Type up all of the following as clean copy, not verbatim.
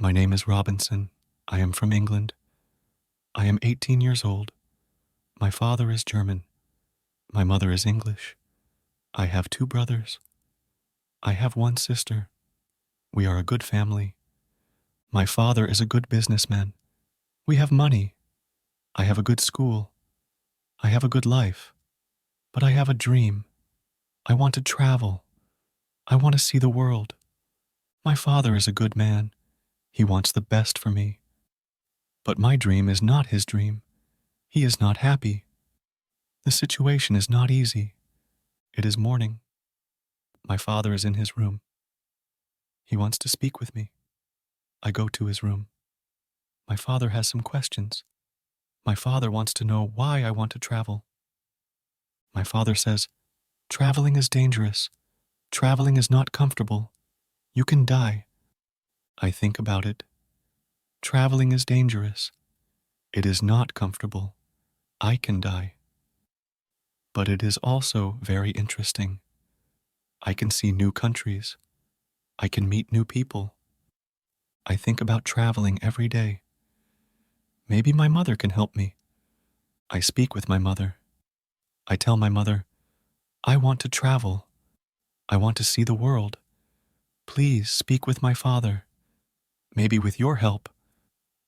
My name is Robinson. I am from England. I am 18 years old. My father is German. My mother is English. I have 2 brothers. I have 1 sister. We are a good family. My father is a good businessman. We have money. I have a good school. I have a good life. But I have a dream. I want to travel. I want to see the world. My father is a good man. He wants the best for me. But my dream is not his dream. He is not happy. The situation is not easy. It is morning. My father is in his room. He wants to speak with me. I go to his room. My father has some questions. My father wants to know why I want to travel. My father says, "Traveling is dangerous. Traveling is not comfortable. You can die." I think about it. Traveling is dangerous. It is not comfortable. I can die. But it is also very interesting. I can see new countries. I can meet new people. I think about traveling every day. Maybe my mother can help me. I speak with my mother. I tell my mother, "I want to travel. I want to see the world. Please speak with my father. Maybe with your help,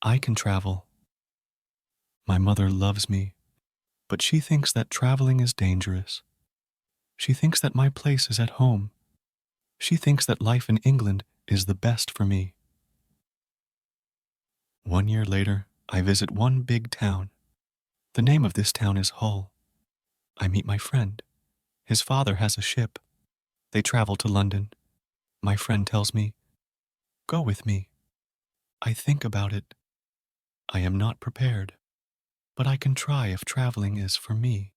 I can travel." My mother loves me, but she thinks that traveling is dangerous. She thinks that my place is at home. She thinks that life in England is the best for me. 1 year later, I visit one big town. The name of this town is Hull. I meet my friend. His father has a ship. They travel to London. My friend tells me, "Go with me." I think about it. I am not prepared, but I can try if traveling is for me.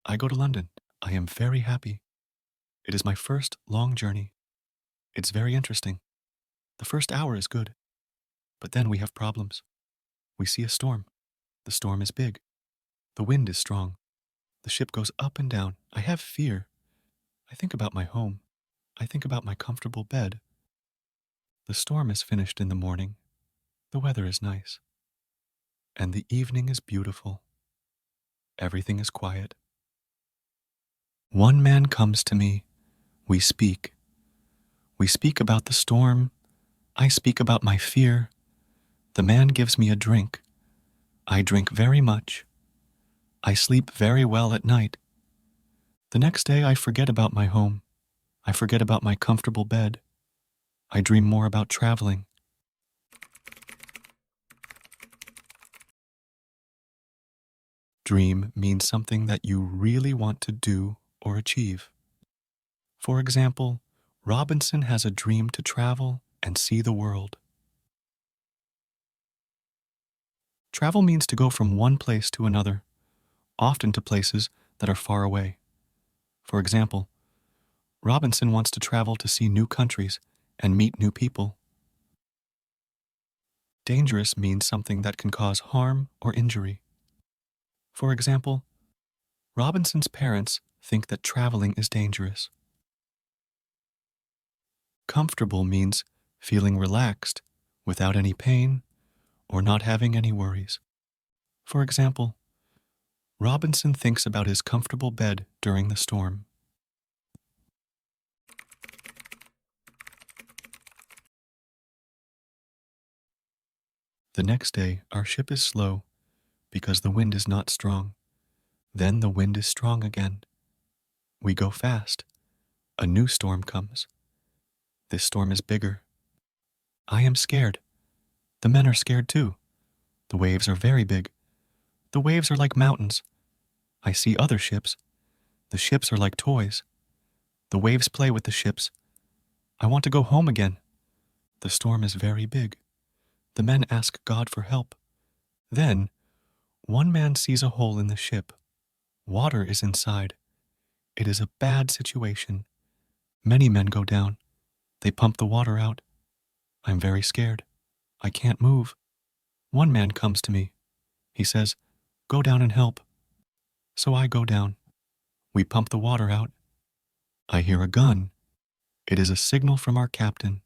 I go to London. I am very happy. It is my first long journey. It's very interesting. The first hour is good, but then we have problems. We see a storm. The storm is big. The wind is strong. The ship goes up and down. I have fear. I think about my home. I think about my comfortable bed. The storm is finished in the morning. The weather is nice. And the evening is beautiful. Everything is quiet. One man comes to me. We speak. We speak about the storm. I speak about my fear. The man gives me a drink. I drink very much. I sleep very well at night. The next day I forget about my home. I forget about my comfortable bed. I dream more about traveling. Dream means something that you really want to do or achieve. For example, Robinson has a dream to travel and see the world. Travel means to go from one place to another, often to places that are far away. For example, Robinson wants to travel to see new countries and meet new people. Dangerous means something that can cause harm or injury. For example, Robinson's parents think that traveling is dangerous. Comfortable means feeling relaxed without any pain or not having any worries. For example, Robinson thinks about his comfortable bed during the storm. The next day, our ship is slow because the wind is not strong. Then the wind is strong again. We go fast. A new storm comes. This storm is bigger. I am scared. The men are scared too. The waves are very big. The waves are like mountains. I see other ships. The ships are like toys. The waves play with the ships. I want to go home again. The storm is very big. The men ask God for help. Then, one man sees a hole in the ship. Water is inside. It is a bad situation. Many men go down. They pump the water out. I'm very scared. I can't move. One man comes to me. He says, "Go down and help." So I go down. We pump the water out. I hear a gun. It is a signal from our captain.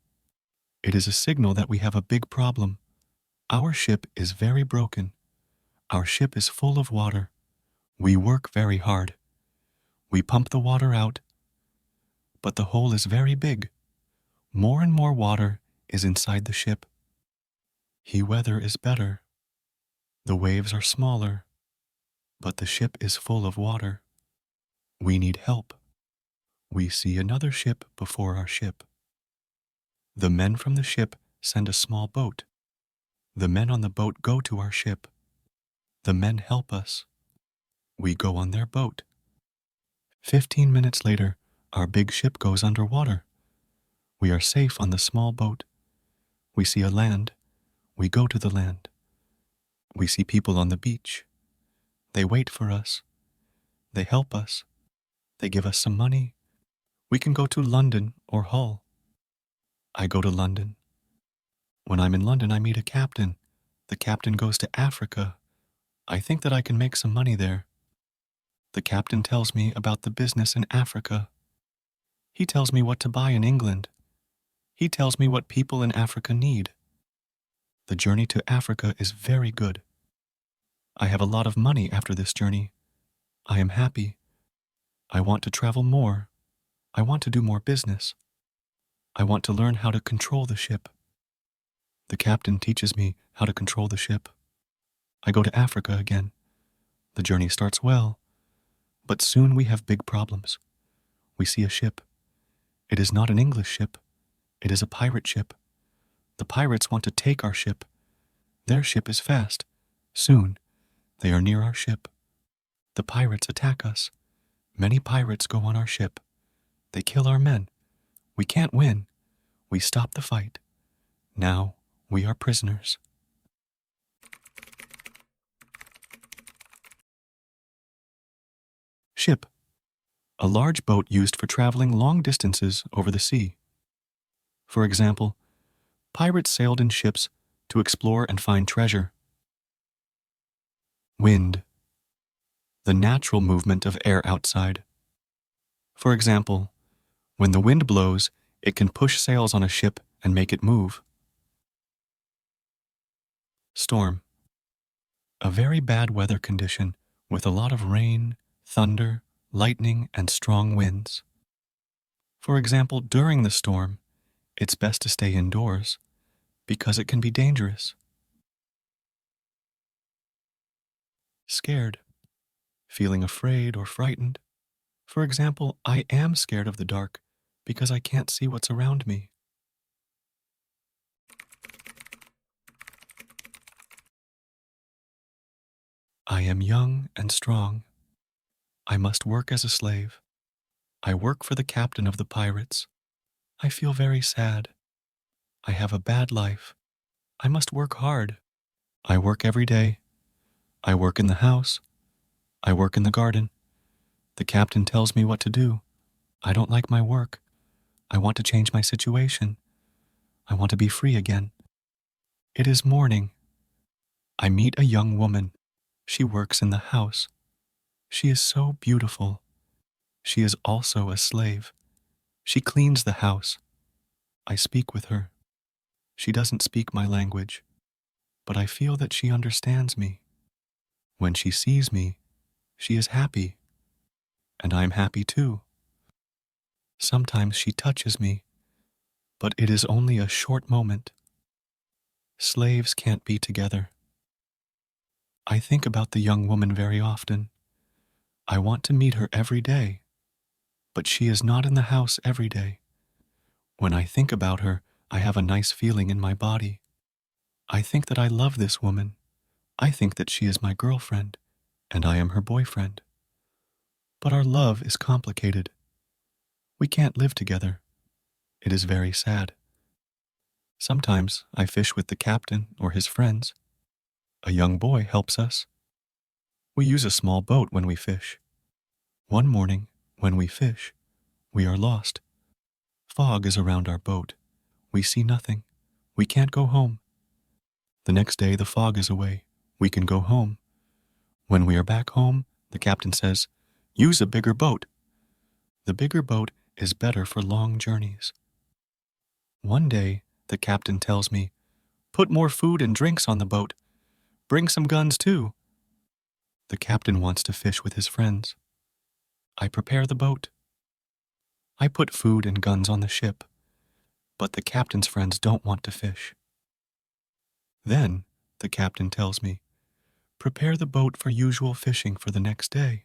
It is a signal that we have a big problem. Our ship is very broken. Our ship is full of water. We work very hard. We pump the water out, but the hole is very big. More and more water is inside the ship. The weather is better. The waves are smaller, but the ship is full of water. We need help. We see another ship before our ship. The men from the ship send a small boat. The men on the boat go to our ship. The men help us. We go on their boat. 15 minutes later, our big ship goes underwater. We are safe on the small boat. We see a land. We go to the land. We see people on the beach. They wait for us. They help us. They give us some money. We can go to London or Hull. I go to London. When I'm in London, I meet a captain. The captain goes to Africa. I think that I can make some money there. The captain tells me about the business in Africa. He tells me what to buy in England. He tells me what people in Africa need. The journey to Africa is very good. I have a lot of money after this journey. I am happy. I want to travel more. I want to do more business. I want to learn how to control the ship. The captain teaches me how to control the ship. I go to Africa again. The journey starts well, but soon we have big problems. We see a ship. It is not an English ship. It is a pirate ship. The pirates want to take our ship. Their ship is fast. Soon, they are near our ship. The pirates attack us. Many pirates go on our ship. They kill our men. We can't win. We stop the fight. Now we are prisoners. Ship. A large boat used for traveling long distances over the sea. For example, pirates sailed in ships to explore and find treasure. Wind. The natural movement of air outside. For example, when the wind blows, it can push sails on a ship and make it move. Storm. A very bad weather condition with a lot of rain, thunder, lightning, and strong winds. For example, during the storm, it's best to stay indoors because it can be dangerous. Scared. Feeling afraid or frightened. For example, I am scared of the dark because I can't see what's around me. I am young and strong. I must work as a slave. I work for the captain of the pirates. I feel very sad. I have a bad life. I must work hard. I work every day. I work in the house. I work in the garden. The captain tells me what to do. I don't like my work. I want to change my situation. I want to be free again. It is morning. I meet a young woman. She works in the house. She is so beautiful. She is also a slave. She cleans the house. I speak with her. She doesn't speak my language, but I feel that she understands me. When she sees me, she is happy, and I'm happy too. Sometimes she touches me, but it is only a short moment. Slaves can't be together. I think about the young woman very often. I want to meet her every day, but she is not in the house every day. When I think about her, I have a nice feeling in my body. I think that I love this woman. I think that she is my girlfriend, and I am her boyfriend. But our love is complicated. We can't live together. It is very sad. Sometimes I fish with the captain or his friends. A young boy helps us. We use a small boat when we fish. One morning, when we fish, we are lost. Fog is around our boat. We see nothing. We can't go home. The next day, the fog is away. We can go home. When we are back home, the captain says, "Use a bigger boat." The bigger boat is better for long journeys. One day, The captain tells me, "Put more food and drinks on the boat. Bring some guns too." The captain wants to fish with his friends. I prepare the boat. I put food and guns on the ship, but the captain's friends don't want to fish. Then the captain tells me, "Prepare the boat for usual fishing for the next day."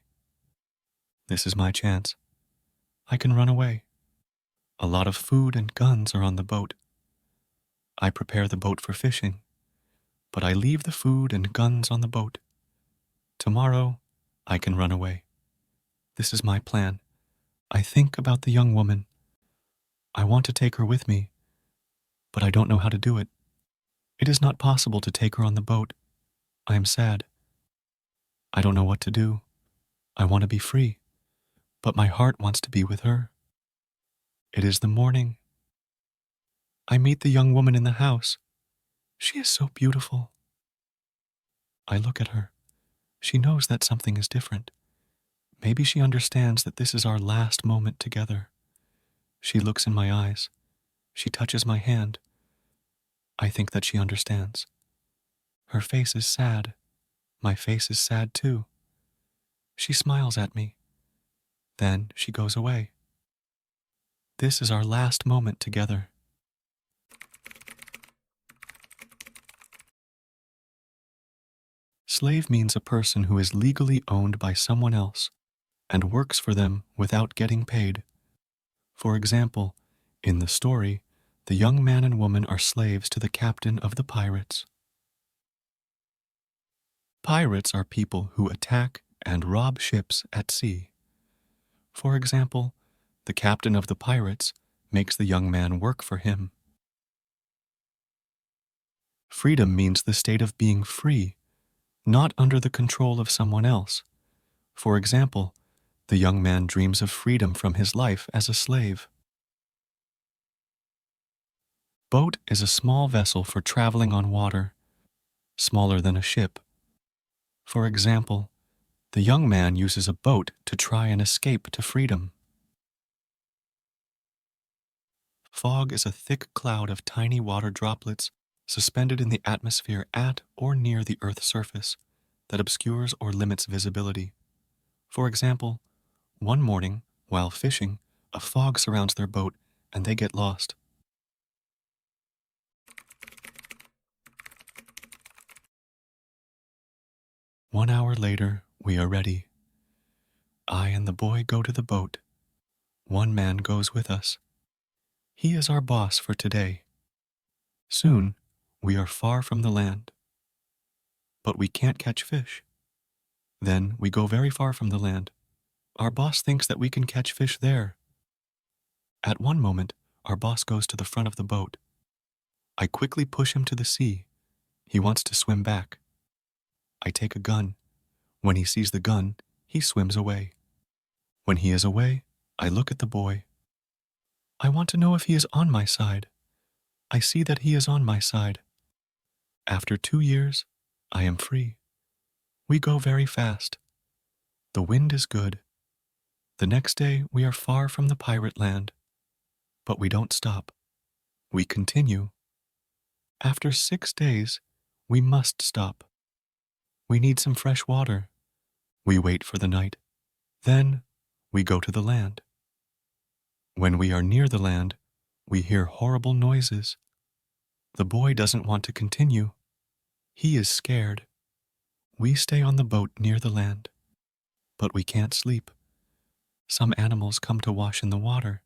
This is my chance. I can run away. A lot of food and guns are on the boat. I prepare the boat for fishing, but I leave the food and guns on the boat. Tomorrow, I can run away. This is my plan. I think about the young woman. I want to take her with me, but I don't know how to do it. It is not possible to take her on the boat. I am sad. I don't know what to do. I want to be free, but my heart wants to be with her. It is the morning. I meet the young woman in the house. She is so beautiful. I look at her. She knows that something is different. Maybe she understands that this is our last moment together. She looks in my eyes. She touches my hand. I think that she understands. Her face is sad. My face is sad too. She smiles at me. Then she goes away. This is our last moment together. Slave means a person who is legally owned by someone else and works for them without getting paid. For example, in the story, the young man and woman are slaves to the captain of the pirates. Pirates are people who attack and rob ships at sea. For example, the captain of the pirates makes the young man work for him. Freedom means the state of being free, not under the control of someone else. For example, the young man dreams of freedom from his life as a slave. Boat is a small vessel for traveling on water, smaller than a ship. For example, the young man uses a boat to try and escape to freedom. Fog is a thick cloud of tiny water droplets suspended in the atmosphere at or near the Earth's surface that obscures or limits visibility. For example, one morning, while fishing, a fog surrounds their boat and they get lost. One hour later, we are ready. I and the boy go to the boat. One man goes with us. He is our boss for today. Soon, we are far from the land. But we can't catch fish. Then we go very far from the land. Our boss thinks that we can catch fish there. At one moment, our boss goes to the front of the boat. I quickly push him to the sea. He wants to swim back. I take a gun. When he sees the gun, he swims away. When he is away, I look at the boy. I want to know if he is on my side. I see that he is on my side. After 2 years, I am free. We go very fast. The wind is good. The next day, we are far from the pirate land. But we don't stop. We continue. After 6 days, we must stop. We need some fresh water. We wait for the night. Then, we go to the land. When we are near the land, we hear horrible noises. The boy doesn't want to continue. He is scared. We stay on the boat near the land. But we can't sleep. Some animals come to wash in the water.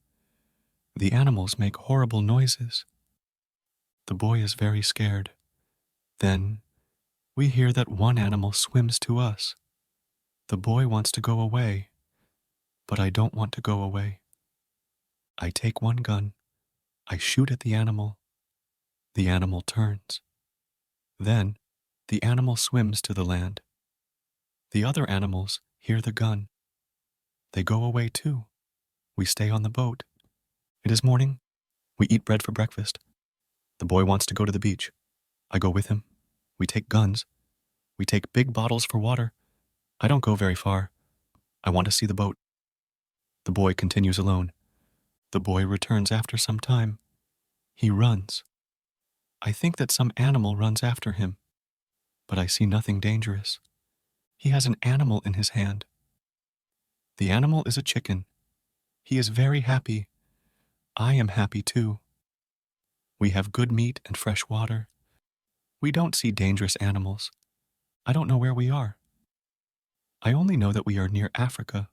The animals make horrible noises. The boy is very scared. Then, we hear that one animal swims to us. The boy wants to go away, but I don't want to go away. I take one gun. I shoot at the animal. The animal turns. Then, the animal swims to the land. The other animals hear the gun. They go away too. We stay on the boat. It is morning. We eat bread for breakfast. The boy wants to go to the beach. I go with him. We take guns. We take big bottles for water. I don't go very far. I want to see the boat. The boy continues alone. The boy returns after some time. He runs. I think that some animal runs after him, but I see nothing dangerous. He has an animal in his hand. The animal is a chicken. He is very happy. I am happy too. We have good meat and fresh water. We don't see dangerous animals. I don't know where we are. I only know that we are near Africa.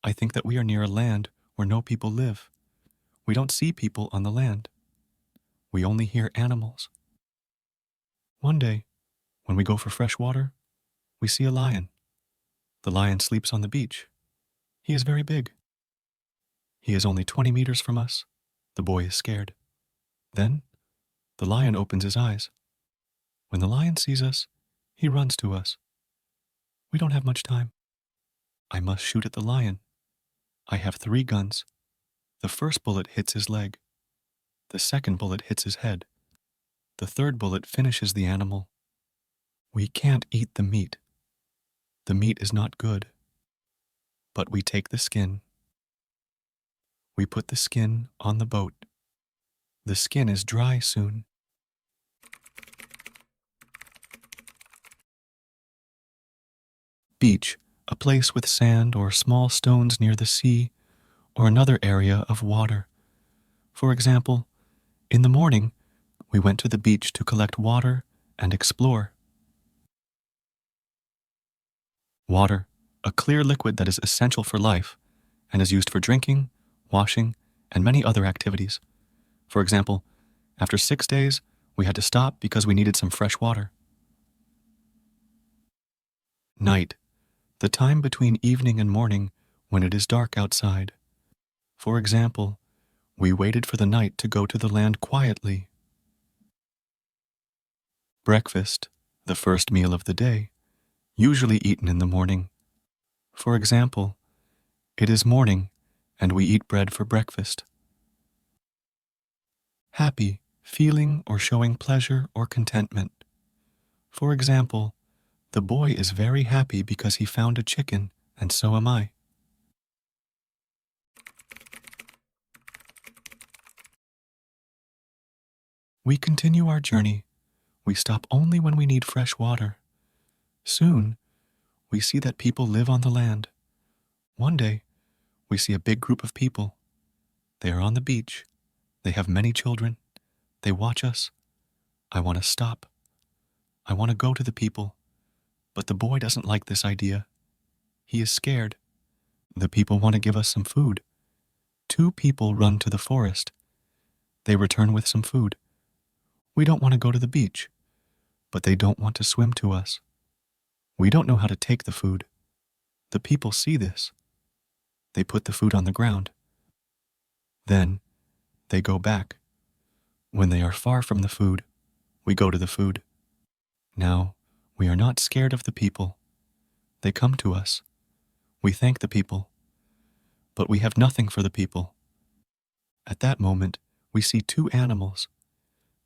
I think that we are near a land where no people live. We don't see people on the land. We only hear animals. One day, when we go for fresh water, we see a lion. The lion sleeps on the beach. He is very big. He is only 20 meters from us. The boy is scared. Then, the lion opens his eyes. When the lion sees us, he runs to us. We don't have much time. I must shoot at the lion. I have 3 guns. The first bullet hits his leg. The second bullet hits his head. The third bullet finishes the animal. We can't eat the meat. The meat is not good. But we take the skin. We put the skin on the boat. The skin is dry soon. Beach, a place with sand or small stones near the sea or another area of water. For example, in the morning, we went to the beach to collect water and explore. Water, a clear liquid that is essential for life and is used for drinking, washing, and many other activities. For example, after 6 days, we had to stop because we needed some fresh water. Night, the time between evening and morning when it is dark outside. For example, we waited for the night to go to the land quietly. Breakfast, the first meal of the day, usually eaten in the morning. For example, it is morning and we eat bread for breakfast. Happy, feeling or showing pleasure or contentment. For example, the boy is very happy because he found a chicken, and so am I. We continue our journey. We stop only when we need fresh water. Soon, we see that people live on the land. One day, we see a big group of people. They are on the beach. They have many children. They watch us. I want to stop. I want to go to the people. But the boy doesn't like this idea. He is scared. The people want to give us some food. 2 people run to the forest. They return with some food. We don't want to go to the beach, but they don't want to swim to us. We don't know how to take the food. The people see this. They put the food on the ground. Then, they go back. When they are far from the food, we go to the food. Now, we are not scared of the people. They come to us. We thank the people. But we have nothing for the people. At that moment, we see 2 animals.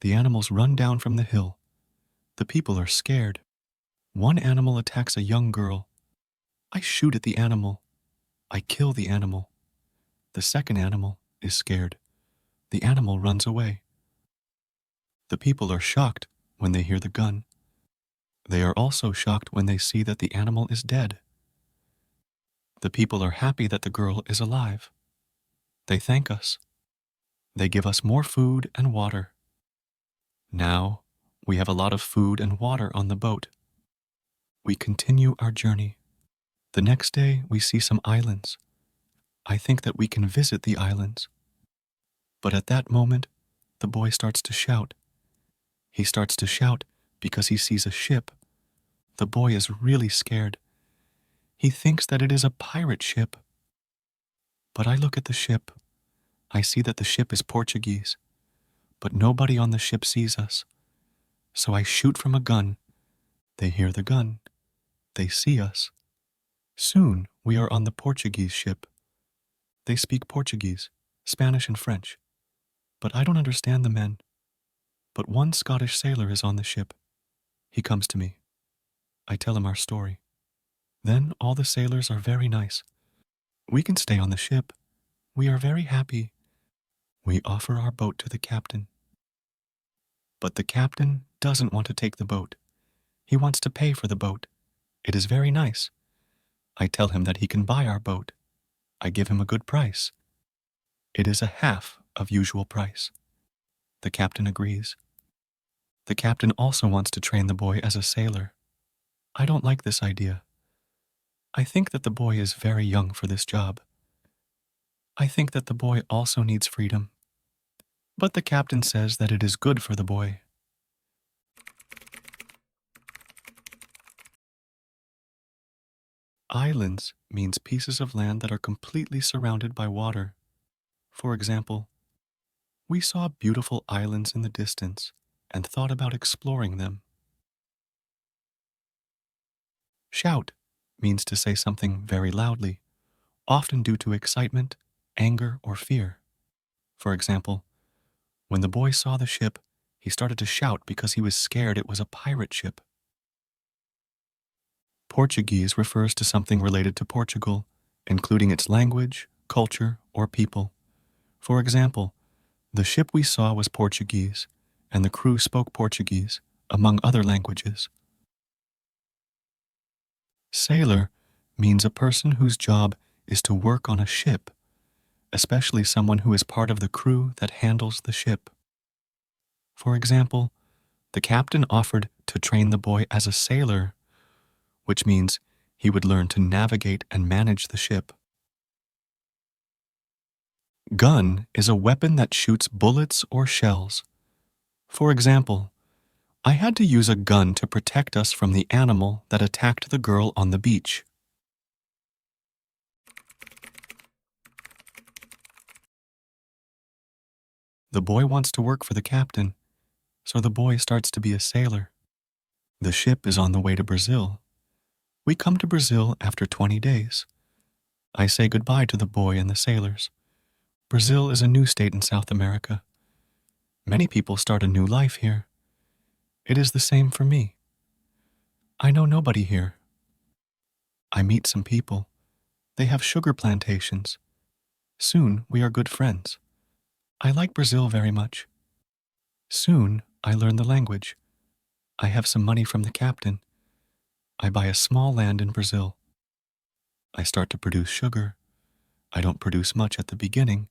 The animals run down from the hill. The people are scared. One animal attacks a young girl. I shoot at the animal. I kill the animal. The second animal is scared. The animal runs away. The people are shocked when they hear the gun. They are also shocked when they see that the animal is dead. The people are happy that the girl is alive. They thank us. They give us more food and water. Now, we have a lot of food and water on the boat. We continue our journey. The next day, we see some islands. I think that we can visit the islands. But at that moment, the boy starts to shout. He starts to shout because he sees a ship. The boy is really scared. He thinks that it is a pirate ship. But I look at the ship. I see that the ship is Portuguese. But nobody on the ship sees us. So I shoot from a gun. They hear the gun. They see us. Soon we are on the Portuguese ship. They speak Portuguese, Spanish, and French. But I don't understand the men. But one Scottish sailor is on the ship. He comes to me. I tell him our story. Then all the sailors are very nice. We can stay on the ship. We are very happy. We offer our boat to the captain. But the captain doesn't want to take the boat. He wants to pay for the boat. It is very nice. I tell him that he can buy our boat. I give him a good price. It is a half of usual price. The captain agrees. The captain also wants to train the boy as a sailor. I don't like this idea. I think that the boy is very young for this job. I think that the boy also needs freedom. But the captain says that it is good for the boy. Islands means pieces of land that are completely surrounded by water. For example, we saw beautiful islands in the distance and thought about exploring them. Shout means to say something very loudly, often due to excitement, anger, or fear. For example, when the boy saw the ship, he started to shout because he was scared it was a pirate ship. Portuguese refers to something related to Portugal, including its language, culture, or people. For example, the ship we saw was Portuguese, and the crew spoke Portuguese, among other languages. Sailor means a person whose job is to work on a ship, especially someone who is part of the crew that handles the ship. For example, the captain offered to train the boy as a sailor, which means he would learn to navigate and manage the ship. Gun is a weapon that shoots bullets or shells. For example, I had to use a gun to protect us from the animal that attacked the girl on the beach. The boy wants to work for the captain, so the boy starts to be a sailor. The ship is on the way to Brazil. We come to Brazil after 20 days. I say goodbye to the boy and the sailors. Brazil is a new state in South America. Many people start a new life here. It is the same for me. I know nobody here. I meet some people. They have sugar plantations. Soon we are good friends. I like Brazil very much. Soon I learn the language. I have some money from the captain. I buy a small land in Brazil. I start to produce sugar. I don't produce much at the beginning,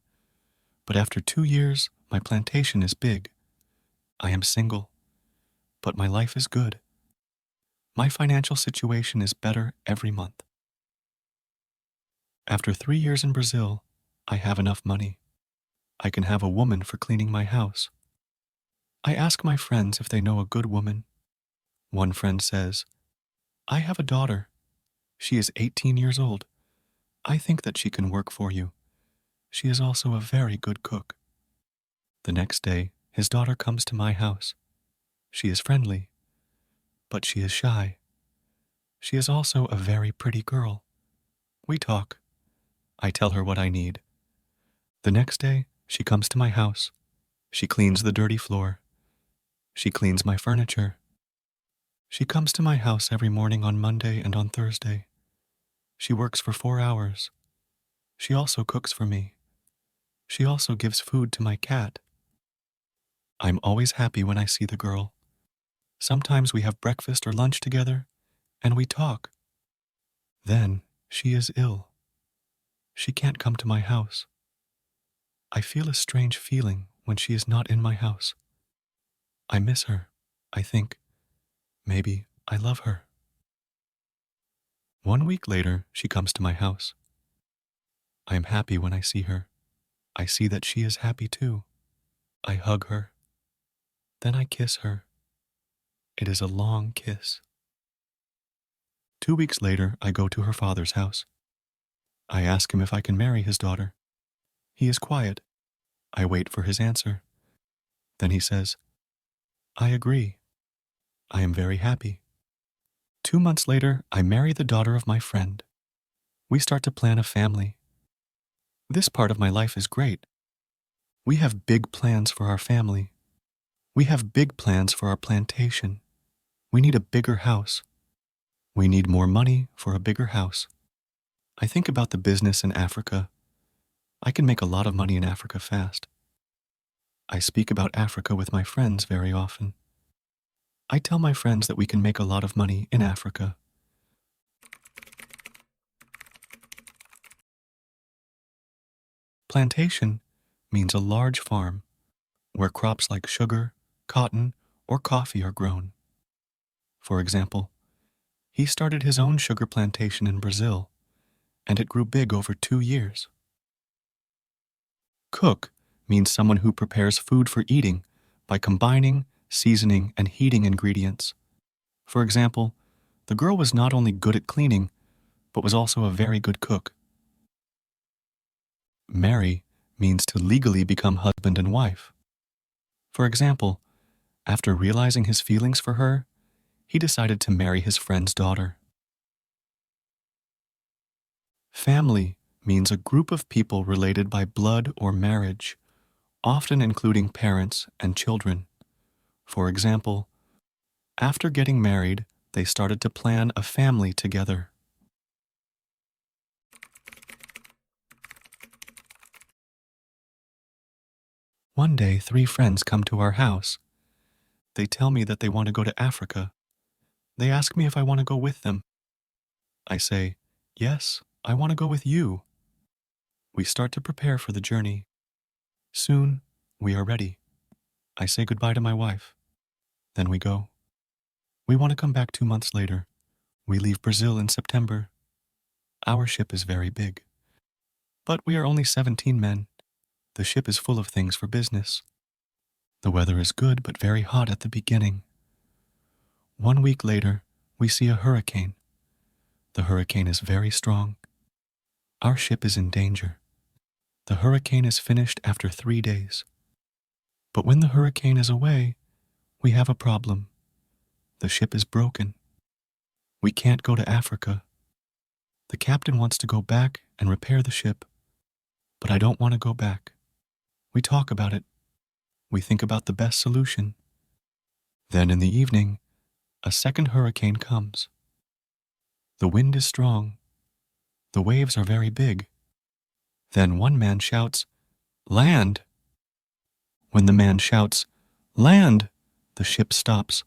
but after 2 years, my plantation is big. I am single, but my life is good. My financial situation is better every month. After 3 years in Brazil, I have enough money. I can have a woman for cleaning my house. I ask my friends if they know a good woman. One friend says, I have a daughter. She is 18 years old. I think that she can work for you. She is also a very good cook. The next day, his daughter comes to my house. She is friendly, but she is shy. She is also a very pretty girl. We talk. I tell her what I need. The next day, she comes to my house. She cleans the dirty floor. She cleans my furniture. She comes to my house every morning on Monday and on Thursday. She works for 4 hours. She also cooks for me. She also gives food to my cat. I'm always happy when I see the girl. Sometimes we have breakfast or lunch together, and we talk. Then she is ill. She can't come to my house. I feel a strange feeling when she is not in my house. I miss her, I think. Maybe I love her. 1 week later, she comes to my house. I am happy when I see her. I see that she is happy too. I hug her. Then I kiss her. It is a long kiss. 2 weeks later, I go to her father's house. I ask him if I can marry his daughter. He is quiet. I wait for his answer. Then he says, I agree. I am very happy. 2 months later, I marry the daughter of my friend. We start to plan a family. This part of my life is great. We have big plans for our family. We have big plans for our plantation. We need a bigger house. We need more money for a bigger house. I think about the business in Africa. I can make a lot of money in Africa fast. I speak about Africa with my friends very often. I tell my friends that we can make a lot of money in Africa. Plantation means a large farm where crops like sugar, cotton, or coffee are grown. For example, he started his own sugar plantation in Brazil, and it grew big over 2 years. Cook means someone who prepares food for eating by combining, seasoning, and heating ingredients. For example, the girl was not only good at cleaning, but was also a very good cook. Marry means to legally become husband and wife. For example, after realizing his feelings for her, he decided to marry his friend's daughter. Family means a group of people related by blood or marriage, often including parents and children. For example, after getting married, they started to plan a family together. One day, 3 friends come to our house. They tell me that they want to go to Africa. They ask me if I want to go with them. I say, yes, I want to go with you. We start to prepare for the journey. Soon, we are ready. I say goodbye to my wife. Then we go. We want to come back 2 months later. We leave Brazil in September. Our ship is very big. But we are only 17 men. The ship is full of things for business. The weather is good but very hot at the beginning. 1 week later, we see a hurricane. The hurricane is very strong. Our ship is in danger. The hurricane is finished after 3 days. But when the hurricane is away, we have a problem. The ship is broken. We can't go to Africa. The captain wants to go back and repair the ship, but I don't want to go back. We talk about it. We think about the best solution. Then in the evening, a second hurricane comes. The wind is strong. The waves are very big. Then one man shouts, "Land!" When the man shouts, "Land!" the ship stops.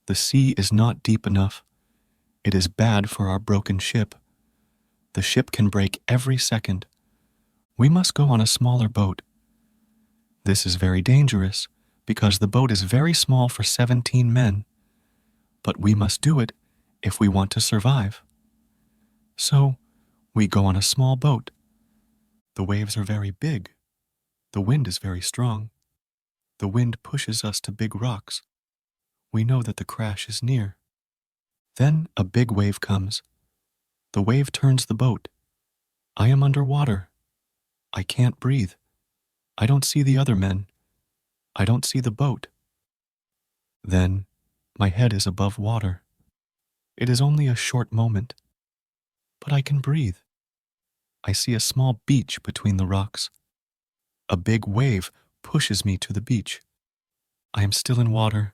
The sea is not deep enough. It is bad for our broken ship. The ship can break every second. We must go on a smaller boat. This is very dangerous because the boat is very small for 17 men. But we must do it if we want to survive. So, we go on a small boat. The waves are very big. The wind is very strong. The wind pushes us to big rocks. We know that the crash is near. Then a big wave comes. The wave turns the boat. I am underwater. I can't breathe. I don't see the other men. I don't see the boat. Then, my head is above water. It is only a short moment. But I can breathe. I see a small beach between the rocks. A big wave pushes me to the beach. I am still in water,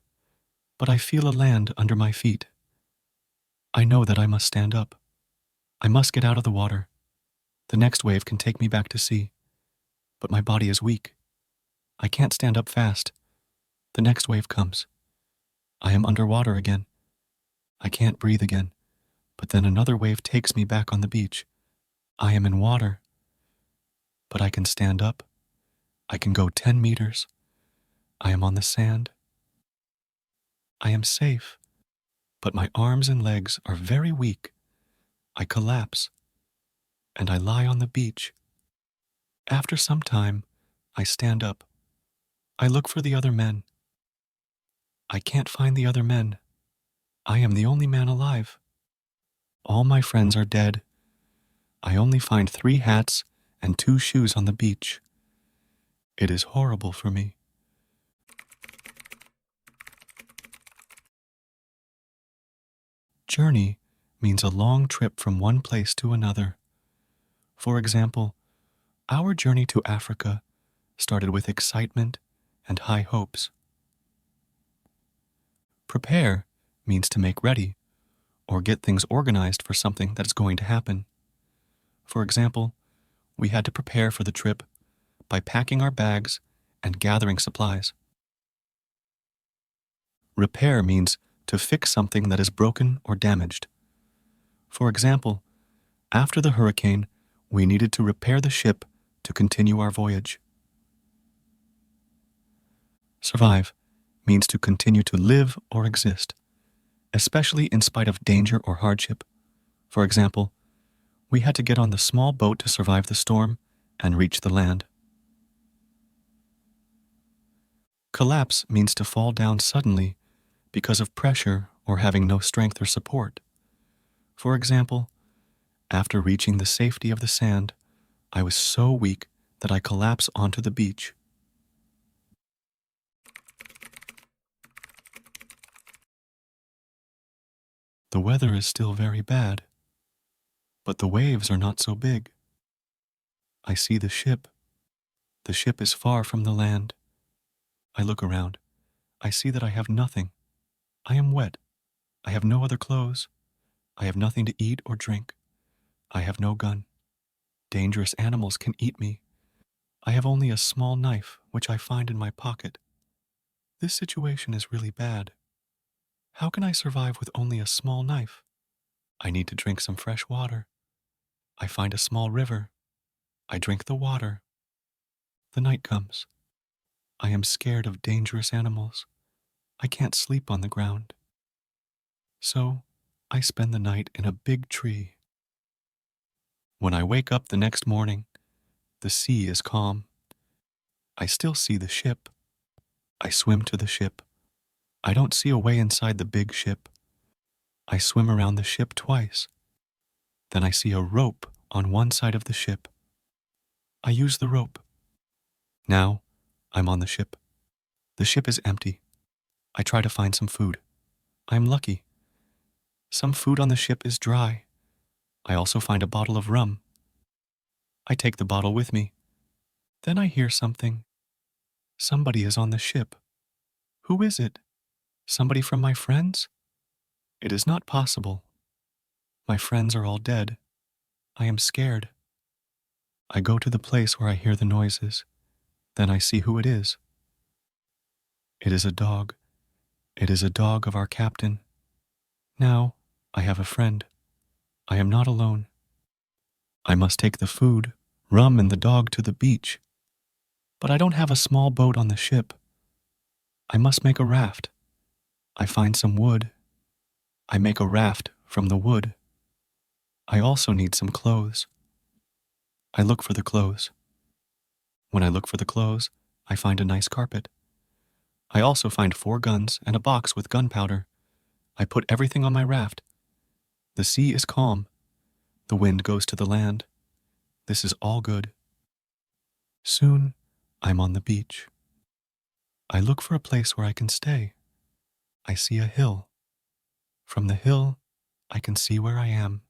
but I feel a land under my feet. I know that I must stand up. I must get out of the water. The next wave can take me back to sea. But my body is weak. I can't stand up fast. The next wave comes. I am underwater again. I can't breathe again. But then another wave takes me back on the beach. I am in water. But I can stand up. I can go 10 meters. I am on the sand. I am safe. But my arms and legs are very weak. I collapse. And I lie on the beach. After some time, I stand up. I look for the other men. I can't find the other men. I am the only man alive. All my friends are dead. I only find 3 hats and 2 shoes on the beach. It is horrible for me. Journey means a long trip from one place to another. For example, our journey to Africa started with excitement and high hopes. Prepare means to make ready or get things organized for something that's going to happen. For example, we had to prepare for the trip by packing our bags and gathering supplies. Repair means to fix something that is broken or damaged. For example, after the hurricane, we needed to repair the ship to continue our voyage. Survive means to continue to live or exist, especially in spite of danger or hardship. For example, we had to get on the small boat to survive the storm and reach the land. Collapse means to fall down suddenly because of pressure or having no strength or support. For example, after reaching the safety of the sand, I was so weak that I collapsed onto the beach. The weather is still very bad, but the waves are not so big. I see the ship. The ship is far from the land. I look around. I see that I have nothing. I am wet. I have no other clothes. I have nothing to eat or drink. I have no gun. Dangerous animals can eat me. I have only a small knife, which I find in my pocket. This situation is really bad. How can I survive with only a small knife? I need to drink some fresh water. I find a small river. I drink the water. The night comes. I am scared of dangerous animals. I can't sleep on the ground. So, I spend the night in a big tree. When I wake up the next morning, the sea is calm. I still see the ship. I swim to the ship. I don't see a way inside the big ship. I swim around the ship twice. Then I see a rope on one side of the ship. I use the rope. Now, I'm on the ship. The ship is empty. I try to find some food. I'm lucky. Some food on the ship is dry. I also find a bottle of rum. I take the bottle with me. Then I hear something. Somebody is on the ship. Who is it? Somebody from my friends? It is not possible. My friends are all dead. I am scared. I go to the place where I hear the noises. Then I see who it is. It is a dog. It is a dog of our captain. Now, I have a friend. I am not alone. I must take the food, rum, and the dog to the beach. But I don't have a small boat on the ship. I must make a raft. I find some wood. I make a raft from the wood. I also need some clothes. I look for the clothes. When I look for the clothes, I find a nice carpet. I also find 4 guns and a box with gunpowder. I put everything on my raft. The sea is calm. The wind goes to the land. This is all good. Soon, I'm on the beach. I look for a place where I can stay. I see a hill. From the hill, I can see where I am.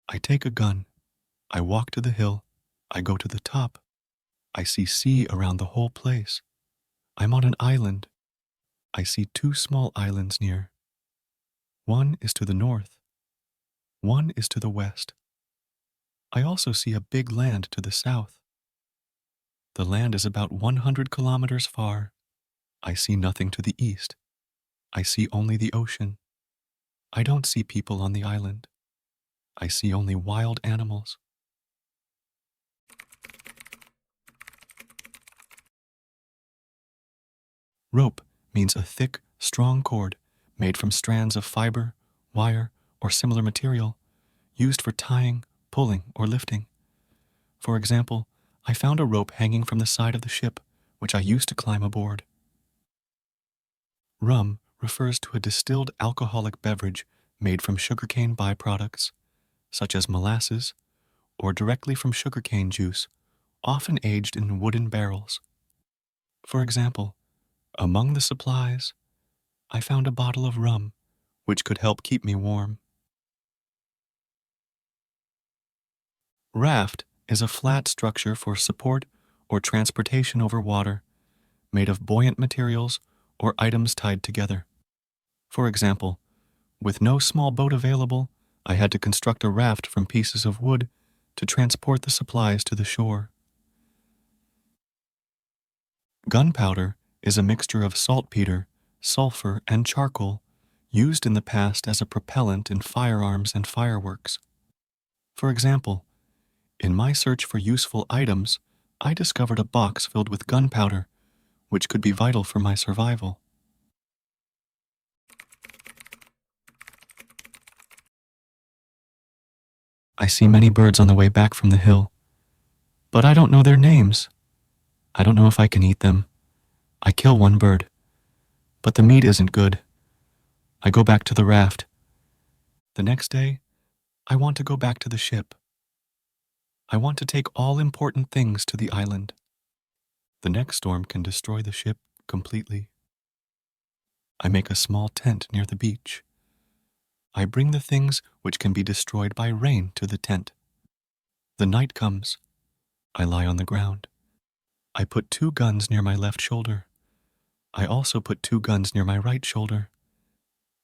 I take a gun. I walk to the hill. I go to the top. I see sea around the whole place. I'm on an island. I see 2 small islands near. One is to the north. One is to the west. I also see a big land to the south. The land is about 100 kilometers far. I see nothing to the east. I see only the ocean. I don't see people on the island. I see only wild animals. Rope means a thick, strong cord made from strands of fiber, wire, or similar material used for tying, pulling, or lifting. For example, I found a rope hanging from the side of the ship, which I used to climb aboard. Rum refers to a distilled alcoholic beverage made from sugarcane byproducts, such as molasses, or directly from sugarcane juice, often aged in wooden barrels. For example, among the supplies, I found a bottle of rum, which could help keep me warm. Raft is a flat structure for support or transportation over water, made of buoyant materials or items tied together. For example, with no small boat available, I had to construct a raft from pieces of wood to transport the supplies to the shore. Gunpowder is a mixture of saltpeter, sulfur, and charcoal used in the past as a propellant in firearms and fireworks. For example, in my search for useful items, I discovered a box filled with gunpowder, which could be vital for my survival. I see many birds on the way back from the hill, but I don't know their names. I don't know if I can eat them. I kill one bird, but the meat isn't good. I go back to the raft. The next day, I want to go back to the ship. I want to take all important things to the island. The next storm can destroy the ship completely. I make a small tent near the beach. I bring the things which can be destroyed by rain to the tent. The night comes. I lie on the ground. I put 2 guns near my left shoulder. I also put 2 guns near my right shoulder.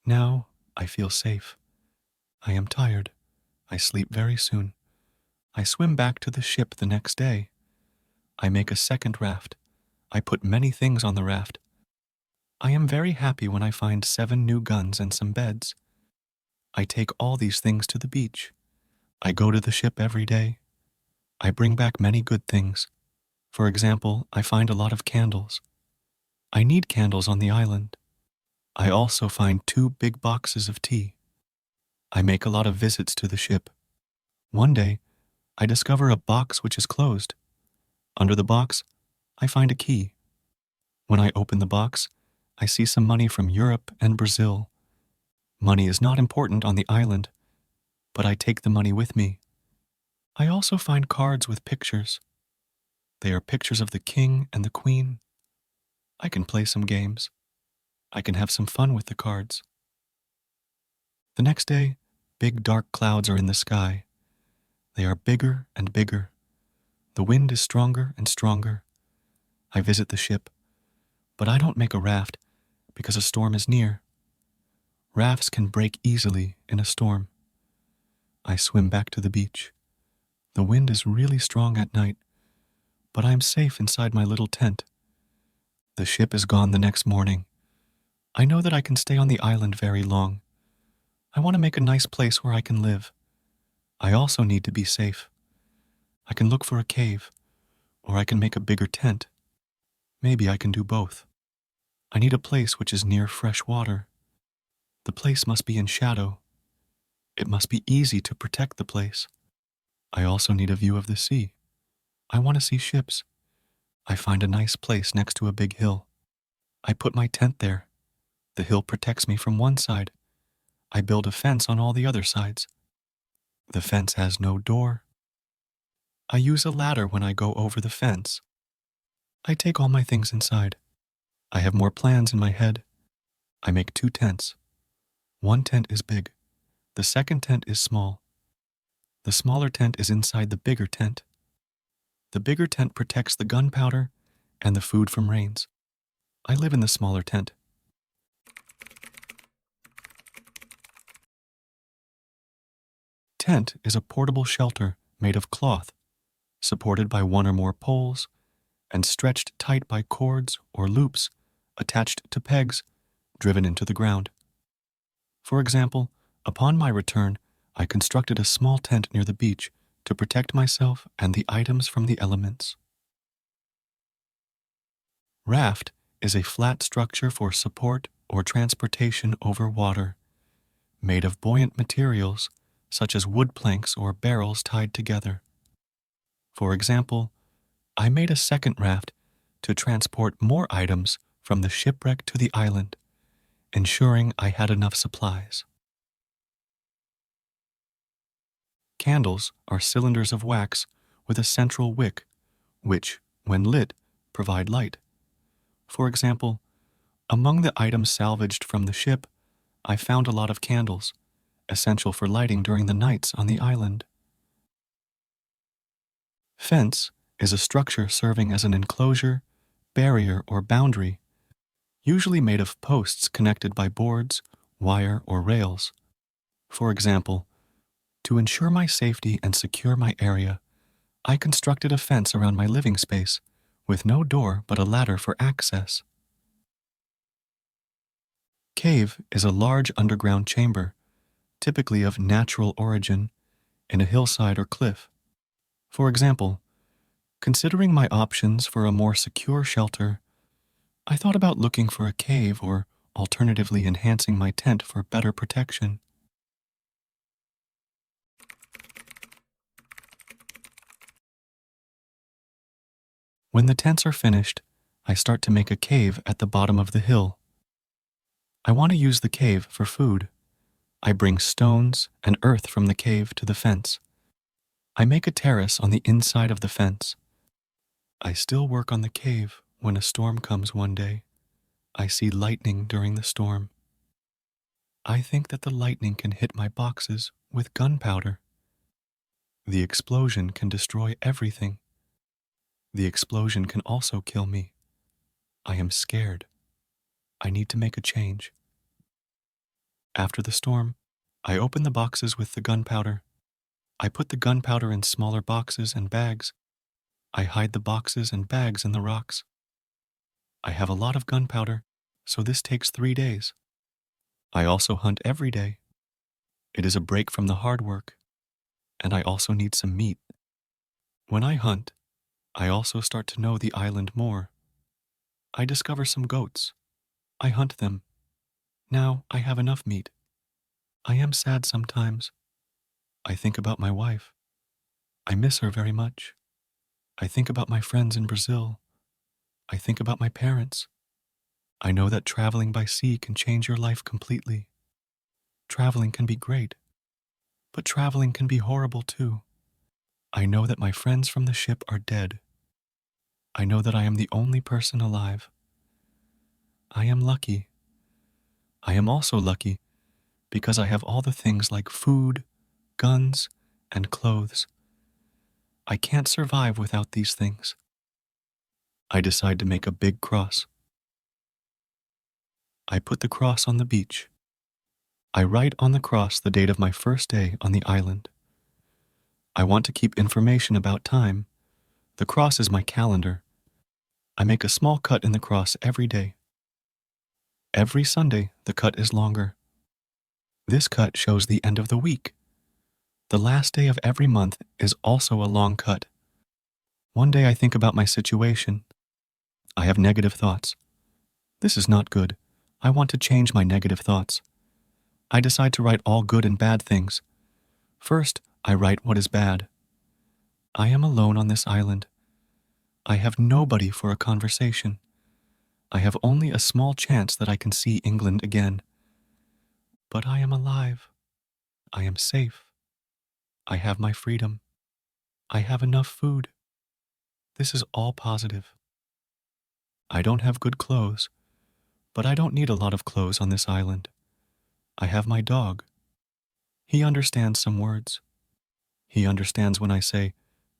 Now I feel safe. I am tired. I sleep very soon. I swim back to the ship the next day. I make a second raft. I put many things on the raft. I am very happy when I find 7 new guns and some beds. I take all these things to the beach. I go to the ship every day. I bring back many good things. For example, I find a lot of candles. I need candles on the island. I also find 2 big boxes of tea. I make a lot of visits to the ship. One day, I discover a box which is closed. Under the box, I find a key. When I open the box, I see some money from Europe and Brazil. Money is not important on the island, but I take the money with me. I also find cards with pictures. They are pictures of the king and the queen. I can play some games. I can have some fun with the cards. The next day, big dark clouds are in the sky. They are bigger and bigger. The wind is stronger and stronger. I visit the ship, but I don't make a raft because a storm is near. Rafts can break easily in a storm. I swim back to the beach. The wind is really strong at night, but I am safe inside my little tent. The ship is gone the next morning. I know that I can stay on the island very long. I want to make a nice place where I can live. I also need to be safe. I can look for a cave, or I can make a bigger tent. Maybe I can do both. I need a place which is near fresh water. The place must be in shadow. It must be easy to protect the place. I also need a view of the sea. I want to see ships. I find a nice place next to a big hill. I put my tent there. The hill protects me from one side. I build a fence on all the other sides. The fence has no door. I use a ladder when I go over the fence. I take all my things inside. I have more plans in my head. I make 2 tents. One tent is big. The second tent is small. The smaller tent is inside the bigger tent. The bigger tent protects the gunpowder and the food from rains. I live in the smaller tent. Tent is a portable shelter made of cloth, supported by 1 or more poles, and stretched tight by cords or loops attached to pegs driven into the ground. For example, upon my return, I constructed a small tent near the beach to protect myself and the items from the elements. Raft is a flat structure for support or transportation over water, made of buoyant materials such as wood planks or barrels tied together. For example, I made a second raft to transport more items from the shipwreck to the island, ensuring I had enough supplies. Candles are cylinders of wax with a central wick, which, when lit, provide light. For example, among the items salvaged from the ship, I found a lot of candles, essential for lighting during the nights on the island. Fence is a structure serving as an enclosure, barrier, or boundary, usually made of posts connected by boards, wire, or rails. For example, to ensure my safety and secure my area, I constructed a fence around my living space with no door but a ladder for access. Cave is a large underground chamber, typically of natural origin, in a hillside or cliff. For example, considering my options for a more secure shelter, I thought about looking for a cave or alternatively enhancing my tent for better protection. When the tents are finished, I start to make a cave at the bottom of the hill. I want to use the cave for food. I bring stones and earth from the cave to the fence. I make a terrace on the inside of the fence. I still work on the cave when a storm comes one day. I see lightning during the storm. I think that the lightning can hit my boxes with gunpowder. The explosion can destroy everything. The explosion can also kill me. I am scared. I need to make a change. After the storm, I open the boxes with the gunpowder. I put the gunpowder in smaller boxes and bags. I hide the boxes and bags in the rocks. I have a lot of gunpowder, so this takes 3 days. I also hunt every day. It is a break from the hard work, and I also need some meat. When I hunt, I also start to know the island more. I discover some goats. I hunt them. Now I have enough meat. I am sad sometimes. I think about my wife. I miss her very much. I think about my friends in Brazil. I think about my parents. I know that traveling by sea can change your life completely. Traveling can be great, but traveling can be horrible too. I know that my friends from the ship are dead. I know that I am the only person alive. I am lucky. I am also lucky because I have all the things like food, guns, and clothes. I can't survive without these things. I decide to make a big cross. I put the cross on the beach. I write on the cross the date of my first day on the island. I want to keep information about time. The cross is my calendar. I make a small cut in the cross every day. Every Sunday, the cut is longer. This cut shows the end of the week. The last day of every month is also a long cut. One day I think about my situation. I have negative thoughts. This is not good. I want to change my negative thoughts. I decide to write all good and bad things. First, I write what is bad. I am alone on this island. I have nobody for a conversation. I have only a small chance that I can see England again. But I am alive. I am safe. I have my freedom. I have enough food. This is all positive. I don't have good clothes, but I don't need a lot of clothes on this island. I have my dog. He understands some words. He understands when I say,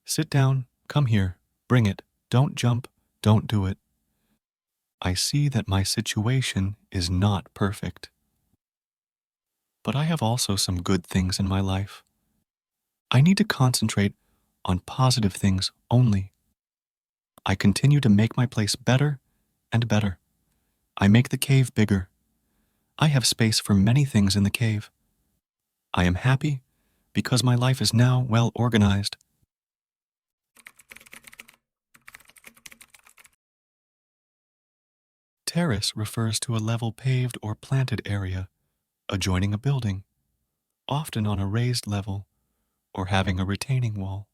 "Sit down, come here, bring it, don't jump, don't do it." I see that my situation is not perfect. But I have also some good things in my life. I need to concentrate on positive things only. I continue to make my place better and better. I make the cave bigger. I have space for many things in the cave. I am happy because my life is now well organized. Terrace refers to a level paved or planted area adjoining a building, often on a raised level or having a retaining wall.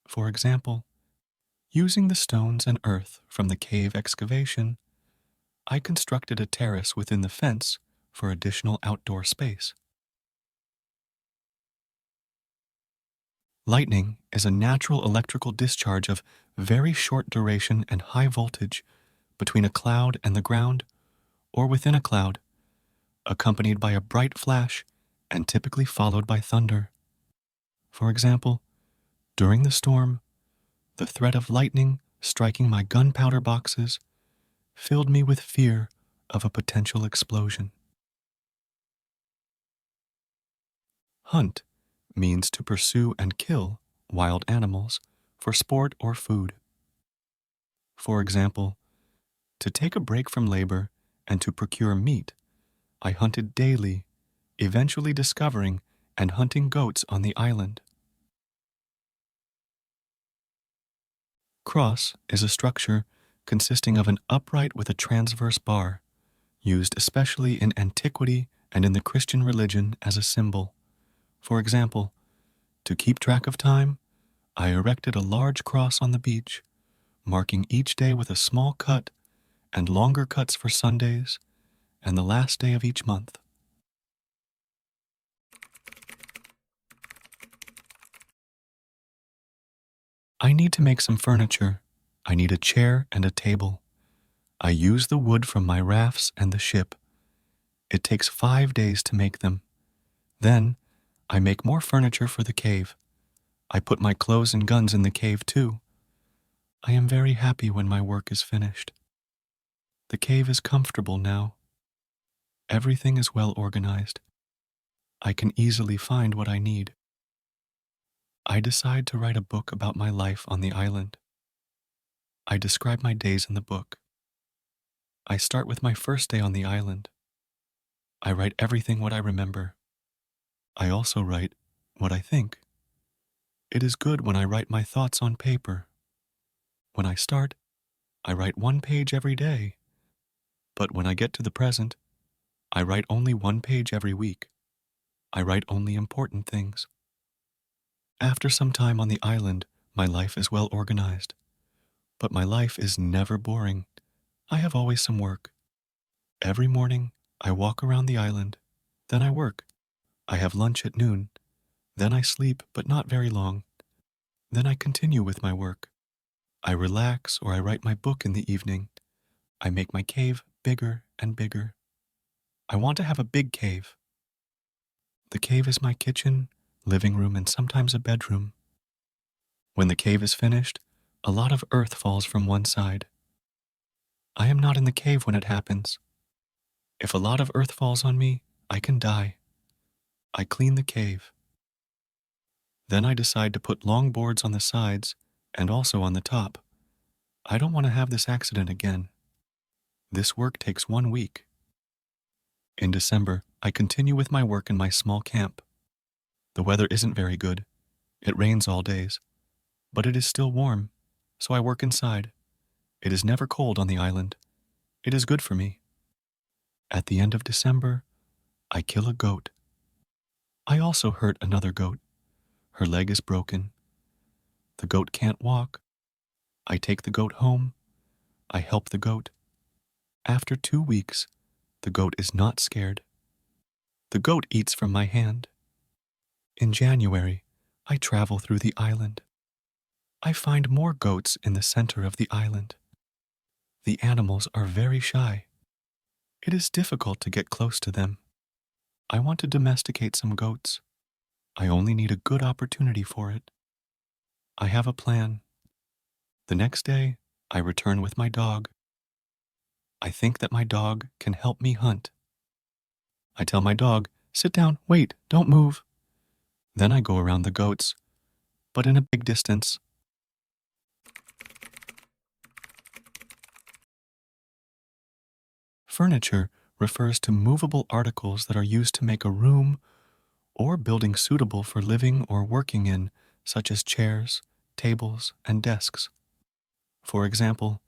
For example, using the stones and earth from the cave excavation, I constructed a terrace within the fence for additional outdoor space. Lightning is a natural electrical discharge of very short duration and high voltage between a cloud and the ground or within a cloud, accompanied by a bright flash and typically followed by thunder. For example, during the storm, the threat of lightning striking my gunpowder boxes filled me with fear of a potential explosion. Hunt means to pursue and kill wild animals for sport or food. For example, to take a break from labor and to procure meat, I hunted daily, eventually discovering and hunting goats on the island. Cross is a structure consisting of an upright with a transverse bar, used especially in antiquity and in the Christian religion as a symbol. For example, to keep track of time, I erected a large cross on the beach, marking each day with a small cut and longer cuts for Sundays and the last day of each month. I need to make some furniture. I need a chair and a table. I use the wood from my rafts and the ship. It takes 5 days to make them. Then, I make more furniture for the cave. I put my clothes and guns in the cave too. I am very happy when my work is finished. The cave is comfortable now. Everything is well organized. I can easily find what I need. I decide to write a book about my life on the island. I describe my days in the book. I start with my first day on the island. I write everything what I remember. I also write what I think. It is good when I write my thoughts on paper. When I start, I write 1 page every day. But when I get to the present, I write only 1 page every week. I write only important things. After some time on the island, my life is well organized. But my life is never boring. I have always some work. Every morning, I walk around the island. Then I work. I have lunch at noon. Then I sleep, but not very long. Then I continue with my work. I relax or I write my book in the evening. I make my cave bigger and bigger. I want to have a big cave. The cave is my kitchen, living room, and sometimes a bedroom. When the cave is finished, a lot of earth falls from one side. I am not in the cave when it happens. If a lot of earth falls on me, I can die. I clean the cave. Then I decide to put long boards on the sides and also on the top. I don't want to have this accident again. This work takes 1 week. In December, I continue with my work in my small camp. The weather isn't very good. It rains all days. But it is still warm, so I work inside. It is never cold on the island. It is good for me. At the end of December, I kill a goat. I also hurt another goat. Her leg is broken. The goat can't walk. I take the goat home. I help the goat. After 2 weeks, the goat is not scared. The goat eats from my hand. In January, I travel through the island. I find more goats in the center of the island. The animals are very shy. It is difficult to get close to them. I want to domesticate some goats. I only need a good opportunity for it. I have a plan. The next day, I return with my dog. I think that my dog can help me hunt. I tell my dog, "Sit down, wait, don't move." Then I go around the goats, but in a big distance. Furniture refers to movable articles that are used to make a room or building suitable for living or working in, such as chairs, tables, and desks. For example,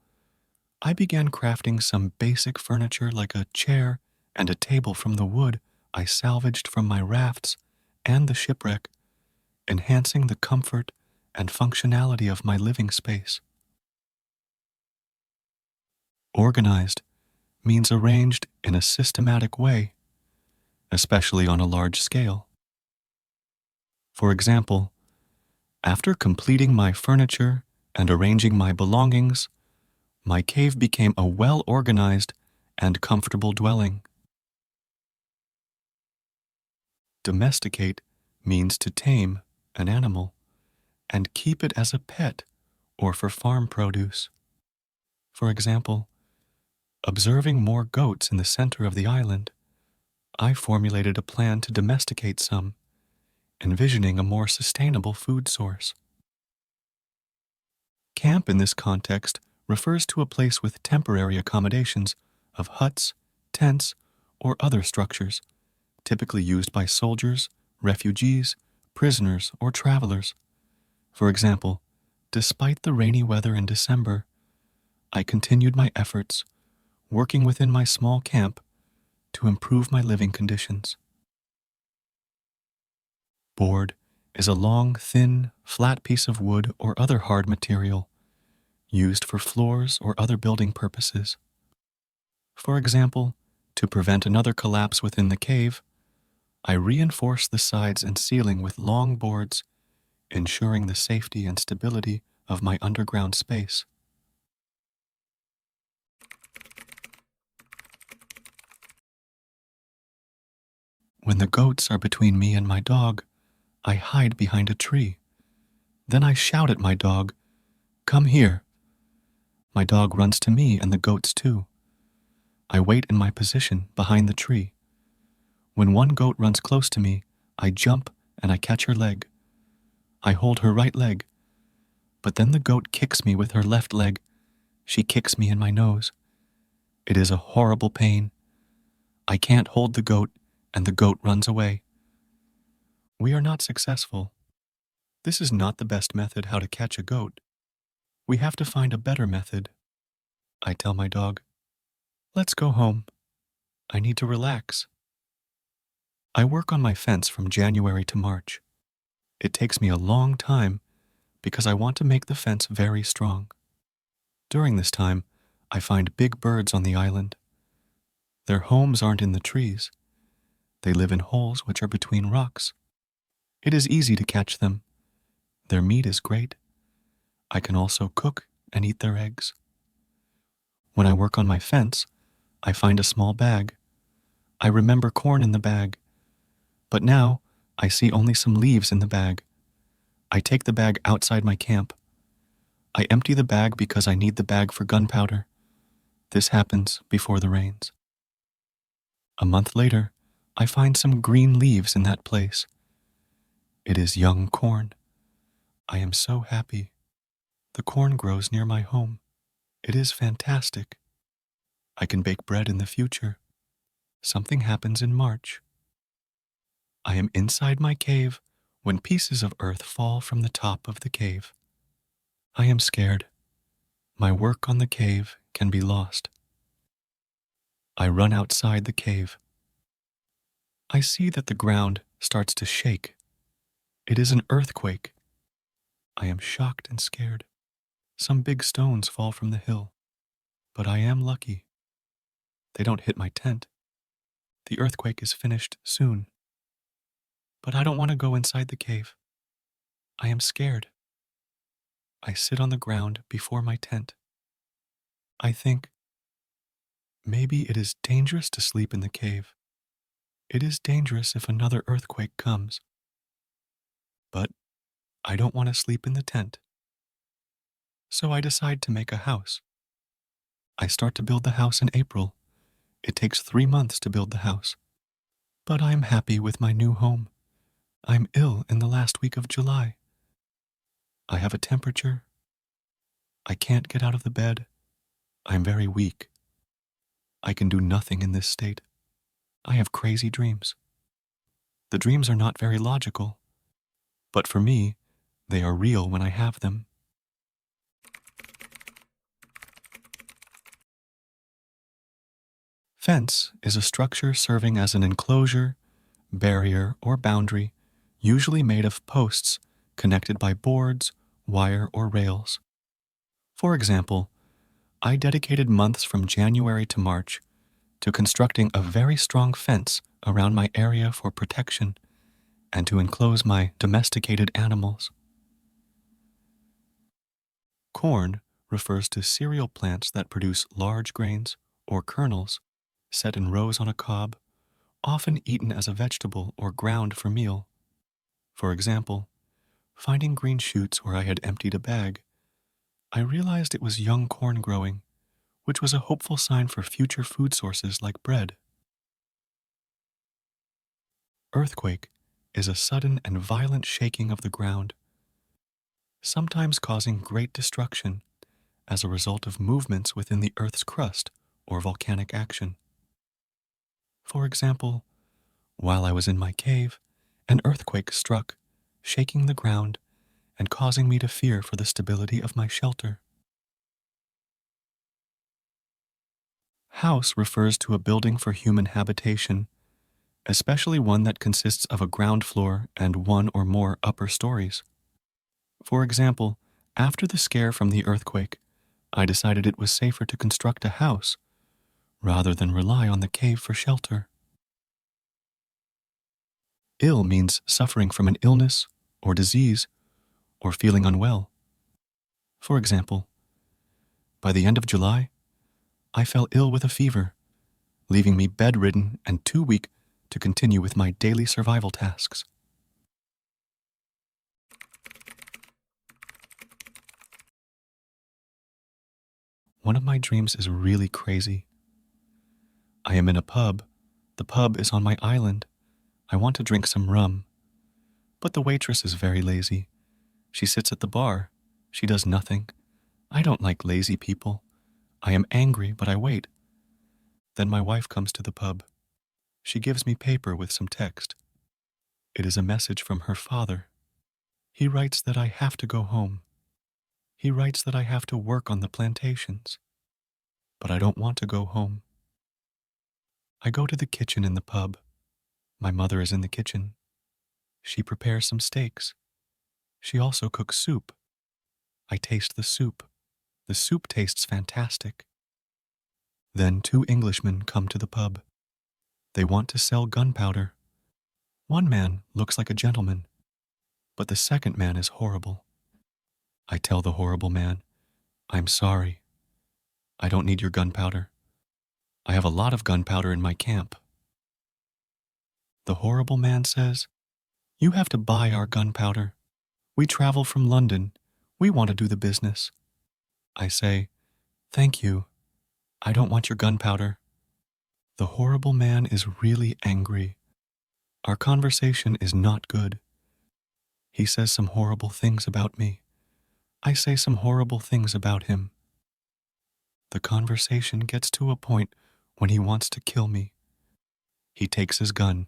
I began crafting some basic furniture like a chair and a table from the wood I salvaged from my rafts and the shipwreck, enhancing the comfort and functionality of my living space. Organized means arranged in a systematic way, especially on a large scale. For example, after completing my furniture and arranging my belongings, my cave became a well-organized and comfortable dwelling. Domesticate means to tame an animal and keep it as a pet or for farm produce. For example, observing more goats in the center of the island, I formulated a plan to domesticate some, envisioning a more sustainable food source. Camp in this context refers to a place with temporary accommodations of huts, tents, or other structures, typically used by soldiers, refugees, prisoners, or travelers. For example, despite the rainy weather in December, I continued my efforts, working within my small camp to improve my living conditions. Board is a long, thin, flat piece of wood or other hard material used for floors or other building purposes. For example, to prevent another collapse within the cave, I reinforce the sides and ceiling with long boards, ensuring the safety and stability of my underground space. When the goats are between me and my dog, I hide behind a tree. Then I shout at my dog, "Come here." My dog runs to me and the goats too. I wait in my position behind the tree. When one goat runs close to me, I jump and I catch her leg. I hold her right leg, but then the goat kicks me with her left leg. She kicks me in my nose. It is a horrible pain. I can't hold the goat, and the goat runs away. We are not successful. This is not the best method how to catch a goat. We have to find a better method. I tell my dog, "Let's go home. I need to relax." I work on my fence from January to March. It takes me a long time because I want to make the fence very strong. During this time, I find big birds on the island. Their homes aren't in the trees. They live in holes which are between rocks. It is easy to catch them. Their meat is great. I can also cook and eat their eggs. When I work on my fence, I find a small bag. I remember corn in the bag, but now I see only some leaves in the bag. I take the bag outside my camp. I empty the bag because I need the bag for gunpowder. This happens before the rains. A month later, I find some green leaves in that place. It is young corn. I am so happy. The corn grows near my home. It is fantastic. I can bake bread in the future. Something happens in March. I am inside my cave when pieces of earth fall from the top of the cave. I am scared. My work on the cave can be lost. I run outside the cave. I see that the ground starts to shake. It is an earthquake. I am shocked and scared. Some big stones fall from the hill, but I am lucky. They don't hit my tent. The earthquake is finished soon. But I don't want to go inside the cave. I am scared. I sit on the ground before my tent. I think, maybe it is dangerous to sleep in the cave. It is dangerous if another earthquake comes. But I don't want to sleep in the tent. So I decide to make a house. I start to build the house in April. It takes 3 months to build the house. But I am happy with my new home. I'm ill in the last week of July. I have a temperature. I can't get out of the bed. I'm very weak. I can do nothing in this state. I have crazy dreams. The dreams are not very logical, but for me, they are real when I have them. Fence is a structure serving as an enclosure, barrier, or boundary, usually made of posts connected by boards, wire, or rails. For example, I dedicated months from January to March to constructing a very strong fence around my area for protection and to enclose my domesticated animals. Corn refers to cereal plants that produce large grains or kernels set in rows on a cob, often eaten as a vegetable or ground for meal. For example, finding green shoots where I had emptied a bag, I realized it was young corn growing, which was a hopeful sign for future food sources like bread. Earthquake is a sudden and violent shaking of the ground, sometimes causing great destruction as a result of movements within the Earth's crust or volcanic action. For example, while I was in my cave, an earthquake struck, shaking the ground and causing me to fear for the stability of my shelter. House refers to a building for human habitation, especially one that consists of a ground floor and one or more upper stories. For example, after the scare from the earthquake, I decided it was safer to construct a house rather than rely on the cave for shelter. Ill means suffering from an illness or disease or feeling unwell. For example, by the end of July, I fell ill with a fever, leaving me bedridden and too weak to continue with my daily survival tasks. One of my dreams is really crazy. I am in a pub. The pub is on my island. I want to drink some rum. But the waitress is very lazy. She sits at the bar. She does nothing. I don't like lazy people. I am angry, but I wait. Then my wife comes to the pub. She gives me paper with some text. It is a message from her father. He writes that I have to go home. He writes that I have to work on the plantations. But I don't want to go home. I go to the kitchen in the pub. My mother is in the kitchen. She prepares some steaks. She also cooks soup. I taste the soup. The soup tastes fantastic. Then 2 Englishmen come to the pub. They want to sell gunpowder. One man looks like a gentleman, but the second man is horrible. I tell the horrible man, "I'm sorry. I don't need your gunpowder. I have a lot of gunpowder in my camp." The horrible man says, "You have to buy our gunpowder. We travel from London. We want to do the business." I say, "Thank you. I don't want your gunpowder." The horrible man is really angry. Our conversation is not good. He says some horrible things about me. I say some horrible things about him. The conversation gets to a point when he wants to kill me. He takes his gun.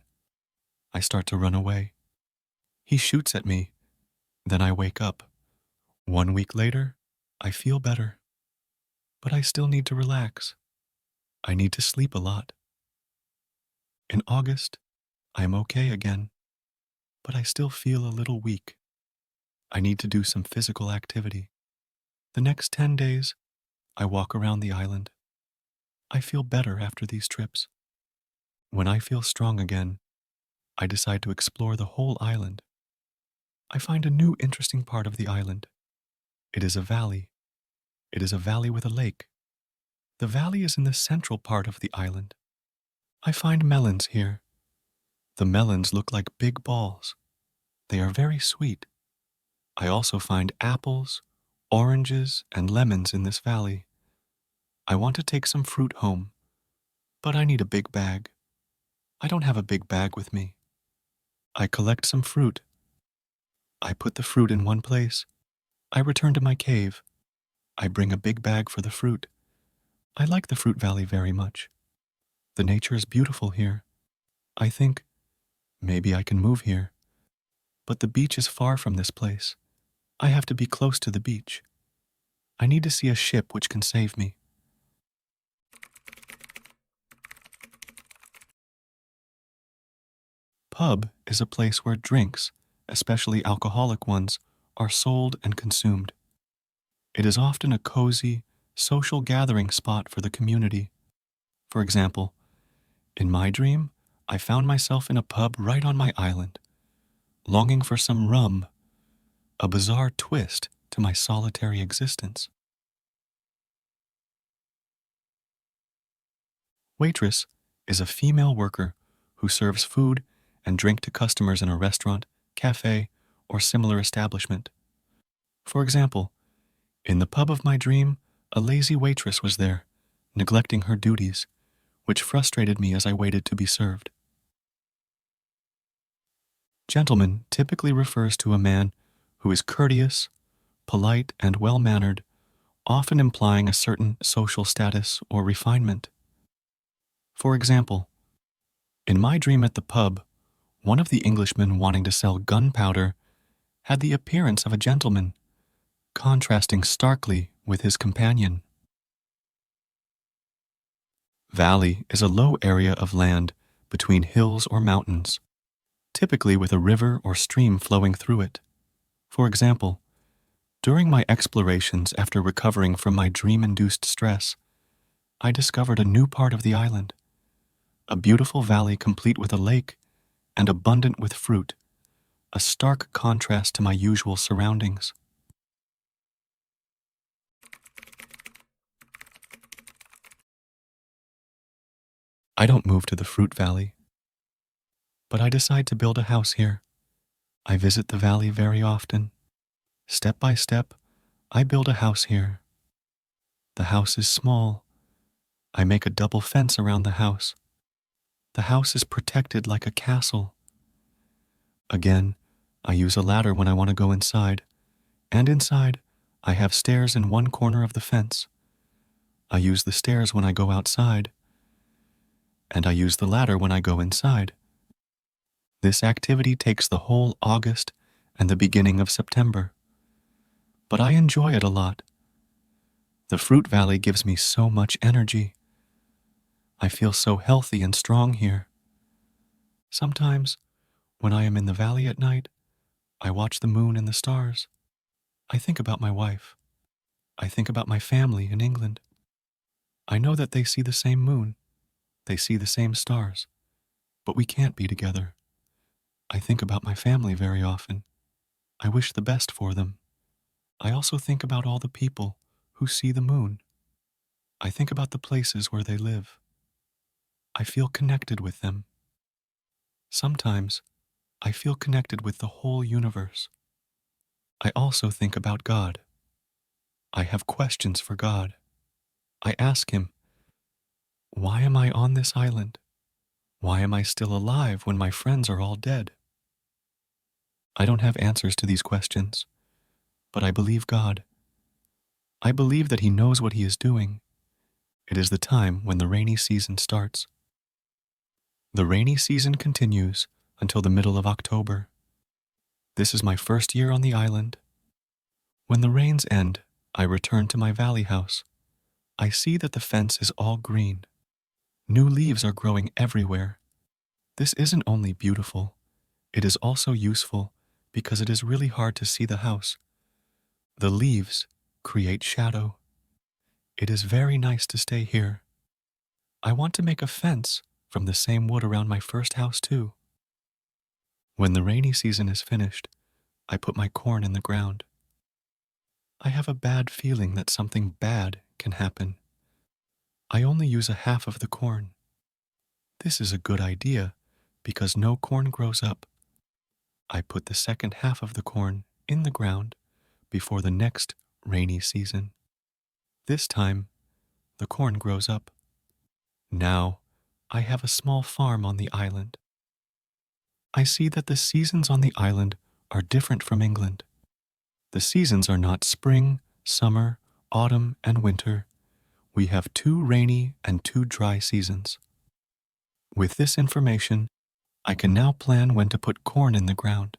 I start to run away. He shoots at me. Then I wake up. 1 week later, I feel better. But I still need to relax. I need to sleep a lot. In August, I am okay again, but I still feel a little weak. I need to do some physical activity. The next 10 days, I walk around the island. I feel better after these trips. When I feel strong again, I decide to explore the whole island. I find a new interesting part of the island. It is a valley. It is a valley with a lake. The valley is in the central part of the island. I find melons here. The melons look like big balls. They are very sweet. I also find apples, oranges, and lemons in this valley. I want to take some fruit home, but I need a big bag. I don't have a big bag with me. I collect some fruit. I put the fruit in one place. I return to my cave. I bring a big bag for the fruit. I like the fruit valley very much. The nature is beautiful here. I think, maybe I can move here. But the beach is far from this place. I have to be close to the beach. I need to see a ship which can save me. Pub is a place where drinks, especially alcoholic ones, are sold and consumed. It is often a cozy, social gathering spot for the community. For example, in my dream, I found myself in a pub right on my island, longing for some rum, a bizarre twist to my solitary existence. Waitress is a female worker who serves food and drink to customers in a restaurant, cafe, or similar establishment. For example, in the pub of my dream, a lazy waitress was there, neglecting her duties, which frustrated me as I waited to be served. Gentleman typically refers to a man who is courteous, polite, and well-mannered, often implying a certain social status or refinement. For example, in my dream at the pub, one of the Englishmen wanting to sell gunpowder had the appearance of a gentleman, contrasting starkly with his companion. Valley is a low area of land between hills or mountains, typically with a river or stream flowing through it. For example, during my explorations after recovering from my dream-induced stress, I discovered a new part of the island, a beautiful valley complete with a lake and abundant with fruit, a stark contrast to my usual surroundings. I don't move to the fruit valley, but I decide to build a house here. I visit the valley very often. Step by step, I build a house here. The house is small. I make a double fence around the house. The house is protected like a castle. Again, I use a ladder when I want to go inside, and inside, I have stairs in one corner of the fence. I use the stairs when I go outside, and I use the ladder when I go inside. This activity takes the whole August and the beginning of September. But I enjoy it a lot. The fruit valley gives me so much energy. I feel so healthy and strong here. Sometimes, when I am in the valley at night, I watch the moon and the stars. I think about my wife. I think about my family in England. I know that they see the same moon. They see the same stars. But we can't be together. I think about my family very often. I wish the best for them. I also think about all the people who see the moon. I think about the places where they live. I feel connected with them. Sometimes, I feel connected with the whole universe. I also think about God. I have questions for God. I ask Him, why am I on this island? Why am I still alive when my friends are all dead? I don't have answers to these questions, but I believe God. I believe that He knows what He is doing. It is the time when the rainy season starts. The rainy season continues until the middle of October. This is my first year on the island. When the rains end, I return to my valley house. I see that the fence is all green. New leaves are growing everywhere. This isn't only beautiful, it is also useful because it is really hard to see the house. The leaves create shadow. It is very nice to stay here. I want to make a fence from the same wood around my first house too. When the rainy season is finished, I put my corn in the ground. I have a bad feeling that something bad can happen. I only use a half of the corn. This is a good idea because no corn grows up. I put the second half of the corn in the ground before the next rainy season. This time, the corn grows up. Now, I have a small farm on the island. I see that the seasons on the island are different from England. The seasons are not spring, summer, autumn, and winter. We have 2 rainy and 2 dry seasons. With this information, I can now plan when to put corn in the ground.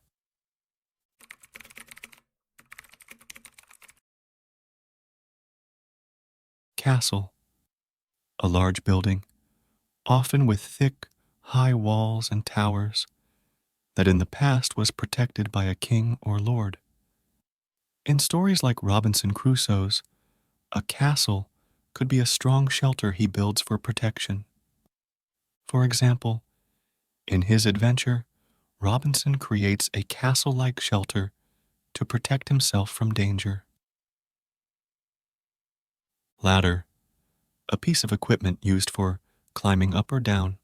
Castle. A large building, often with thick, high walls and towers, that in the past was protected by a king or lord. In stories like Robinson Crusoe's, a castle could be a strong shelter he builds for protection. For example, in his adventure, Robinson creates a castle-like shelter to protect himself from danger. Ladder, a piece of equipment used for climbing up or down.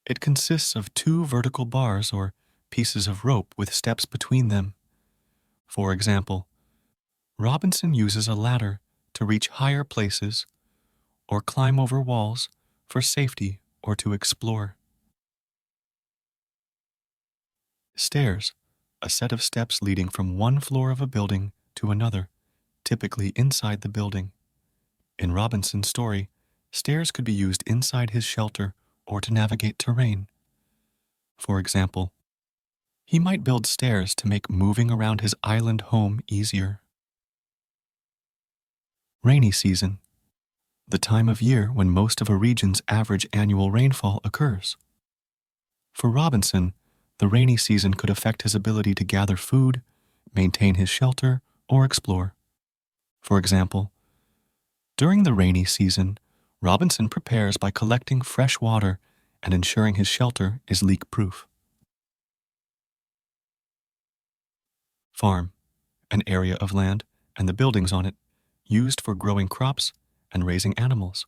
It consists of 2 vertical bars or pieces of rope with steps between them. For example, Robinson uses a ladder to reach higher places or climb over walls for safety or to explore. Stairs, a set of steps leading from one floor of a building to another, typically inside the building. In Robinson's story, stairs could be used inside his shelter or to navigate terrain. For example, he might build stairs to make moving around his island home easier. Rainy season, the time of year when most of a region's average annual rainfall occurs. For Robinson, the rainy season could affect his ability to gather food, maintain his shelter, or explore. For example, during the rainy season, Robinson prepares by collecting fresh water and ensuring his shelter is leak-proof. Farm, an area of land and the buildings on it used for growing crops and raising animals.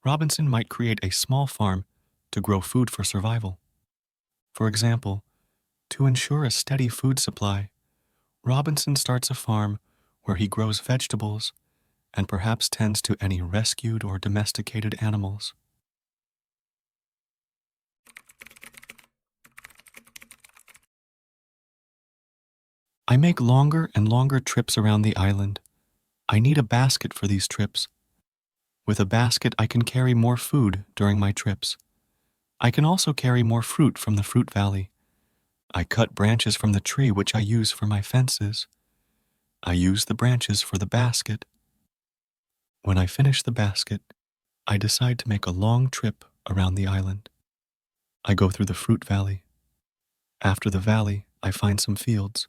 Robinson might create a small farm to grow food for survival. For example, to ensure a steady food supply, Robinson starts a farm where he grows vegetables and perhaps tends to any rescued or domesticated animals. I make longer and longer trips around the island. I need a basket for these trips. With a basket, I can carry more food during my trips. I can also carry more fruit from the fruit valley. I cut branches from the tree which I use for my fences. I use the branches for the basket. When I finish the basket, I decide to make a long trip around the island. I go through the fruit valley. After the valley, I find some fields.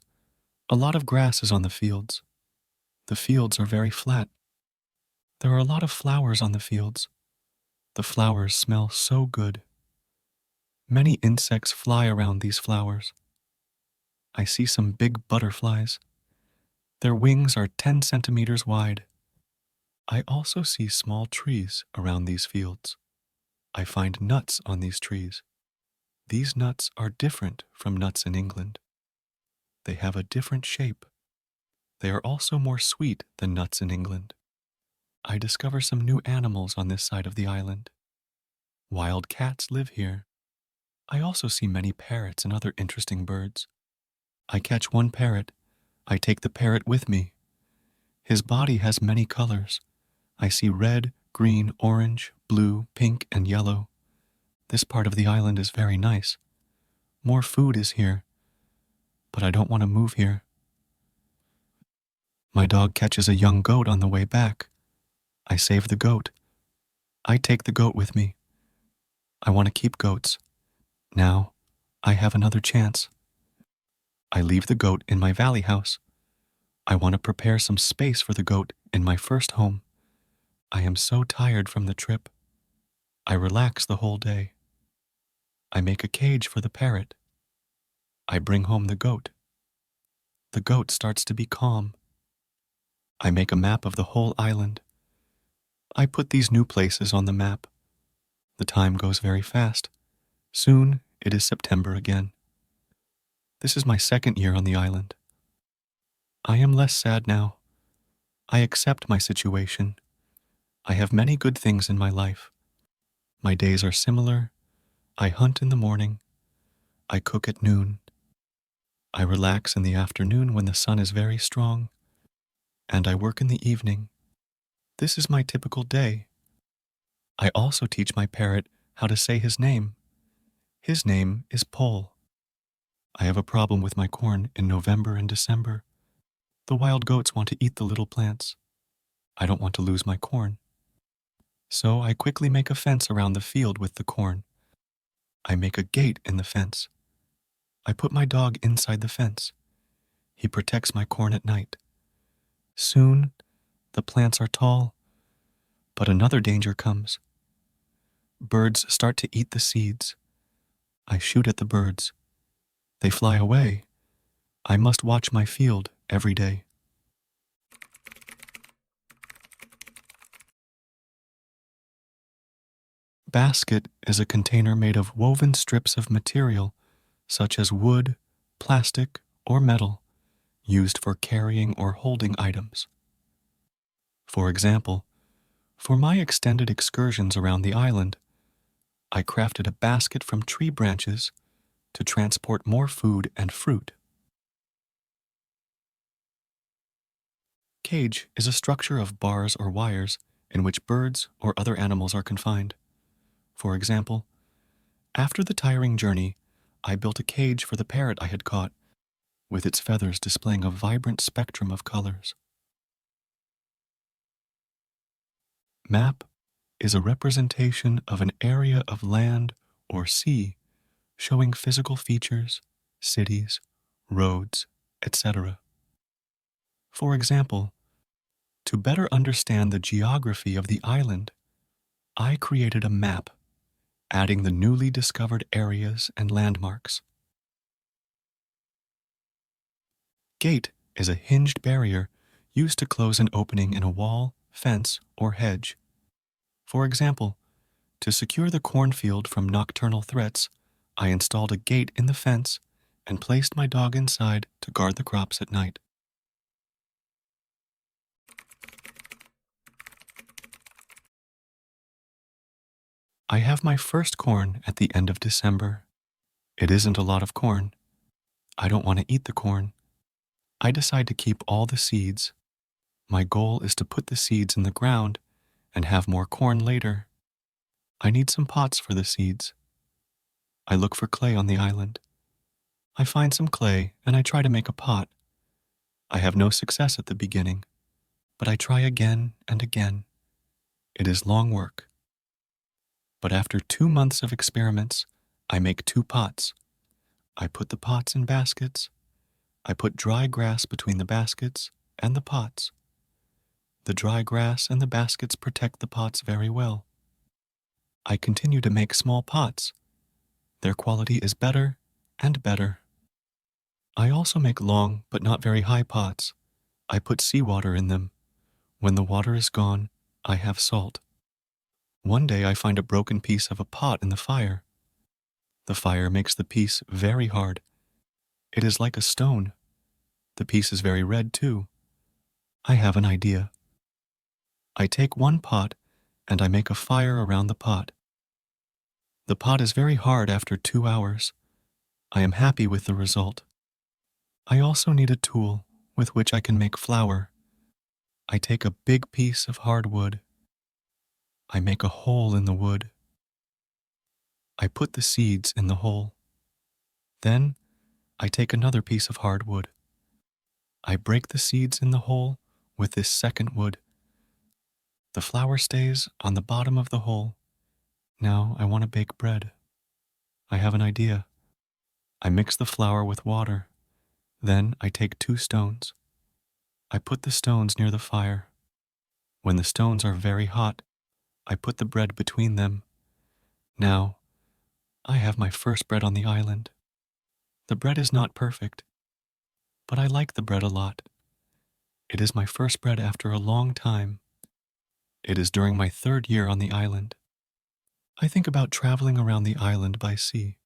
A lot of grass is on the fields. The fields are very flat. There are a lot of flowers on the fields. The flowers smell so good. Many insects fly around these flowers. I see some big butterflies. Their wings are 10 centimeters wide. I also see small trees around these fields. I find nuts on these trees. These nuts are different from nuts in England. They have a different shape. They are also more sweet than nuts in England. I discover some new animals on this side of the island. Wild cats live here. I also see many parrots and other interesting birds. I catch one parrot. I take the parrot with me. His body has many colors. I see red, green, orange, blue, pink, and yellow. This part of the island is very nice. More food is here, but I don't want to move here. My dog catches a young goat on the way back. I save the goat. I take the goat with me. I want to keep goats. Now, I have another chance. I leave the goat in my valley house. I want to prepare some space for the goat in my first home. I am so tired from the trip. I relax the whole day. I make a cage for the parrot. I bring home the goat. The goat starts to be calm. I make a map of the whole island. I put these new places on the map. The time goes very fast. Soon it is September again. This is my second year on the island. I am less sad now. I accept my situation. I have many good things in my life. My days are similar. I hunt in the morning. I cook at noon. I relax in the afternoon when the sun is very strong. And I work in the evening. This is my typical day. I also teach my parrot how to say his name. His name is Pole. I have a problem with my corn in November and December. The wild goats want to eat the little plants. I don't want to lose my corn. So I quickly make a fence around the field with the corn. I make a gate in the fence. I put my dog inside the fence. He protects my corn at night. Soon, the plants are tall, but another danger comes. Birds start to eat the seeds. I shoot at the birds. They fly away. I must watch my field every day. Basket is a container made of woven strips of material such as wood, plastic, or metal, used for carrying or holding items. For example, for my extended excursions around the island, I crafted a basket from tree branches to transport more food and fruit. Cage is a structure of bars or wires in which birds or other animals are confined. For example, after the tiring journey, I built a cage for the parrot I had caught, with its feathers displaying a vibrant spectrum of colors. Map is a representation of an area of land or sea showing physical features, cities, roads, etc. For example, to better understand the geography of the island, I created a map, adding the newly discovered areas and landmarks. Gate is a hinged barrier used to close an opening in a wall, fence, or hedge. For example, to secure the cornfield from nocturnal threats, I installed a gate in the fence and placed my dog inside to guard the crops at night. I have my first corn at the end of December. It isn't a lot of corn. I don't want to eat the corn. I decide to keep all the seeds. My goal is to put the seeds in the ground and have more corn later. I need some pots for the seeds. I look for clay on the island. I find some clay and I try to make a pot. I have no success at the beginning, but I try again and again. It is long work. But after 2 months of experiments, I make 2 pots. I put the pots in baskets. I put dry grass between the baskets and the pots. The dry grass and the baskets protect the pots very well. I continue to make small pots. Their quality is better and better. I also make long but not very high pots. I put seawater in them. When the water is gone, I have salt. One day I find a broken piece of a pot in the fire. The fire makes the piece very hard. It is like a stone. The piece is very red too. I have an idea. I take one pot and I make a fire around the pot. The pot is very hard after 2 hours. I am happy with the result. I also need a tool with which I can make flour. I take a big piece of hardwood. I make a hole in the wood. I put the seeds in the hole. Then I take another piece of hardwood. I break the seeds in the hole with this second wood. The flour stays on the bottom of the hole. Now I want to bake bread. I have an idea. I mix the flour with water. Then I take 2 stones. I put the stones near the fire. When the stones are very hot, I put the bread between them. Now, I have my first bread on the island. The bread is not perfect, but I like the bread a lot. It is my first bread after a long time. It is during my 3rd year on the island. I think about traveling around the island by sea.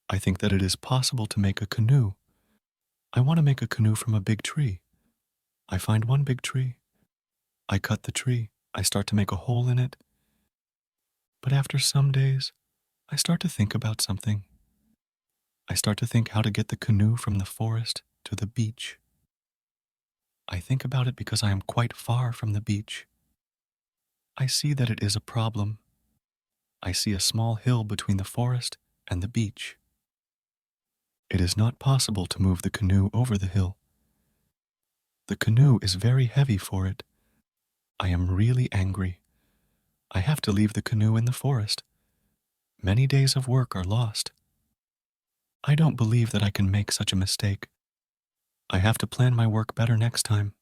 I think that it is possible to make a canoe. I want to make a canoe from a big tree. I find one big tree. I cut the tree. I start to make a hole in it. But after some days, I start to think about something. I start to think how to get the canoe from the forest to the beach. I think about it because I am quite far from the beach. I see that it is a problem. I see a small hill between the forest and the beach. It is not possible to move the canoe over the hill. The canoe is very heavy for it. I am really angry. I have to leave the canoe in the forest. Many days of work are lost. I don't believe that I can make such a mistake. I have to plan my work better next time.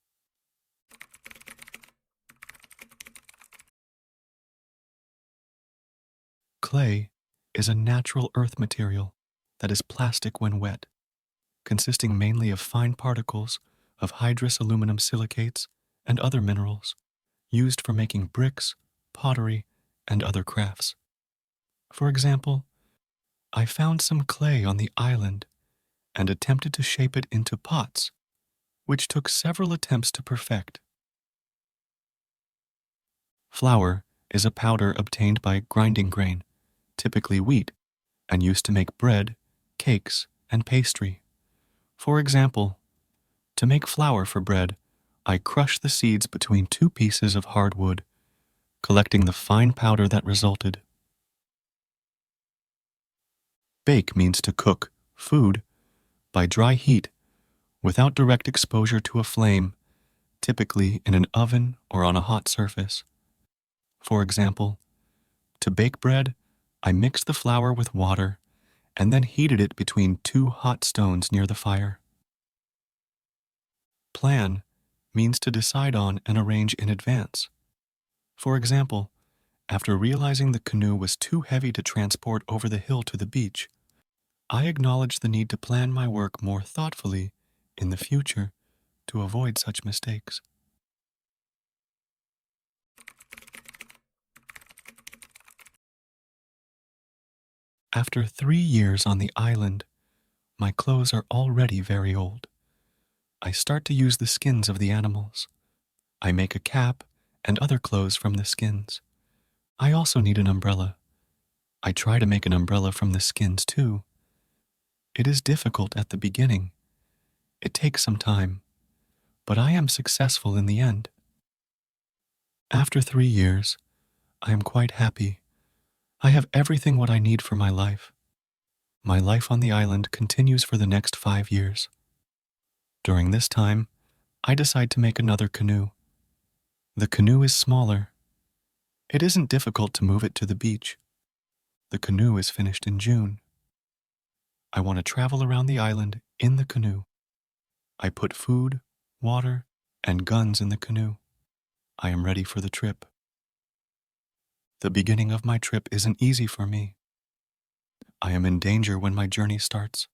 Clay is a natural earth material that is plastic when wet, consisting mainly of fine particles of hydrous aluminum silicates and other minerals, used for making bricks, pottery, and other crafts. For example, I found some clay on the island and attempted to shape it into pots, which took several attempts to perfect. Flour is a powder obtained by grinding grain, typically wheat, and used to make bread, cakes, and pastry. For example, to make flour for bread, I crush the seeds between two pieces of hardwood, collecting the fine powder that resulted. Bake means to cook food by dry heat without direct exposure to a flame, typically in an oven or on a hot surface. For example, to bake bread, I mixed the flour with water and then heated it between two hot stones near the fire. Plan means to decide on and arrange in advance. For example, after realizing the canoe was too heavy to transport over the hill to the beach, I acknowledged the need to plan my work more thoughtfully in the future to avoid such mistakes. After 3 years on the island, my clothes are already very old. I start to use the skins of the animals. I make a cap and other clothes from the skins. I also need an umbrella. I try to make an umbrella from the skins too. It is difficult at the beginning. It takes some time, but I am successful in the end. After 3 years, I am quite happy. I have everything what I need for my life. My life on the island continues for the next 5 years. During this time, I decide to make another canoe. The canoe is smaller. It isn't difficult to move it to the beach. The canoe is finished in June. I want to travel around the island in the canoe. I put food, water, and guns in the canoe. I am ready for the trip. The beginning of my trip isn't easy for me. I am in danger when my journey starts.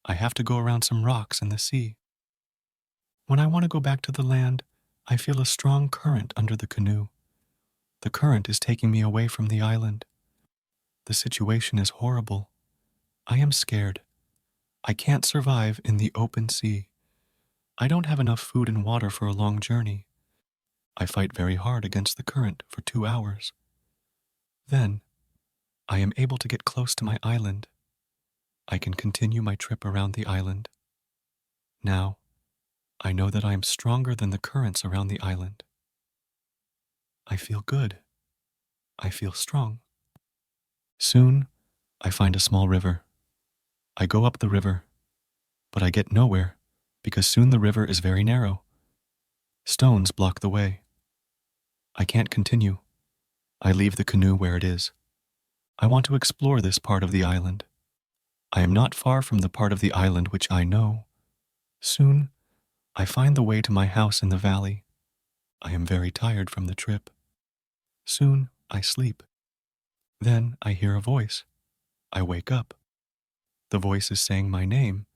I have to go around some rocks in the sea. When I want to go back to the land, I feel a strong current under the canoe. The current is taking me away from the island. The situation is horrible. I am scared. I can't survive in the open sea. I don't have enough food and water for a long journey. I fight very hard against the current for 2 hours. Then, I am able to get close to my island. I can continue my trip around the island. Now, I know that I am stronger than the currents around the island. I feel good. I feel strong. Soon, I find a small river. I go up the river, but I get nowhere because soon the river is very narrow. Stones block the way. I can't continue. I leave the canoe where it is. I want to explore this part of the island. I am not far from the part of the island which I know. Soon, I find the way to my house in the valley. I am very tired from the trip. Soon, I sleep. Then I hear a voice. I wake up. The voice is saying my name.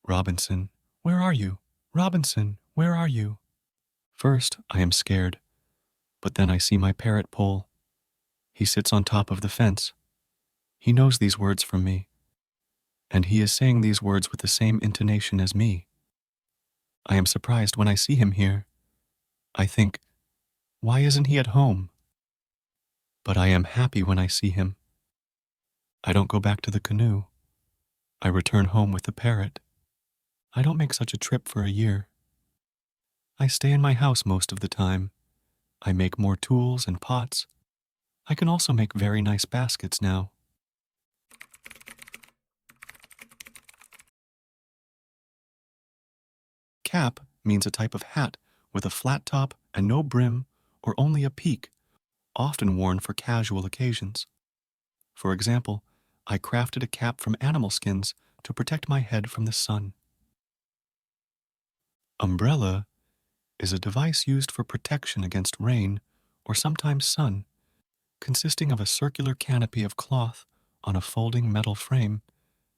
Robinson, where are you? Robinson, where are you? First, I am scared, but then I see my parrot pole. He sits on top of the fence. He knows these words from me, and he is saying these words with the same intonation as me. I am surprised when I see him here. I think, why isn't he at home? But I am happy when I see him. I don't go back to the canoe. I return home with the parrot. I don't make such a trip for a year. I stay in my house most of the time. I make more tools and pots. I can also make very nice baskets now. Cap means a type of hat with a flat top and no brim or only a peak, often worn for casual occasions. For example, I crafted a cap from animal skins to protect my head from the sun. Umbrella is a device used for protection against rain or sometimes sun, consisting of a circular canopy of cloth on a folding metal frame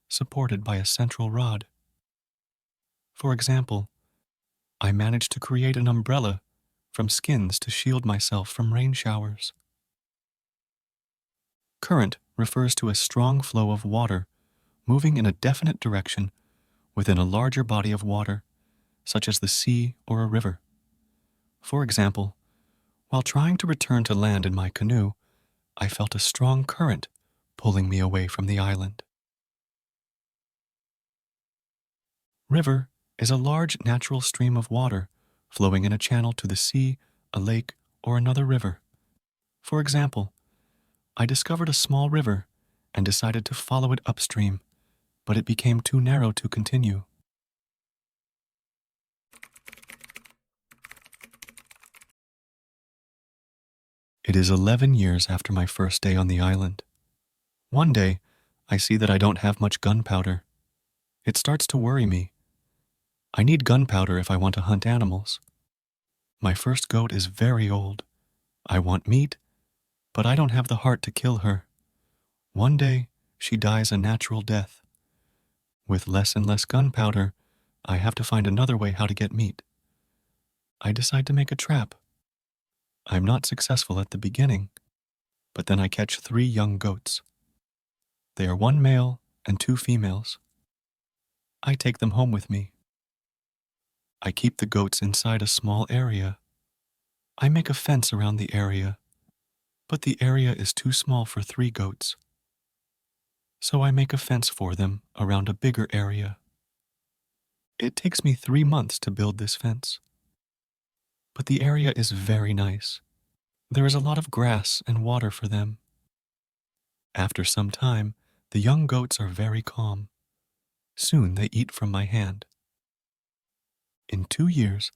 supported by a central rod. For example, I managed to create an umbrella from skins to shield myself from rain showers. Current refers to a strong flow of water moving in a definite direction within a larger body of water, such as the sea or a river. For example, while trying to return to land in my canoe, I felt a strong current pulling me away from the island. River is a large natural stream of water flowing in a channel to the sea, a lake, or another river. For example, I discovered a small river and decided to follow it upstream, but it became too narrow to continue. It is 11 years after my first day on the island. One day, I see that I don't have much gunpowder. It starts to worry me. I need gunpowder if I want to hunt animals. My first goat is very old. I want meat, but I don't have the heart to kill her. One day, she dies a natural death. With less and less gunpowder, I have to find another way how to get meat. I decide to make a trap. I'm not successful at the beginning, but then I catch 3 young goats. They are 1 male and 2 females. I take them home with me. I keep the goats inside a small area. I make a fence around the area, but the area is too small for 3 goats. So I make a fence for them around a bigger area. It takes me 3 months to build this fence. But the area is very nice. There is a lot of grass and water for them. After some time, the young goats are very calm. Soon they eat from my hand. In 2 years,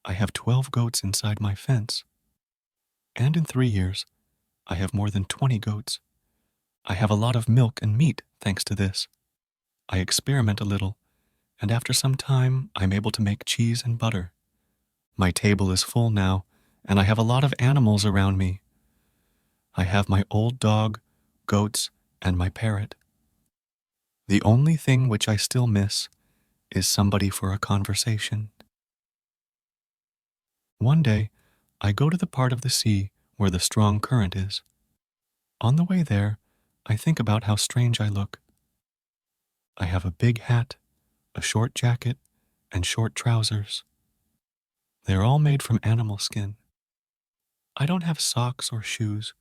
I have 12 goats inside my fence. And in 3 years, I have more than 20 goats. I have a lot of milk and meat thanks to this. I experiment a little, and after some time, I'm able to make cheese and butter. My table is full now, and I have a lot of animals around me. I have my old dog, goats, and my parrot. The only thing which I still miss is somebody for a conversation. One day, I go to the part of the sea where the strong current is. On the way there, I think about how strange I look. I have a big hat, a short jacket, and short trousers. They are all made from animal skin. I don't have socks or shoes,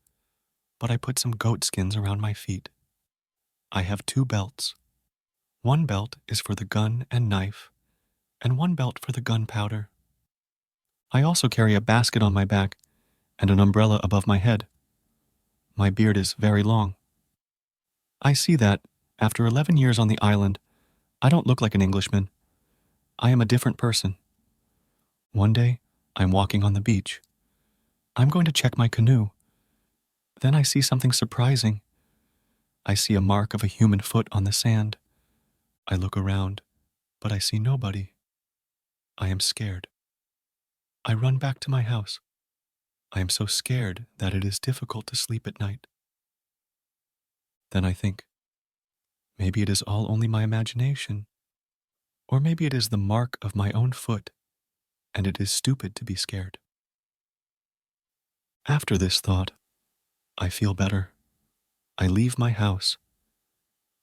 but I put some goat skins around my feet. I have 2 belts. One belt is for the gun and knife, and one belt for the gunpowder. I also carry a basket on my back and an umbrella above my head. My beard is very long. I see that, after 11 years on the island, I don't look like an Englishman. I am a different person. One day, I'm walking on the beach. I'm going to check my canoe. Then I see something surprising. I see a mark of a human foot on the sand. I look around, but I see nobody. I am scared. I run back to my house. I am so scared that it is difficult to sleep at night. Then I think, maybe it is all only my imagination, or maybe it is the mark of my own foot, and it is stupid to be scared. After this thought, I feel better. I leave my house,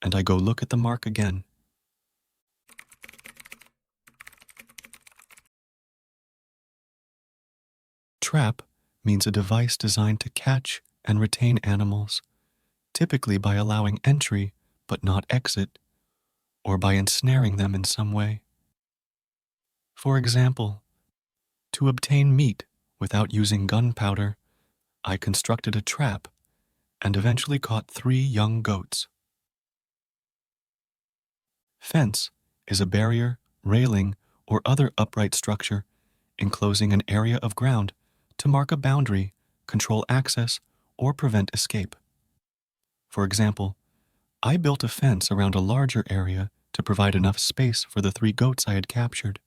and I go look at the mark again. Trap means a device designed to catch and retain animals, typically by allowing entry but not exit, or by ensnaring them in some way. For example, to obtain meat without using gunpowder, I constructed a trap and eventually caught 3 young goats. Fence is a barrier, railing, or other upright structure enclosing an area of ground to mark a boundary, control access, or prevent escape. For example, I built a fence around a larger area to provide enough space for the 3 goats I had captured.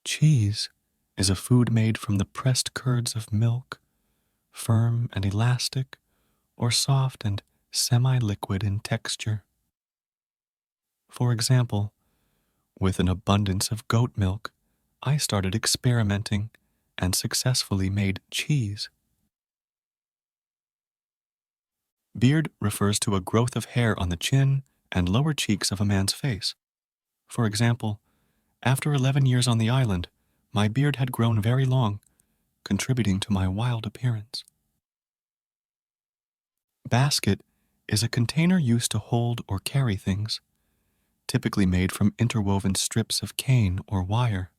Cheese is a food made from the pressed curds of milk, firm and elastic, or soft and semi-liquid in texture. For example, with an abundance of goat milk, I started experimenting and successfully made cheese. Beard refers to a growth of hair on the chin and lower cheeks of a man's face. For example, after 11 years on the island, my beard had grown very long, contributing to my wild appearance. Basket is a container used to hold or carry things, typically made from interwoven strips of cane or wire.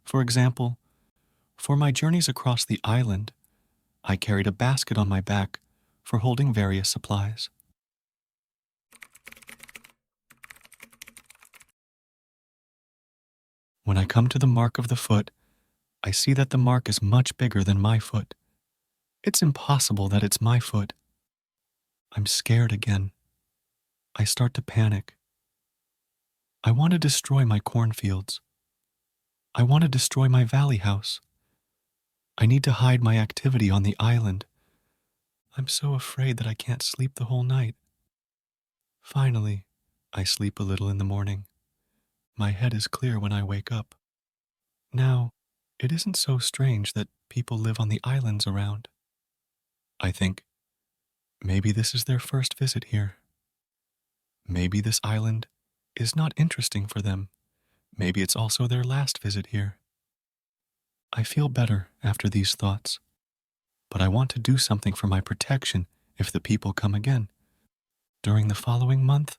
For example, for my journeys across the island, I carried a basket on my back for holding various supplies. When I come to the mark of the foot, I see that the mark is much bigger than my foot. It's impossible that it's my foot. I'm scared again. I start to panic. I want to destroy my cornfields. I want to destroy my valley house. I need to hide my activity on the island. I'm so afraid that I can't sleep the whole night. Finally, I sleep a little in the morning. My head is clear when I wake up. Now, it isn't so strange that people live on the islands around. I think, maybe this is their first visit here. Maybe this island is not interesting for them. Maybe it's also their last visit here. I feel better after these thoughts, but I want to do something for my protection if the people come again. During the following month,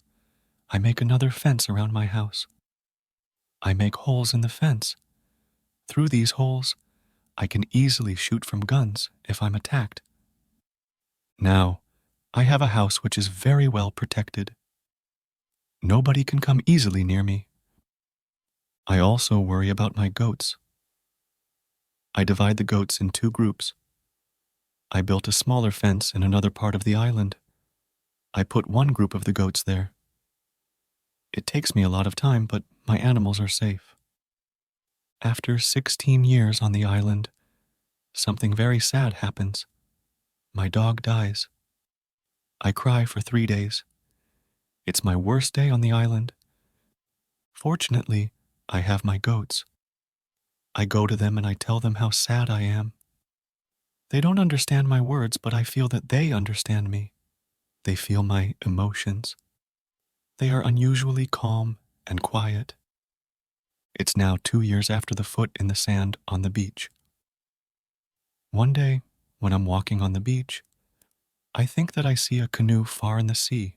I make another fence around my house. I make holes in the fence. Through these holes, I can easily shoot from guns if I'm attacked. Now, I have a house which is very well protected. Nobody can come easily near me. I also worry about my goats. I divide the goats in two groups. I built a smaller fence in another part of the island. I put one group of the goats there. It takes me a lot of time, but my animals are safe. After 16 years on the island, something very sad happens. My dog dies. I cry for 3 days. It's my worst day on the island. Fortunately, I have my goats. I go to them and I tell them how sad I am. They don't understand my words, but I feel that they understand me. They feel my emotions. They are unusually calm and quiet. It's now 2 years after the foot in the sand on the beach. One day, when I'm walking on the beach, I think that I see a canoe far in the sea.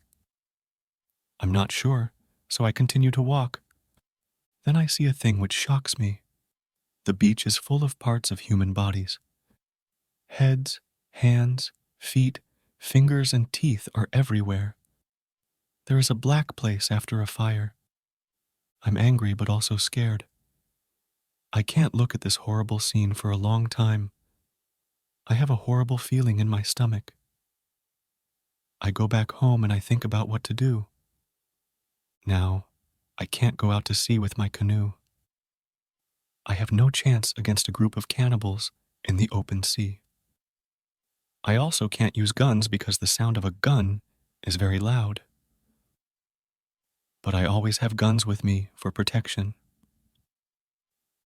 I'm not sure, so I continue to walk. Then I see a thing which shocks me. The beach is full of parts of human bodies. Heads, hands, feet, fingers, and teeth are everywhere. There is a black place after a fire. I'm angry but also scared. I can't look at this horrible scene for a long time. I have a horrible feeling in my stomach. I go back home and I think about what to do. Now, I can't go out to sea with my canoe. I have no chance against a group of cannibals in the open sea. I also can't use guns because the sound of a gun is very loud. But I always have guns with me for protection.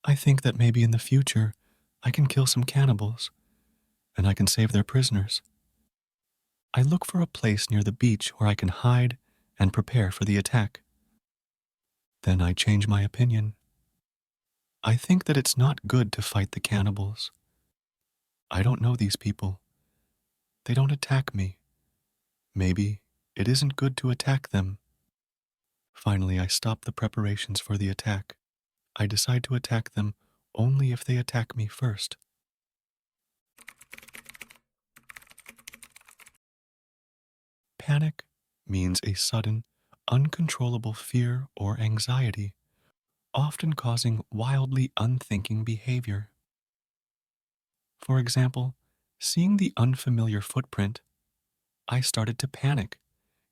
I think that maybe in the future I can kill some cannibals and I can save their prisoners. I look for a place near the beach where I can hide and prepare for the attack. Then I change my opinion. I think that it's not good to fight the cannibals. I don't know these people. They don't attack me. Maybe it isn't good to attack them. Finally, I stop the preparations for the attack. I decide to attack them only if they attack me first. Panic means a sudden, uncontrollable fear or anxiety, often causing wildly unthinking behavior. For example, seeing the unfamiliar footprint, I started to panic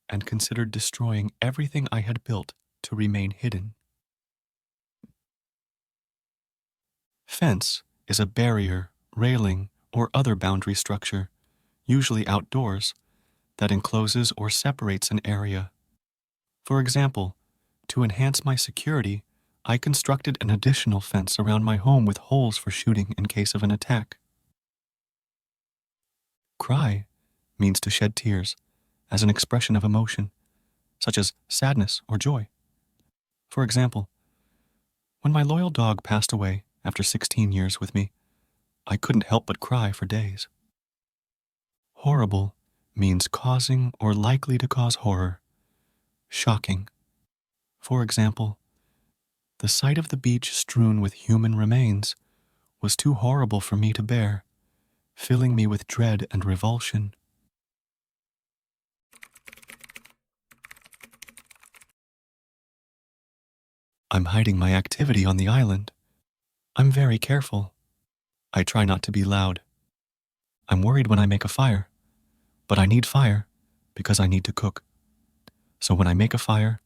and considered destroying everything I had built to remain hidden. Fence is a barrier, railing, or other boundary structure, usually outdoors, that encloses or separates an area. For example, to enhance my security, I constructed an additional fence around my home with holes for shooting in case of an attack. Cry means to shed tears as an expression of emotion, such as sadness or joy. For example, when my loyal dog passed away after 16 years with me, I couldn't help but cry for days. Horrible means causing or likely to cause horror. Shocking. For example, The sight of the beach strewn with human remains was too horrible for me to bear, filling me with dread and revulsion. I'm hiding my activity on the island. I'm very careful. I try not to be loud. I'm worried when I make a fire, but I need fire because I need to cook. So when I make a fire,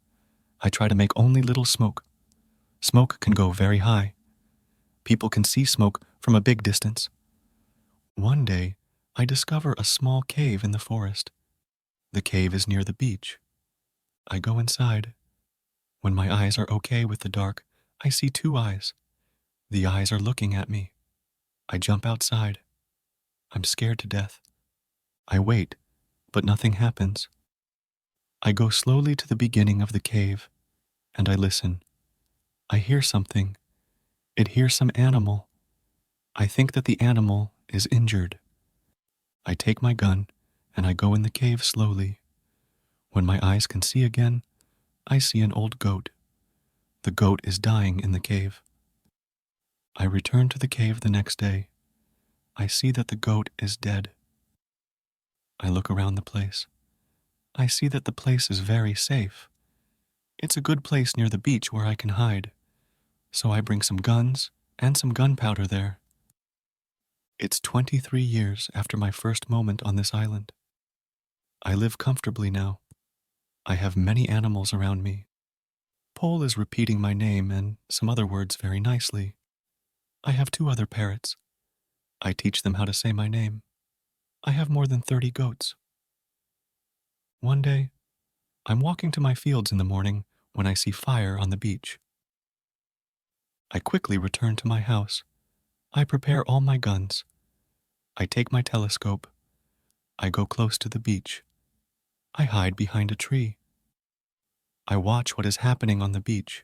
I try to make only little smoke. Smoke can go very high. People can see smoke from a big distance. One day, I discover a small cave in the forest. The cave is near the beach. I go inside. When my eyes are okay with the dark, I see two eyes. The eyes are looking at me. I jump outside. I'm scared to death. I wait, but nothing happens. I go slowly to the beginning of the cave, and I listen. I hear something. It hears some animal. I think that the animal is injured. I take my gun, and I go in the cave slowly. When my eyes can see again, I see an old goat. The goat is dying in the cave. I return to the cave the next day. I see that the goat is dead. I look around the place. I see that the place is very safe. It's a good place near the beach where I can hide. So I bring some guns and some gunpowder there. It's 23 years after my first moment on this island. I live comfortably now. I have many animals around me. Pole is repeating my name and some other words very nicely. I have 2 other parrots. I teach them how to say my name. I have more than 30 goats. One day, I'm walking to my fields in the morning when I see fire on the beach. I quickly return to my house. I prepare all my guns. I take my telescope. I go close to the beach. I hide behind a tree. I watch what is happening on the beach.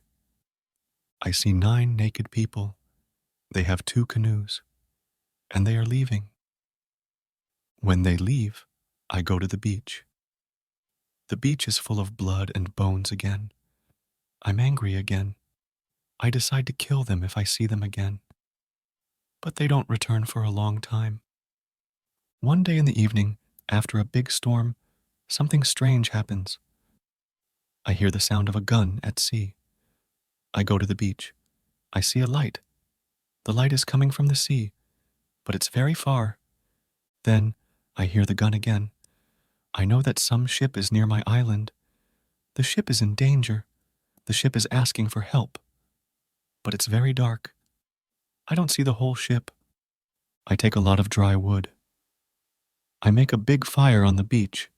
I see 9 naked people. They have 2 canoes, and they are leaving. When they leave, I go to the beach. The beach is full of blood and bones again. I'm angry again. I decide to kill them if I see them again. But they don't return for a long time. One day in the evening, after a big storm, something strange happens. I hear the sound of a gun at sea. I go to the beach. I see a light. The light is coming from the sea, but it's very far. Then I hear the gun again. I know that some ship is near my island. The ship is in danger. The ship is asking for help. But it's very dark. I don't see the whole ship. I take a lot of dry wood. I make a big fire on the beach.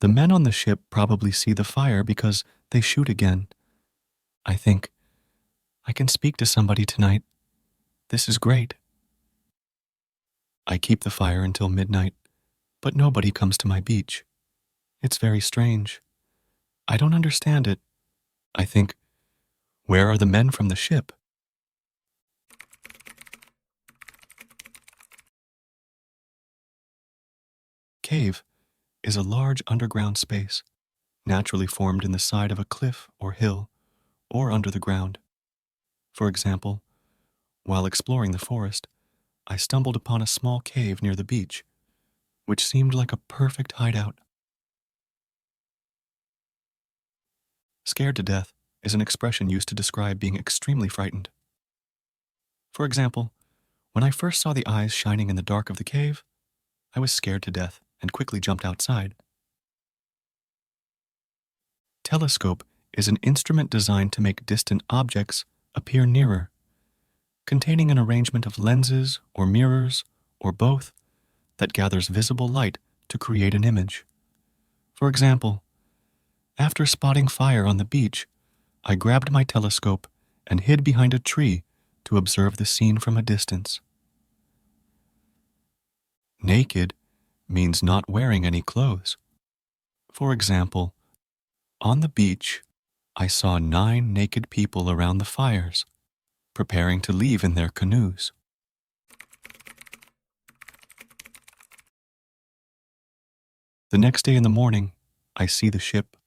The men on the ship probably see the fire because they shoot again. I think, I can speak to somebody tonight. This is great. I keep the fire until midnight, but nobody comes to my beach. It's very strange. I don't understand it. I think, where are the men from the ship? Cave is a large underground space, naturally formed in the side of a cliff or hill, or under the ground. For example, while exploring the forest, I stumbled upon a small cave near the beach, which seemed like a perfect hideout. Scared to death is an expression used to describe being extremely frightened. For example, when I first saw the eyes shining in the dark of the cave, I was scared to death and quickly jumped outside. Telescope is an instrument designed to make distant objects appear nearer, containing an arrangement of lenses or mirrors or both that gathers visible light to create an image. For example, after spotting fire on the beach, I grabbed my telescope and hid behind a tree to observe the scene from a distance. Naked means not wearing any clothes. For example, on the beach, I saw 9 naked people around the fires, preparing to leave in their canoes. The next day in the morning, I see the ship.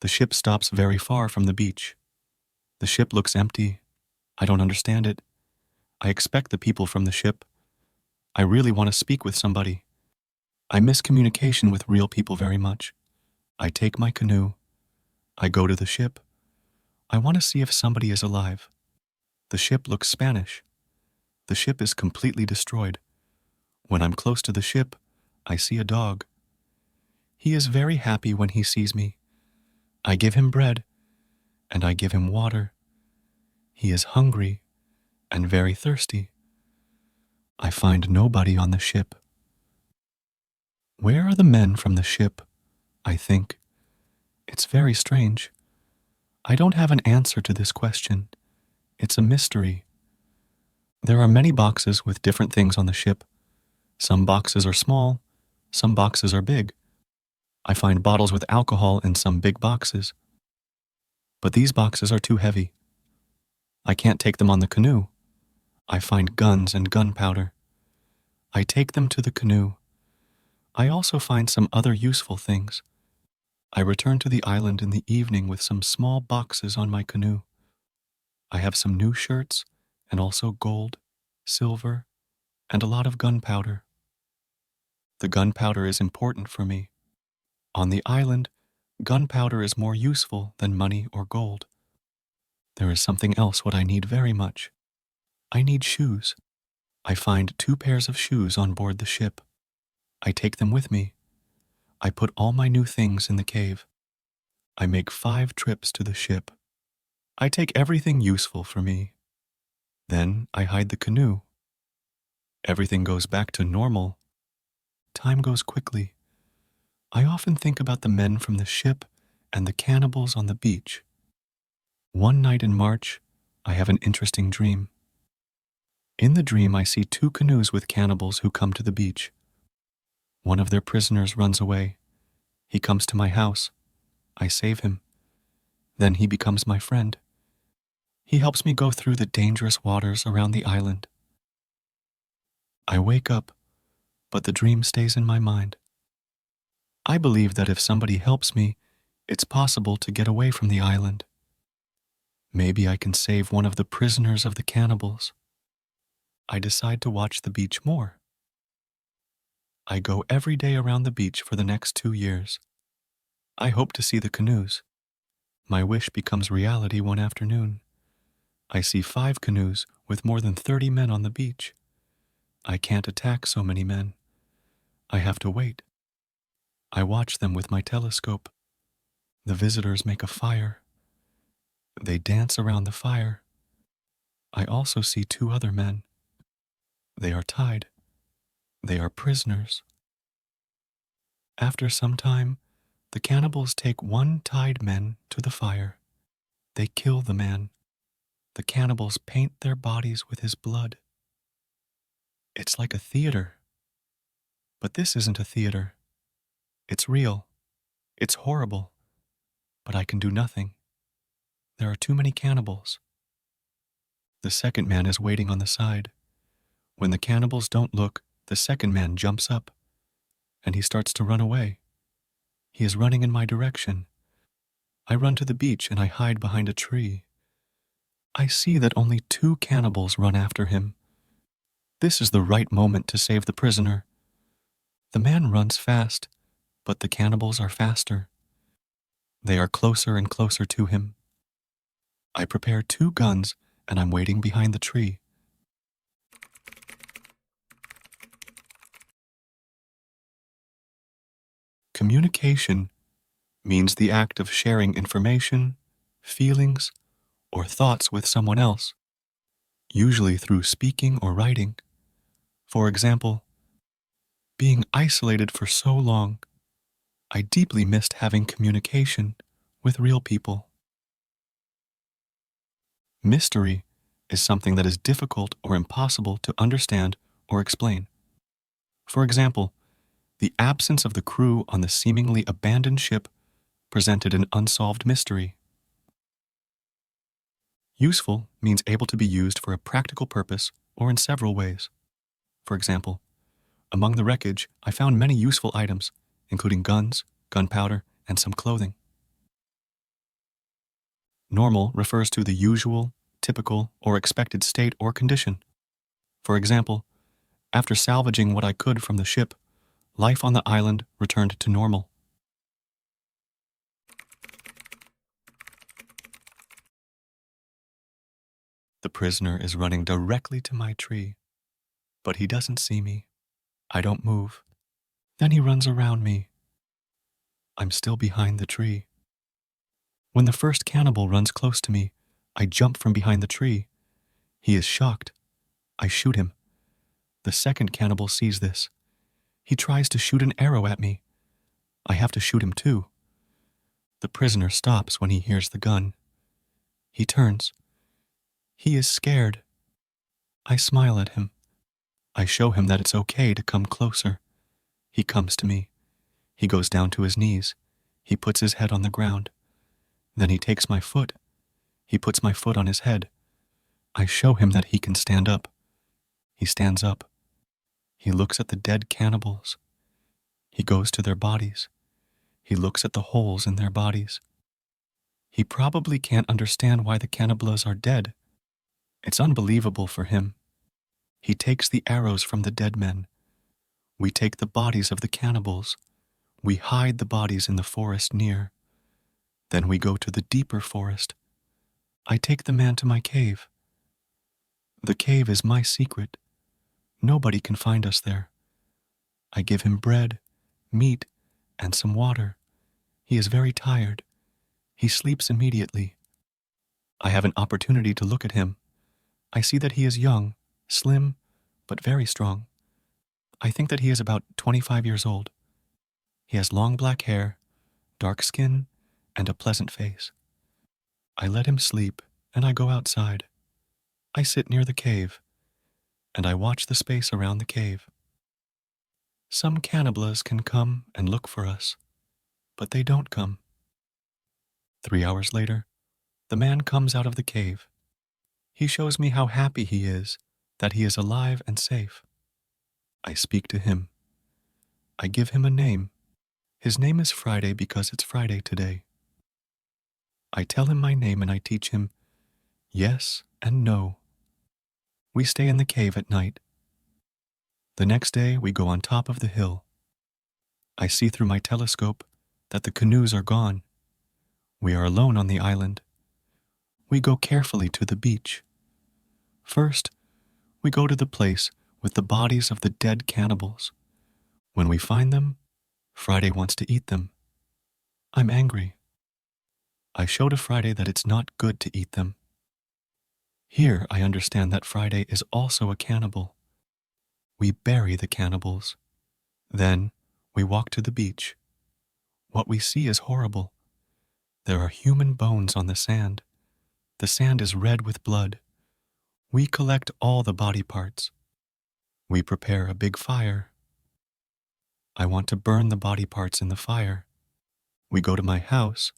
The ship stops very far from the beach. The ship looks empty. I don't understand it. I expect the people from the ship. I really want to speak with somebody. I miss communication with real people very much. I take my canoe. I go to the ship. I want to see if somebody is alive. The ship looks Spanish. The ship is completely destroyed. When I'm close to the ship, I see a dog. He is very happy when he sees me. I give him bread, and I give him water. He is hungry and very thirsty. I find nobody on the ship. Where are the men from the ship? I think. It's very strange. I don't have an answer to this question. It's a mystery. There are many boxes with different things on the ship. Some boxes are small, some boxes are big. I find bottles with alcohol in some big boxes. But these boxes are too heavy. I can't take them on the canoe. I find guns and gunpowder. I take them to the canoe. I also find some other useful things. I return to the island in the evening with some small boxes on my canoe. I have some new shirts and also gold, silver, and a lot of gunpowder. The gunpowder is important for me. On the island, gunpowder is more useful than money or gold. There is something else what I need very much. I need shoes. I find 2 pairs of shoes on board the ship. I take them with me. I put all my new things in the cave. I make 5 trips to the ship. I take everything useful for me. Then I hide the canoe. Everything goes back to normal. Time goes quickly. I often think about the men from the ship and the cannibals on the beach. One night in March, I have an interesting dream. In the dream, I see 2 canoes with cannibals who come to the beach. One of their prisoners runs away. He comes to my house. I save him. Then he becomes my friend. He helps me go through the dangerous waters around the island. I wake up, but the dream stays in my mind. I believe that if somebody helps me, it's possible to get away from the island. Maybe I can save one of the prisoners of the cannibals. I decide to watch the beach more. I go every day around the beach for the next 2 years. I hope to see the canoes. My wish becomes reality one afternoon. I see 5 canoes with more than 30 men on the beach. I can't attack so many men. I have to wait. I watch them with my telescope. The visitors make a fire. They dance around the fire. I also see 2 other men. They are tied. They are prisoners. After some time, the cannibals take one tied man to the fire. They kill the man. The cannibals paint their bodies with his blood. It's like a theater. But this isn't a theater. It's real. It's horrible. But I can do nothing. There are too many cannibals. The second man is waiting on the side. When the cannibals don't look, the second man jumps up, and he starts to run away. He is running in my direction. I run to the beach and I hide behind a tree. I see that only 2 cannibals run after him. This is the right moment to save the prisoner. The man runs fast, but the cannibals are faster. They are closer and closer to him. I prepare 2 guns and I'm waiting behind the tree. Communication means the act of sharing information, feelings, or thoughts with someone else, usually through speaking or writing. For example, being isolated for so long, I deeply missed having communication with real people. Mystery is something that is difficult or impossible to understand or explain. For example, the absence of the crew on the seemingly abandoned ship presented an unsolved mystery. Useful means able to be used for a practical purpose or in several ways. For example, among the wreckage, I found many useful items, including guns, gunpowder, and some clothing. Normal refers to the usual, typical, or expected state or condition. For example, after salvaging what I could from the ship, life on the island returned to normal. The prisoner is running directly to my tree, but he doesn't see me. I don't move. Then he runs around me. I'm still behind the tree. When the first cannibal runs close to me, I jump from behind the tree. He is shocked. I shoot him. The second cannibal sees this. He tries to shoot an arrow at me. I have to shoot him too. The prisoner stops when he hears the gun. He turns. He is scared. I smile at him. I show him that it's okay to come closer. He comes to me. He goes down to his knees. He puts his head on the ground. Then he takes my foot. He puts my foot on his head. I show him that he can stand up. He stands up. He looks at the dead cannibals. He goes to their bodies. He looks at the holes in their bodies. He probably can't understand why the cannibals are dead. It's unbelievable for him. He takes the arrows from the dead men. We take the bodies of the cannibals. We hide the bodies in the forest near. Then we go to the deeper forest. I take the man to my cave. The cave is my secret. Nobody can find us there. I give him bread, meat, and some water. He is very tired. He sleeps immediately. I have an opportunity to look at him. I see that he is young, slim, but very strong. I think that he is about 25 years old. He has long black hair, dark skin, and a pleasant face. I let him sleep, and I go outside. I sit near the cave, and I watch the space around the cave. Some cannibals can come and look for us, but they don't come. 3 hours later, the man comes out of the cave. He shows me how happy he is that he is alive and safe. I speak to him. I give him a name. His name is Friday because it's Friday today. I tell him my name and I teach him yes and no. We stay in the cave at night. The next day we go on top of the hill. I see through my telescope that the canoes are gone. We are alone on the island. We go carefully to the beach. First, we go to the place with the bodies of the dead cannibals. When we find them, Friday wants to eat them. I'm angry. I show to Friday that it's not good to eat them. Here I understand that Friday is also a cannibal. We bury the cannibals. Then we walk to the beach. What we see is horrible. There are human bones on the sand. The sand is red with blood. We collect all the body parts. We prepare a big fire. I want to burn the body parts in the fire. We go to my house.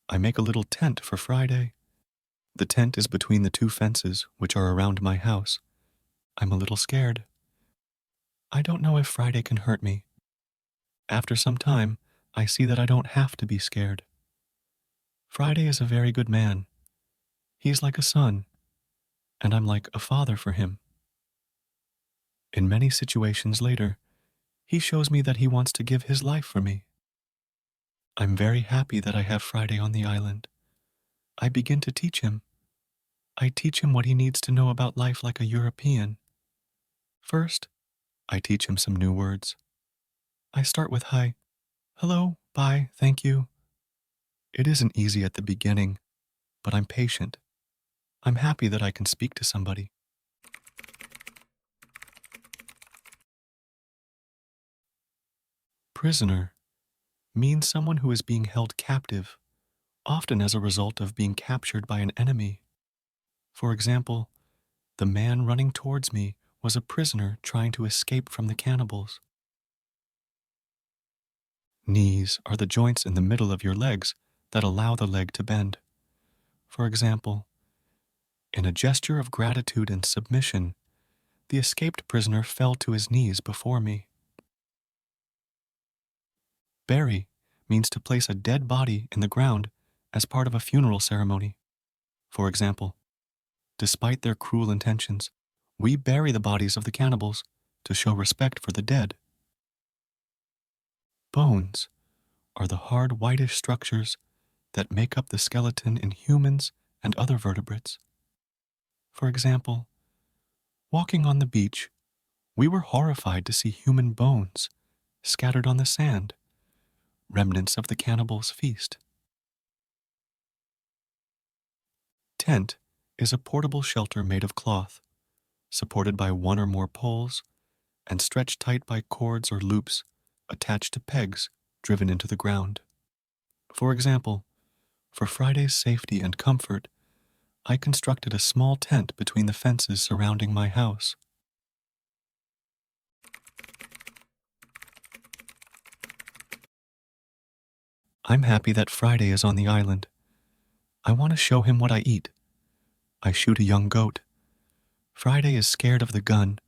I make a little tent for Friday. The tent is between the two fences which are around my house. I'm a little scared. I don't know if Friday can hurt me. After some time, I see that I don't have to be scared. Friday is a very good man. He's like a son, and I'm like a father for him. In many situations later, he shows me that he wants to give his life for me. I'm very happy that I have Friday on the island. I begin to teach him. I teach him what he needs to know about life like a European. First, I teach him some new words. I start with hi, hello, bye, thank you. It isn't easy at the beginning, but I'm patient. I'm happy that I can speak to somebody. Prisoner means someone who is being held captive, often as a result of being captured by an enemy. For example, the man running towards me was a prisoner trying to escape from the cannibals. Knees are the joints in the middle of your legs that allow the leg to bend. For example, in a gesture of gratitude and submission, the escaped prisoner fell to his knees before me. Bury means to place a dead body in the ground as part of a funeral ceremony. For example, despite their cruel intentions, we bury the bodies of the cannibals to show respect for the dead. Bones are the hard whitish structures that make up the skeleton in humans and other vertebrates. For example, walking on the beach, we were horrified to see human bones scattered on the sand, remnants of the cannibals' feast. Tent is a portable shelter made of cloth, supported by one or more poles and stretched tight by cords or loops attached to pegs driven into the ground. For example, for Friday's safety and comfort, I constructed a small tent between the fences surrounding my house. I'm happy that Friday is on the island. I want to show him what I eat. I shoot a young goat. Friday is scared of the gun.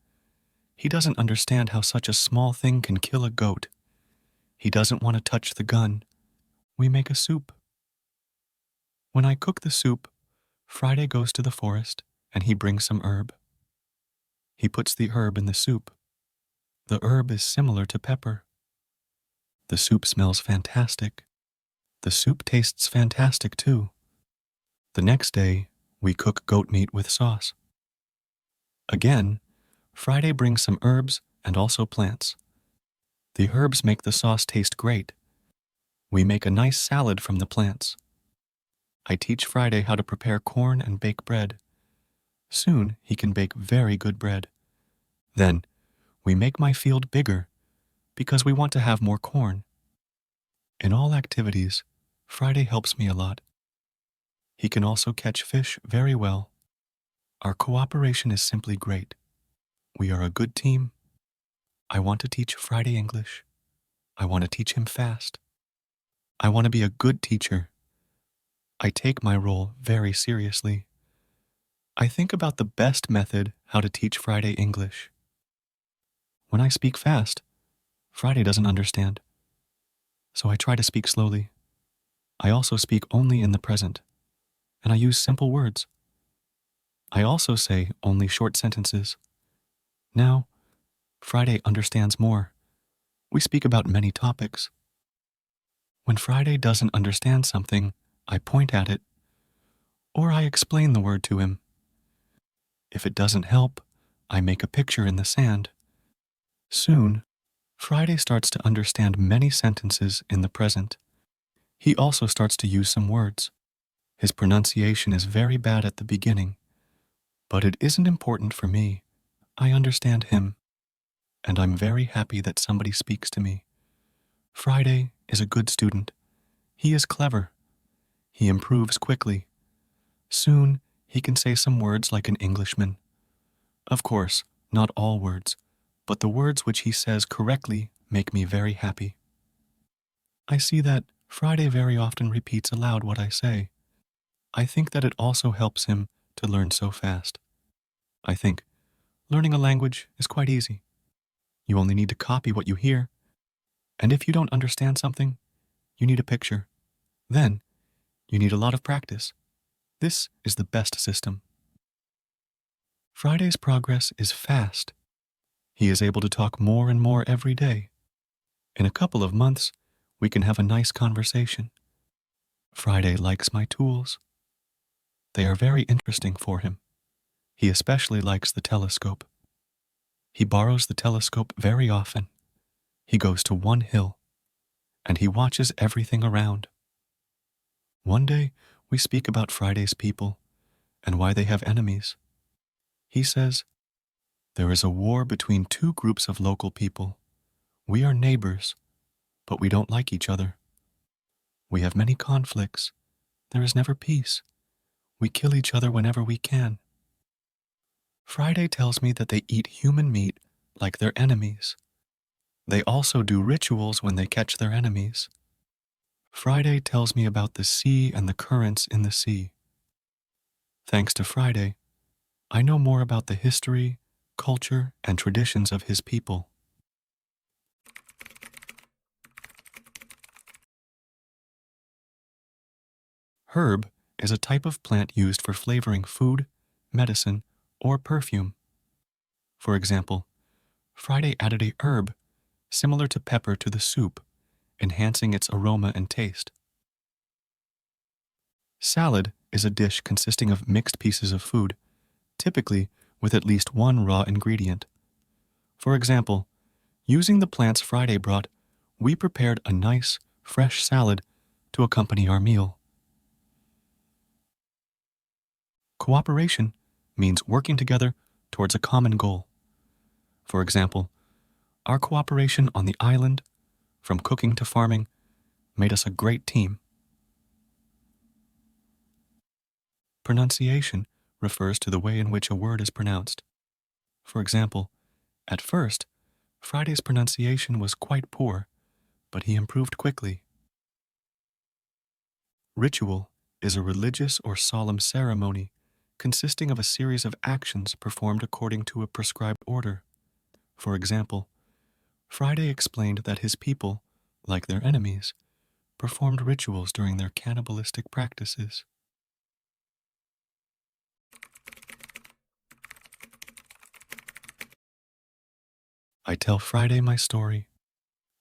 He doesn't understand how such a small thing can kill a goat. He doesn't want to touch the gun. We make a soup. When I cook the soup, Friday goes to the forest and he brings some herb. He puts the herb in the soup. The herb is similar to pepper. The soup smells fantastic. The soup tastes fantastic too. The next day, we cook goat meat with sauce. Again, Friday brings some herbs and also plants. The herbs make the sauce taste great. We make a nice salad from the plants. I teach Friday how to prepare corn and bake bread. Soon he can bake very good bread. Then, we make my field bigger because we want to have more corn. In all activities, Friday helps me a lot. He can also catch fish very well. Our cooperation is simply great. We are a good team. I want to teach Friday English. I want to teach him fast. I want to be a good teacher. I take my role very seriously. I think about the best method how to teach Friday English. When I speak fast, Friday doesn't understand. So I try to speak slowly. I also speak only in the present, and I use simple words. I also say only short sentences. Now, Friday understands more. We speak about many topics. When Friday doesn't understand something, I point at it, or I explain the word to him. If it doesn't help, I make a picture in the sand. Soon, Friday starts to understand many sentences in the present. He also starts to use some words. His pronunciation is very bad at the beginning, but it isn't important for me. I understand him, and I'm very happy that somebody speaks to me. Friday is a good student. He is clever. He improves quickly. Soon, he can say some words like an Englishman. Of course, not all words, but the words which he says correctly make me very happy. I see that Friday very often repeats aloud what I say. I think that it also helps him to learn so fast. I think learning a language is quite easy. You only need to copy what you hear, and if you don't understand something, you need a picture. Then, you need a lot of practice. This is the best system. Friday's progress is fast. He is able to talk more and more every day. In a couple of months, we can have a nice conversation. Friday likes my tools. They are very interesting for him. He especially likes the telescope. He borrows the telescope very often. He goes to one hill, and he watches everything around. One day, we speak about Friday's people and why they have enemies. He says, "There is a war between two groups of local people. We are neighbors, but we don't like each other. We have many conflicts. There is never peace. We kill each other whenever we can." Friday tells me that they eat human meat like their enemies. They also do rituals when they catch their enemies. Friday tells me about the sea and the currents in the sea. Thanks to Friday, I know more about the history, culture, and traditions of his people. Herb is a type of plant used for flavoring food, medicine, or perfume. For example, Friday added a herb similar to pepper to the soup, enhancing its aroma and taste. Salad is a dish consisting of mixed pieces of food, typically with at least one raw ingredient. For example, using the plants Friday brought, we prepared a nice, fresh salad to accompany our meal. Cooperation means working together towards a common goal. For example, our cooperation on the island, from cooking to farming, made us a great team. Pronunciation refers to the way in which a word is pronounced. For example, at first, Friday's pronunciation was quite poor, but he improved quickly. Ritual is a religious or solemn ceremony consisting of a series of actions performed according to a prescribed order. For example, Friday explained that his people, like their enemies, performed rituals during their cannibalistic practices. I tell Friday my story.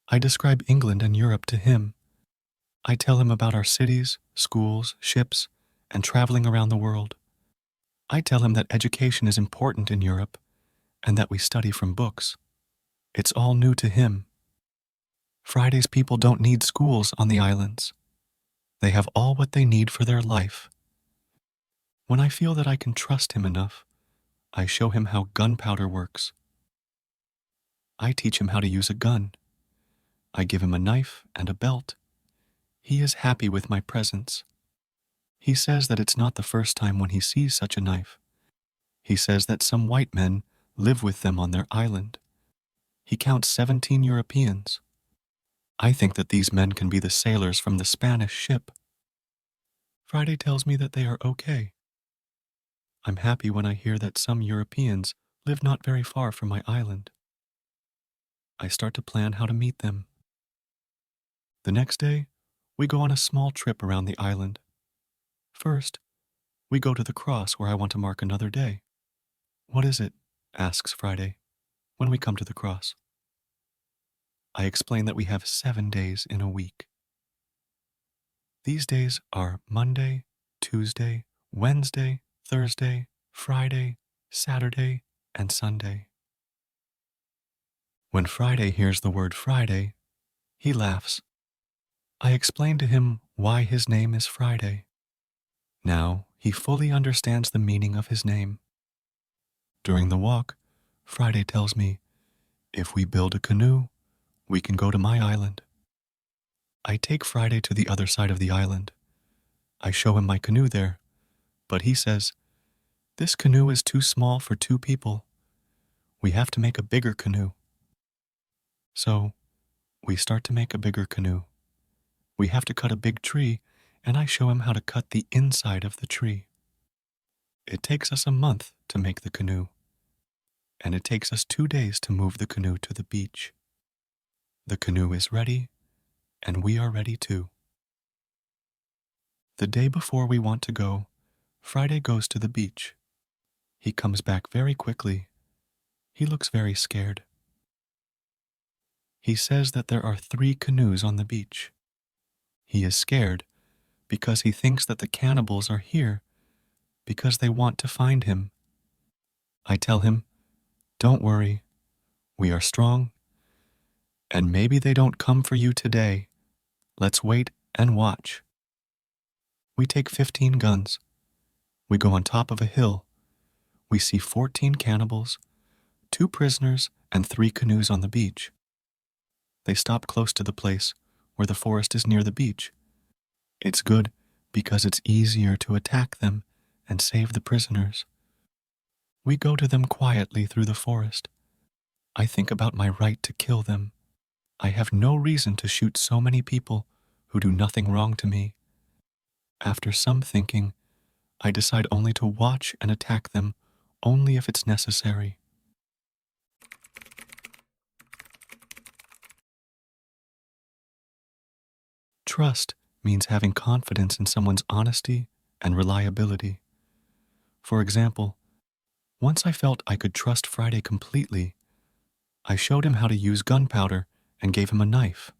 I describe England and Europe to him. I tell him about our cities, schools, ships, and traveling around the world. I tell him that education is important in Europe and that we study from books. It's all new to him. Friday's people don't need schools on the islands. They have all what they need for their life. When I feel that I can trust him enough, I show him how gunpowder works. I teach him how to use a gun. I give him a knife and a belt. He is happy with my presence. He says that it's not the first time when he sees such a knife. He says that some white men live with them on their island. He counts 17 Europeans. I think that these men can be the sailors from the Spanish ship. Friday tells me that they are okay. I'm happy when I hear that some Europeans live not very far from my island. I start to plan how to meet them. The next day, we go on a small trip around the island. First, we go to the cross where I want to mark another day. What is it? Asks Friday, when we come to the cross. I explain that we have 7 days in a week. These days are Monday, Tuesday, Wednesday, Thursday, Friday, Saturday, and Sunday. When Friday hears the word Friday, he laughs. I explain to him why his name is Friday. Now he fully understands the meaning of his name. During the walk, Friday tells me, if we build a canoe, we can go to my island. I take Friday to the other side of the island. I show him my canoe there, but he says, this canoe is too small for 2 people. We have to make a bigger canoe. So, we start to make a bigger canoe. We have to cut a big tree, and I show him how to cut the inside of the tree. It takes us a month to make the canoe, and it takes us 2 days to move the canoe to the beach. The canoe is ready, and we are ready too. The day before we want to go, Friday goes to the beach. He comes back very quickly. He looks very scared. He says that there are 3 canoes on the beach. He is scared because he thinks that the cannibals are here because they want to find him. I tell him, don't worry, we are strong, and maybe they don't come for you today. Let's wait and watch. We take 15 guns. We go on top of a hill. We see 14 cannibals, 2 prisoners, and 3 canoes on the beach. They stop close to the place where the forest is near the beach. It's good because it's easier to attack them and save the prisoners. We go to them quietly through the forest. I think about my right to kill them. I have no reason to shoot so many people who do nothing wrong to me. After some thinking, I decide only to watch and attack them only if it's necessary. Trust means having confidence in someone's honesty and reliability. For example, once I felt I could trust Friday completely, I showed him how to use gunpowder and gave him a knife.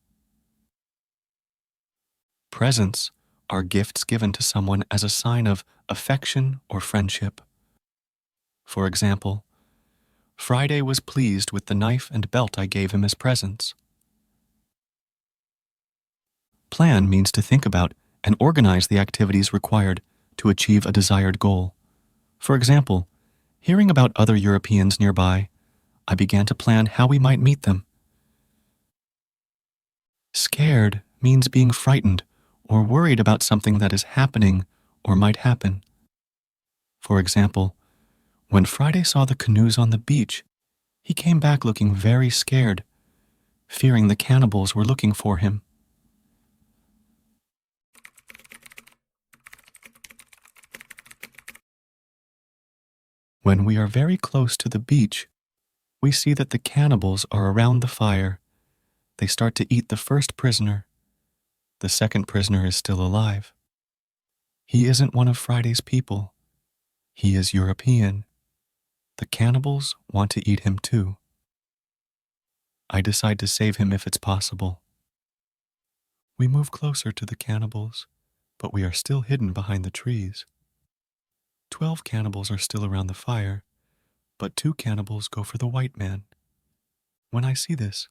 Presents are gifts given to someone as a sign of affection or friendship. For example, Friday was pleased with the knife and belt I gave him as presents. Plan means to think about and organize the activities required to achieve a desired goal. For example, hearing about other Europeans nearby, I began to plan how we might meet them. Scared means being frightened or worried about something that is happening or might happen. For example, when Friday saw the canoes on the beach, he came back looking very scared, fearing the cannibals were looking for him. When we are very close to the beach, we see that the cannibals are around the fire. They start to eat the first prisoner. The second prisoner is still alive. He isn't one of Friday's people. He is European. The cannibals want to eat him too. I decide to save him if it's possible. We move closer to the cannibals, but we are still hidden behind the trees. 12 cannibals are still around the fire, but 2 cannibals go for the white man. When I see this,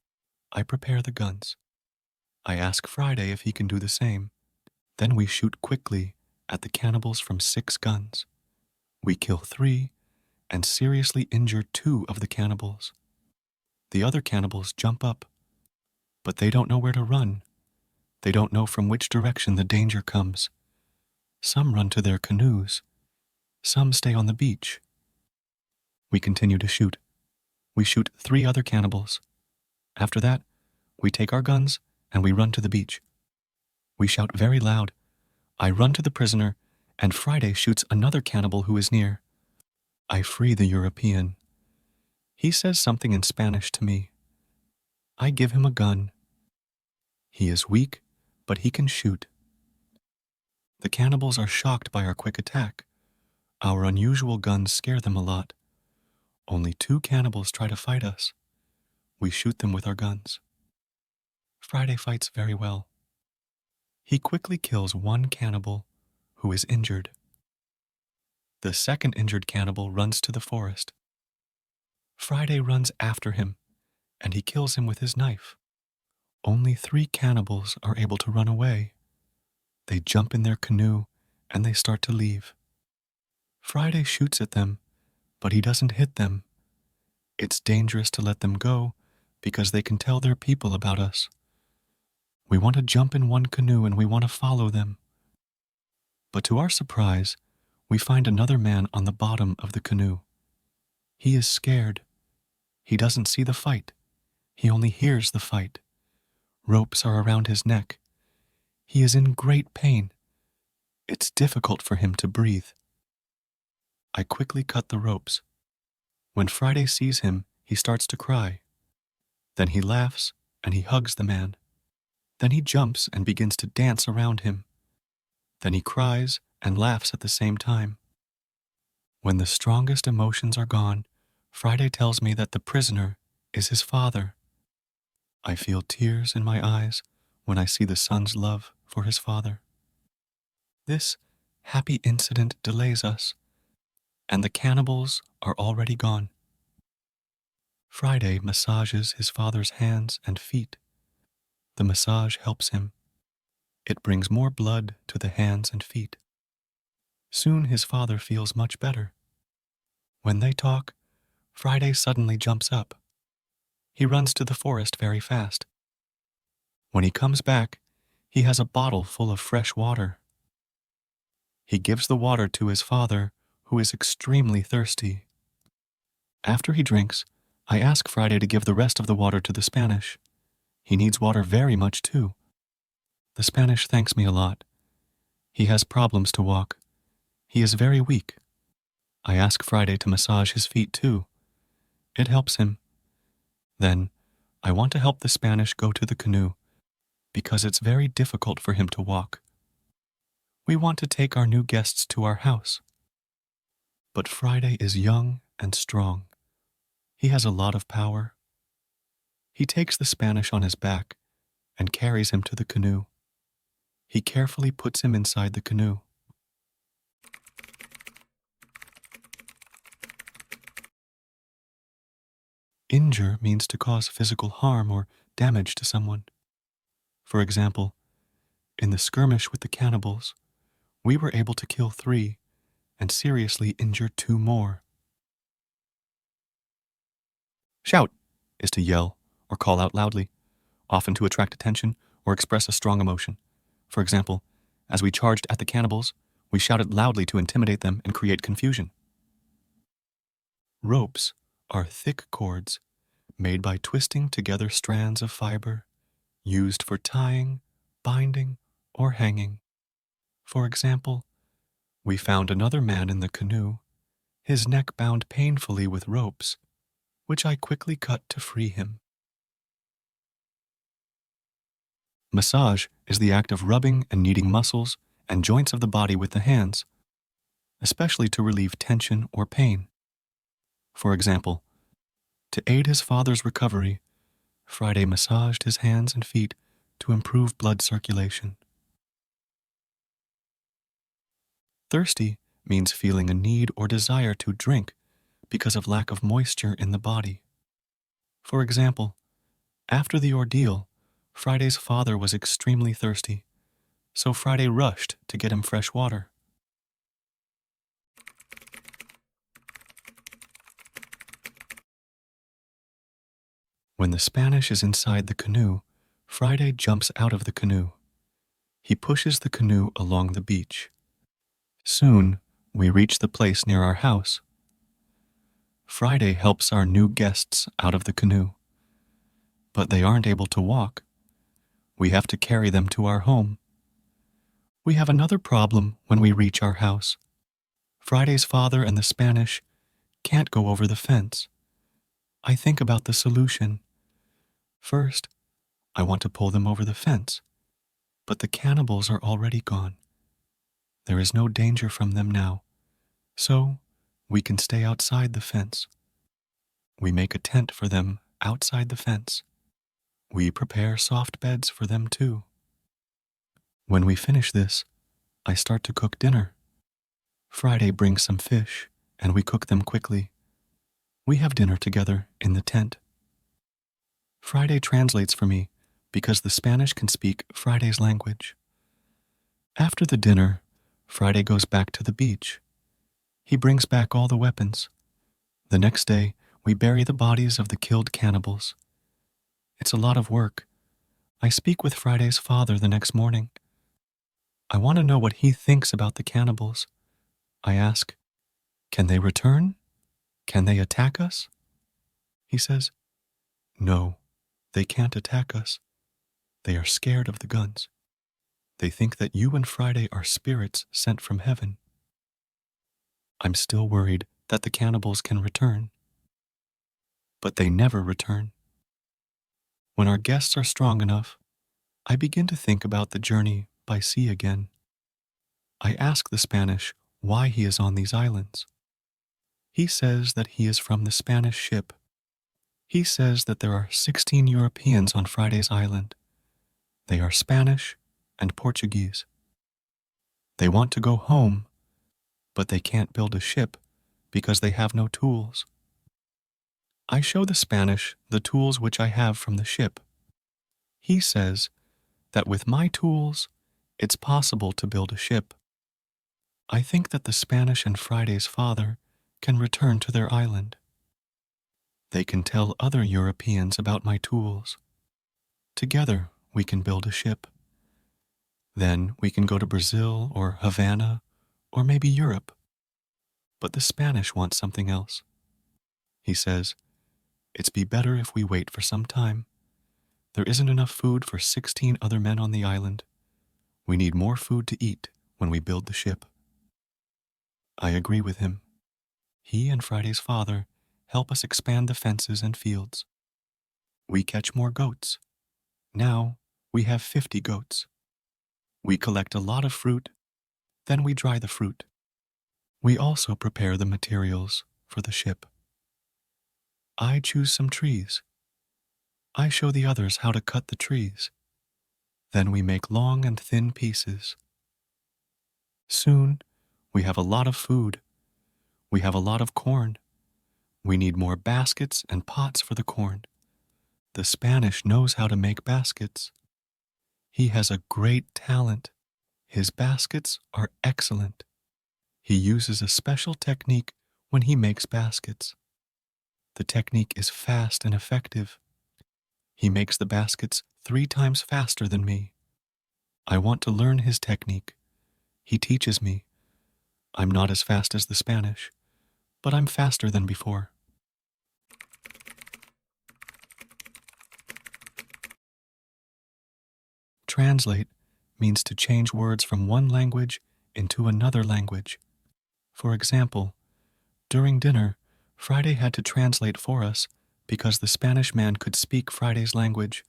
I prepare the guns. I ask Friday if he can do the same. Then we shoot quickly at the cannibals from 6 guns. We kill 3 and seriously injure 2 of the cannibals. The other cannibals jump up, but they don't know where to run. They don't know from which direction the danger comes. Some run to their canoes. Some stay on the beach. We continue to shoot. We shoot 3 other cannibals. After that, we take our guns and we run to the beach. We shout very loud. I run to the prisoner, and Friday shoots another cannibal who is near. I free the European. He says something in Spanish to me. I give him a gun. He is weak, but he can shoot. The cannibals are shocked by our quick attack. Our unusual guns scare them a lot. Only 2 cannibals try to fight us. We shoot them with our guns. Friday fights very well. He quickly kills 1 cannibal who is injured. The second injured cannibal runs to the forest. Friday runs after him, and he kills him with his knife. Only 3 cannibals are able to run away. They jump in their canoe, and they start to leave. Friday shoots at them, but he doesn't hit them. It's dangerous to let them go because they can tell their people about us. We want to jump in one canoe and we want to follow them. But to our surprise, we find another man on the bottom of the canoe. He is scared. He doesn't see the fight. He only hears the fight. Ropes are around his neck. He is in great pain. It's difficult for him to breathe. I quickly cut the ropes. When Friday sees him, he starts to cry. Then he laughs and he hugs the man. Then he jumps and begins to dance around him. Then he cries and laughs at the same time. When the strongest emotions are gone, Friday tells me that the prisoner is his father. I feel tears in my eyes when I see the son's love for his father. This happy incident delays us, and the cannibals are already gone. Friday massages his father's hands and feet. The massage helps him. It brings more blood to the hands and feet. Soon his father feels much better. When they talk, Friday suddenly jumps up. He runs to the forest very fast. When he comes back, he has a bottle full of fresh water. He gives the water to his father, who is extremely thirsty. After he drinks, I ask Friday to give the rest of the water to the Spanish. He needs water very much too. The Spanish thanks me a lot. He has problems to walk. He is very weak. I ask Friday to massage his feet too. It helps him. Then, I want to help the Spanish go to the canoe, because it's very difficult for him to walk. We want to take our new guests to our house. But Friday is young and strong. He has a lot of power. He takes the Spanish on his back and carries him to the canoe. He carefully puts him inside the canoe. Injure means to cause physical harm or damage to someone. For example, in the skirmish with the cannibals, we were able to kill 3 and seriously injure 2 more. Shout is to yell or call out loudly, often to attract attention or express a strong emotion. For example, as we charged at the cannibals, we shouted loudly to intimidate them and create confusion. Ropes are thick cords made by twisting together strands of fiber used for tying, binding, or hanging. For example, we found another man in the canoe, his neck bound painfully with ropes, which I quickly cut to free him. Massage is the act of rubbing and kneading muscles and joints of the body with the hands, especially to relieve tension or pain. For example, to aid his father's recovery, Friday massaged his hands and feet to improve blood circulation. Thirsty means feeling a need or desire to drink because of lack of moisture in the body. For example, after the ordeal, Friday's father was extremely thirsty, so Friday rushed to get him fresh water. When the Spanish is inside the canoe, Friday jumps out of the canoe. He pushes the canoe along the beach. Soon, we reach the place near our house. Friday helps our new guests out of the canoe, but they aren't able to walk. We have to carry them to our home. We have another problem when we reach our house. Friday's father and the Spanish can't go over the fence. I think about the solution. First, I want to pull them over the fence, but the cannibals are already gone. There is no danger from them now, so we can stay outside the fence. We make a tent for them outside the fence. We prepare soft beds for them too. When we finish this, I start to cook dinner. Friday brings some fish, and we cook them quickly. We have dinner together in the tent. Friday translates for me because the Spanish can speak Friday's language. After the dinner, Friday goes back to the beach. He brings back all the weapons. The next day, we bury the bodies of the killed cannibals. It's a lot of work. I speak with Friday's father the next morning. I want to know what he thinks about the cannibals. I ask, "Can they return? Can they attack us?" He says, "No, they can't attack us. They are scared of the guns. They think that you and Friday are spirits sent from heaven." I'm still worried that the cannibals can return. But they never return. When our guests are strong enough, I begin to think about the journey by sea again. I ask the Spanish why he is on these islands. He says that he is from the Spanish ship. He says that there are 16 Europeans on Friday's island. They are Spanish and Portuguese. They want to go home, but they can't build a ship because they have no tools. I show the Spanish the tools which I have from the ship. He says that with my tools, it's possible to build a ship. I think that the Spanish and Friday's father can return to their island. They can tell other Europeans about my tools. Together, we can build a ship. Then we can go to Brazil or Havana or maybe Europe. But the Spanish want something else. He says, "It's be better if we wait for some time. There isn't enough food for 16 other men on the island. We need more food to eat when we build the ship." I agree with him. He and Friday's father help us expand the fences and fields. We catch more goats. Now we have 50 goats. We collect a lot of fruit Then we dry the fruit. We also prepare the materials for the ship. I choose some trees. I show the others how to cut the trees. Then we make long and thin pieces. Soon, we have a lot of food. We have a lot of corn. We need more baskets and pots for the corn. The Spanish knows how to make baskets. He has a great talent. His baskets are excellent. He uses a special technique when he makes baskets. The technique is fast and effective. He makes the baskets 3 times faster than me. I want to learn his technique. He teaches me. I'm not as fast as the Spanish, but I'm faster than before. Translate means to change words from one language into another language. For example, during dinner, Friday had to translate for us because the Spanish man could speak Friday's language,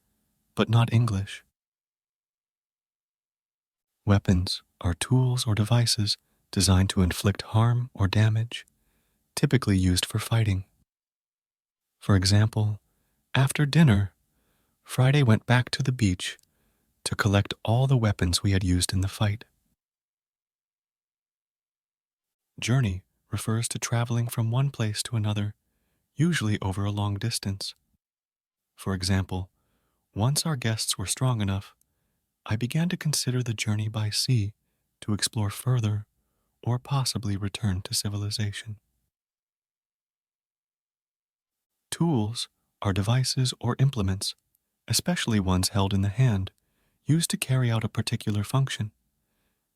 but not English. Weapons are tools or devices designed to inflict harm or damage, typically used for fighting. For example, after dinner, Friday went back to the beach to collect all the weapons we had used in the fight. Journey refers to traveling from one place to another, usually over a long distance. For example, once our guests were strong enough, I began to consider the journey by sea to explore further or possibly return to civilization. Tools are devices or implements, especially ones held in the hand, used to carry out a particular function,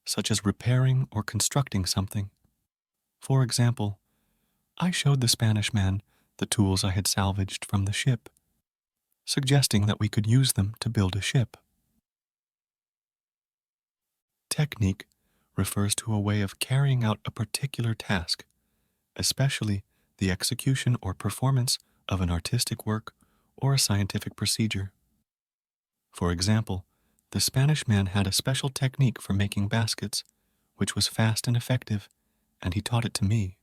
such as repairing or constructing something. For example, I showed the Spanish man the tools I had salvaged from the ship, suggesting that we could use them to build a ship. Technique refers to a way of carrying out a particular task, especially the execution or performance of an artistic work or a scientific procedure. For example, the Spanish man had a special technique for making baskets, which was fast and effective, and he taught it to me.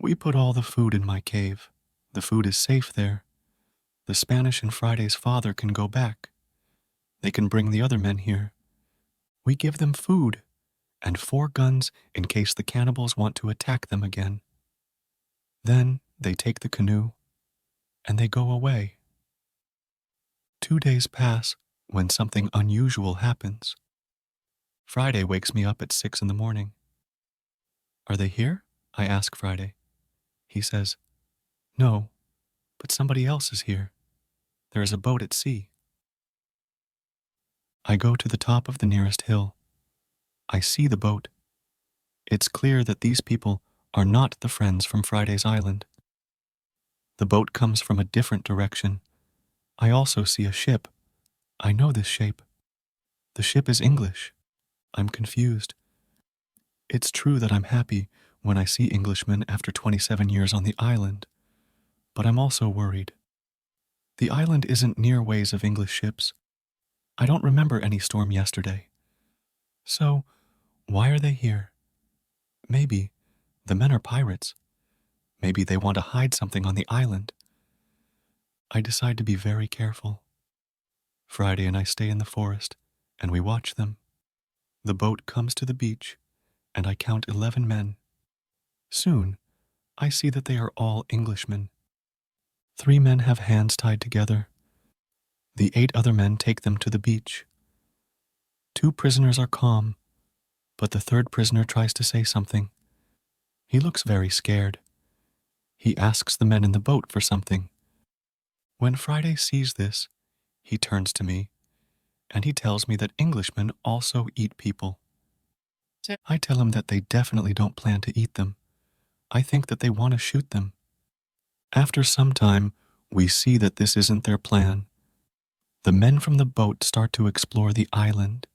We put all the food in my cave. The food is safe there. The Spanish and Friday's father can go back. They can bring the other men here. We give them food and 4 guns in case the cannibals want to attack them again. Then they take the canoe and they go away. 2 days pass when something unusual happens. Friday wakes me up at 6 in the morning. Are they here? I ask Friday. He says, no, but somebody else is here. There is a boat at sea. I go to the top of the nearest hill. I see the boat. It's clear that these people are not the friends from Friday's island. The boat comes from a different direction. I also see a ship. I know this shape. The ship is English. I'm confused. It's true that I'm happy when I see Englishmen after 27 years on the island, but I'm also worried. The island isn't near ways of English ships. I don't remember any storm yesterday. So, why are they here? Maybe the men are pirates. Maybe they want to hide something on the island. I decide to be very careful. Friday and I stay in the forest, and we watch them. The boat comes to the beach, and I count 11 men. Soon, I see that they are all Englishmen. 3 men have hands tied together. The 8 other men take them to the beach. 2 prisoners are calm, but the 3rd prisoner tries to say something. He looks very scared. He asks the men in the boat for something. When Friday sees this, he turns to me, and he tells me that Englishmen also eat people. I tell him that they definitely don't plan to eat them. I think that they want to shoot them. After some time, we see that this isn't their plan. The men from the boat start to explore the island.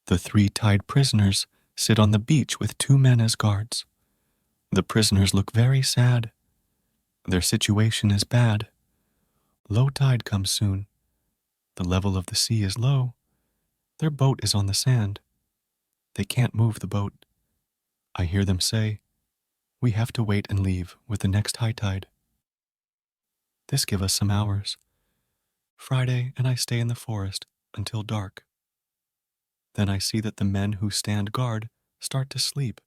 The 3 tied prisoners sit on the beach with 2 men as guards. The prisoners look very sad. Their situation is bad. Low tide comes soon. The level of the sea is low. Their boat is on the sand. They can't move the boat. I hear them say, "We have to wait and leave with the next high tide." This give us some hours. Friday, and I stay in the forest until dark. Then I see that the men who stand guard start to sleep.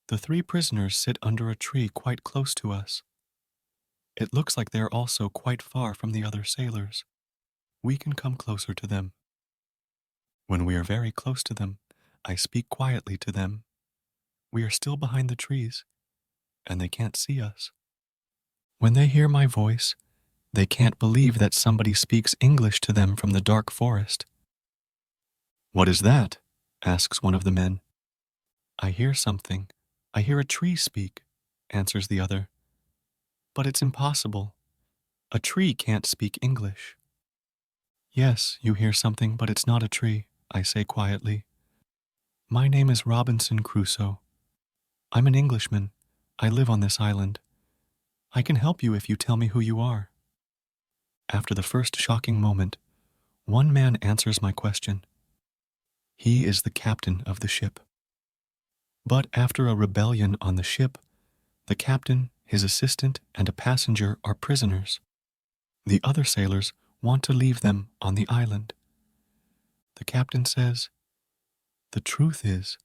The 3 prisoners sit under a tree quite close to us. It looks like they are also quite far from the other sailors. We can come closer to them. When we are very close to them, I speak quietly to them. We are still behind the trees, and they can't see us. When they hear my voice, they can't believe that somebody speaks English to them from the dark forest. "What is that?" asks one of the men. "I hear something. I hear a tree speak," answers the other. "But it's impossible. A tree can't speak English." "Yes, you hear something, but it's not a tree," I say quietly. "My name is Robinson Crusoe. I'm an Englishman. I live on this island. I can help you if you tell me who you are." After the first shocking moment, one man answers my question. He is the captain of the ship. But after a rebellion on the ship, the captain, his assistant, and a passenger are prisoners. The other sailors want to leave them on the island. The captain says, "The truth is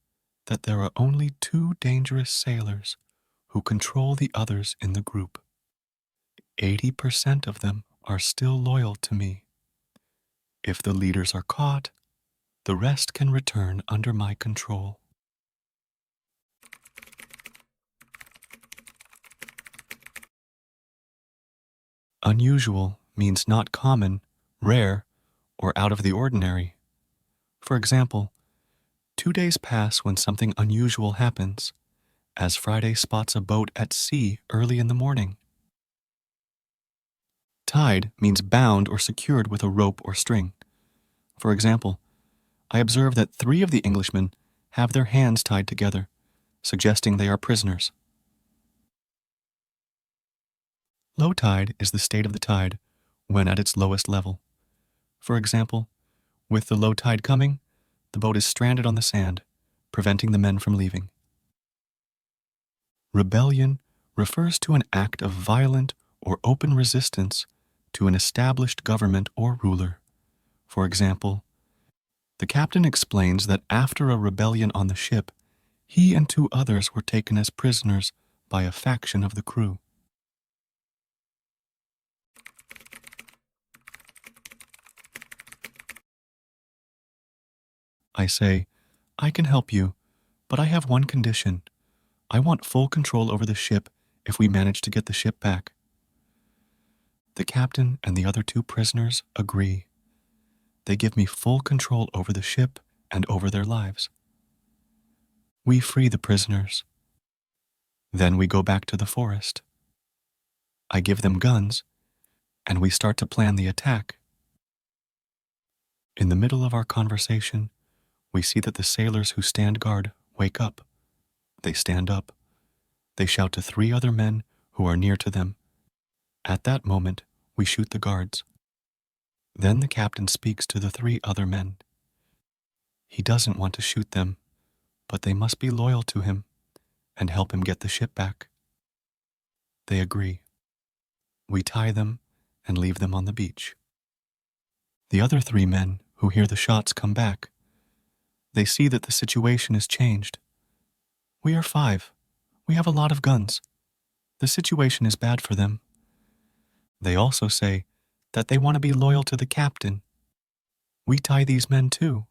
that there are only 2 dangerous sailors who control the others in the group. 80% of them are still loyal to me. If the leaders are caught, the rest can return under my control." Unusual means not common, rare, or out of the ordinary. For example, 2 days pass when something unusual happens, as Friday spots a boat at sea early in the morning. Tied means bound or secured with a rope or string. For example, I observe that 3 of the Englishmen have their hands tied together, suggesting they are prisoners. Low tide is the state of the tide when at its lowest level. For example, with the low tide coming, the boat is stranded on the sand, preventing the men from leaving. Rebellion refers to an act of violent or open resistance to an established government or ruler. For example, the captain explains that after a rebellion on the ship, he and 2 others were taken as prisoners by a faction of the crew. I say, "I can help you, but I have one condition. I want full control over the ship if we manage to get the ship back." The captain and the other 2 prisoners agree. They give me full control over the ship and over their lives. We free the prisoners. Then we go back to the forest. I give them guns, and we start to plan the attack. In the middle of our conversation, we see that the sailors who stand guard wake up. They stand up. They shout to 3 other men who are near to them. At that moment, we shoot the guards. Then the captain speaks to the 3 other men. He doesn't want to shoot them, but they must be loyal to him and help him get the ship back. They agree. We tie them and leave them on the beach. The other 3 men who hear the shots come back. They see that the situation is changed. We are 5. We have a lot of guns. The situation is bad for them. They also say that they want to be loyal to the captain. We tie these men too.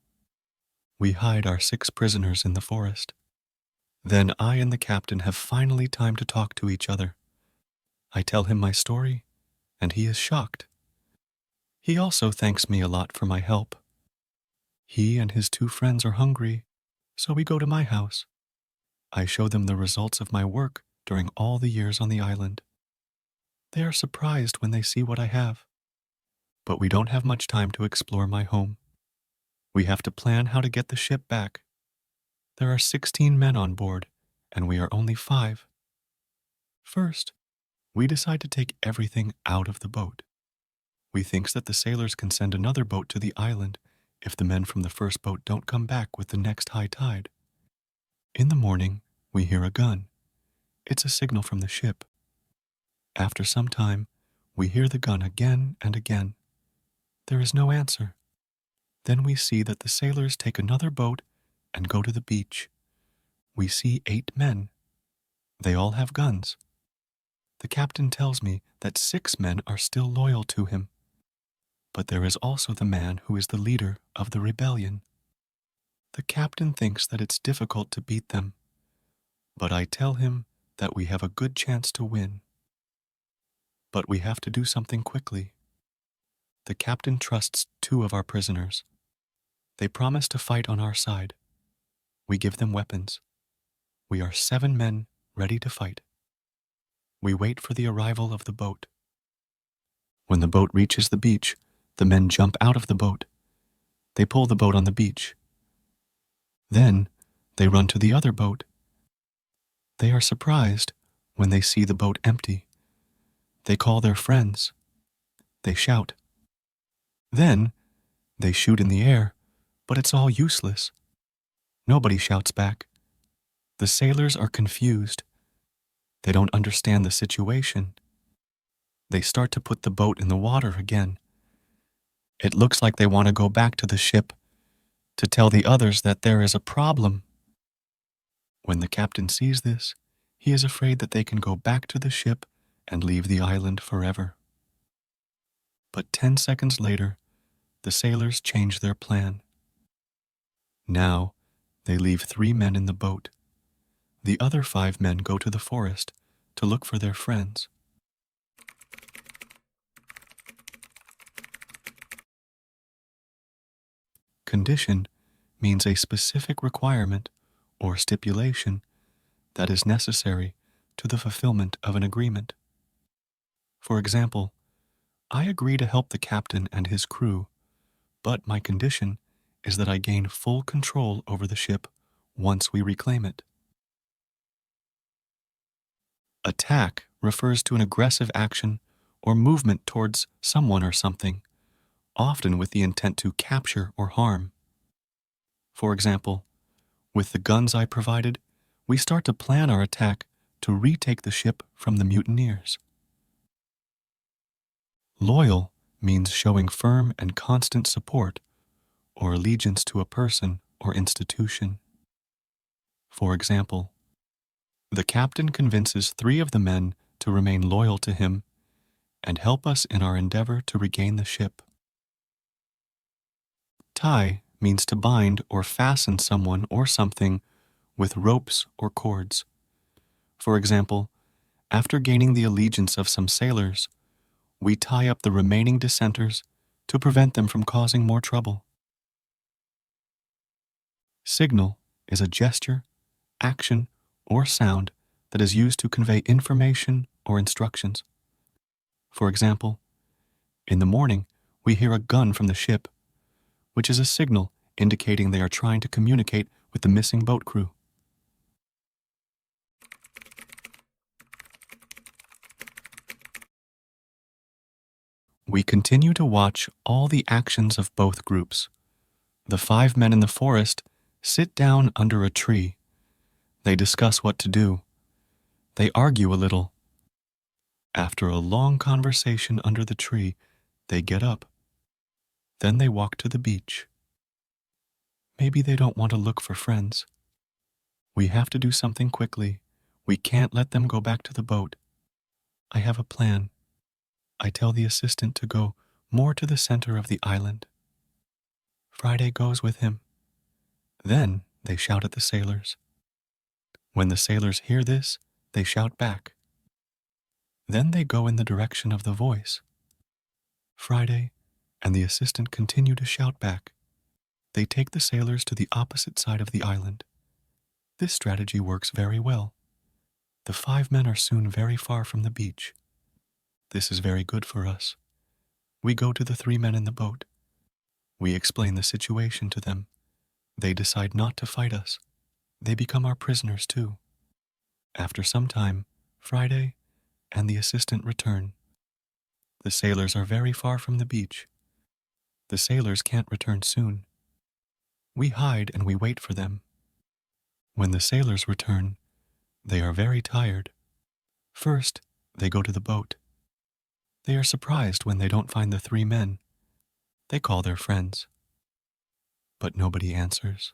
We hide our 6 prisoners in the forest. Then I and the captain have finally time to talk to each other. I tell him my story, and he is shocked. He also thanks me a lot for my help. He and his 2 friends are hungry, so we go to my house. I show them the results of my work during all the years on the island. They are surprised when they see what I have. But we don't have much time to explore my home. We have to plan how to get the ship back. There are 16 men on board, and we are only 5. First, we decide to take everything out of the boat. We thinks that the sailors can send another boat to the island if the men from the first boat don't come back with the next high tide. In the morning, we hear a gun. It's a signal from the ship. After some time, we hear the gun again and again. There is no answer. Then we see that the sailors take another boat and go to the beach. We see 8 men. They all have guns. The captain tells me that 6 men are still loyal to him. But there is also the man who is the leader of the rebellion. The captain thinks that it's difficult to beat them, but I tell him that we have a good chance to win. But we have to do something quickly. The captain trusts 2 of our prisoners. They promise to fight on our side. We give them weapons. We are 7 men ready to fight. We wait for the arrival of the boat. When the boat reaches the beach, the men jump out of the boat. They pull the boat on the beach. Then they run to the other boat. They are surprised when they see the boat empty. They call their friends. They shout. Then they shoot in the air, but it's all useless. Nobody shouts back. The sailors are confused. They don't understand the situation. They start to put the boat in the water again. It looks like they want to go back to the ship to tell the others that there is a problem. When the captain sees this, he is afraid that they can go back to the ship and leave the island forever. But 10 seconds later, the sailors change their plan. Now, they leave 3 men in the boat. The other 5 men go to the forest to look for their friends. Condition means a specific requirement or stipulation that is necessary to the fulfillment of an agreement. For example, I agree to help the captain and his crew, but my condition is that I gain full control over the ship once we reclaim it. Attack refers to an aggressive action or movement towards someone or something, often with the intent to capture or harm. For example, with the guns I provided, we start to plan our attack to retake the ship from the mutineers. Loyal means showing firm and constant support or allegiance to a person or institution. For example, the captain convinces 3 of the men to remain loyal to him and help us in our endeavor to regain the ship. Tie means to bind or fasten someone or something with ropes or cords. For example, after gaining the allegiance of some sailors, we tie up the remaining dissenters to prevent them from causing more trouble. Signal is a gesture, action, or sound that is used to convey information or instructions. For example, in the morning, we hear a gun from the ship, which is a signal indicating they are trying to communicate with the missing boat crew. We continue to watch all the actions of both groups. The 5 men in the forest sit down under a tree. They discuss what to do. They argue a little. After a long conversation under the tree, they get up. Then they walk to the beach. Maybe they don't want to look for friends. We have to do something quickly. We can't let them go back to the boat. I have a plan. I tell the assistant to go more to the center of the island. Friday goes with him. Then they shout at the sailors. When the sailors hear this, they shout back. Then they go in the direction of the voice. Friday and the assistant continue to shout back. They take the sailors to the opposite side of the island. This strategy works very well. The 5 men are soon very far from the beach. This is very good for us. We go to the 3 men in the boat. We explain the situation to them. They decide not to fight us. They become our prisoners too. After some time, Friday and the assistant return. The sailors are very far from the beach. The sailors can't return soon. We hide and we wait for them. When the sailors return, they are very tired. First, they go to the boat. They are surprised when they don't find the 3 men. They call their friends. But nobody answers.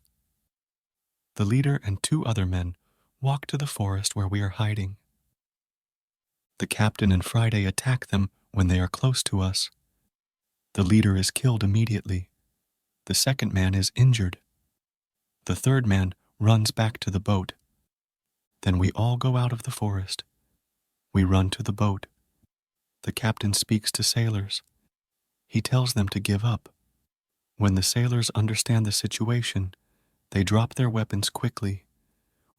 The leader and 2 other men walk to the forest where we are hiding. The captain and Friday attack them when they are close to us. The leader is killed immediately. The second man is injured. The third man runs back to the boat. Then we all go out of the forest. We run to the boat. The captain speaks to sailors. He tells them to give up. When the sailors understand the situation, they drop their weapons quickly.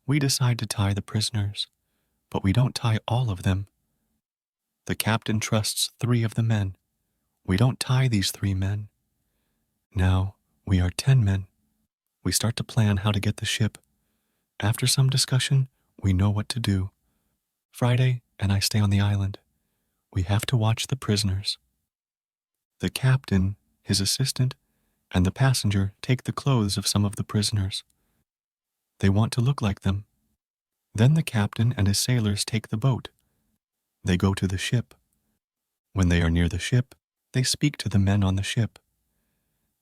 We decide to tie the prisoners, but we don't tie all of them. The captain trusts 3 of the men. We don't tie these 3 men. Now we are 10 men. We start to plan how to get the ship. After some discussion, we know what to do. Friday and I stay on the island. We have to watch the prisoners. The captain, his assistant, and the passenger take the clothes of some of the prisoners. They want to look like them. Then the captain and his sailors take the boat. They go to the ship. When they are near the ship, they speak to the men on the ship.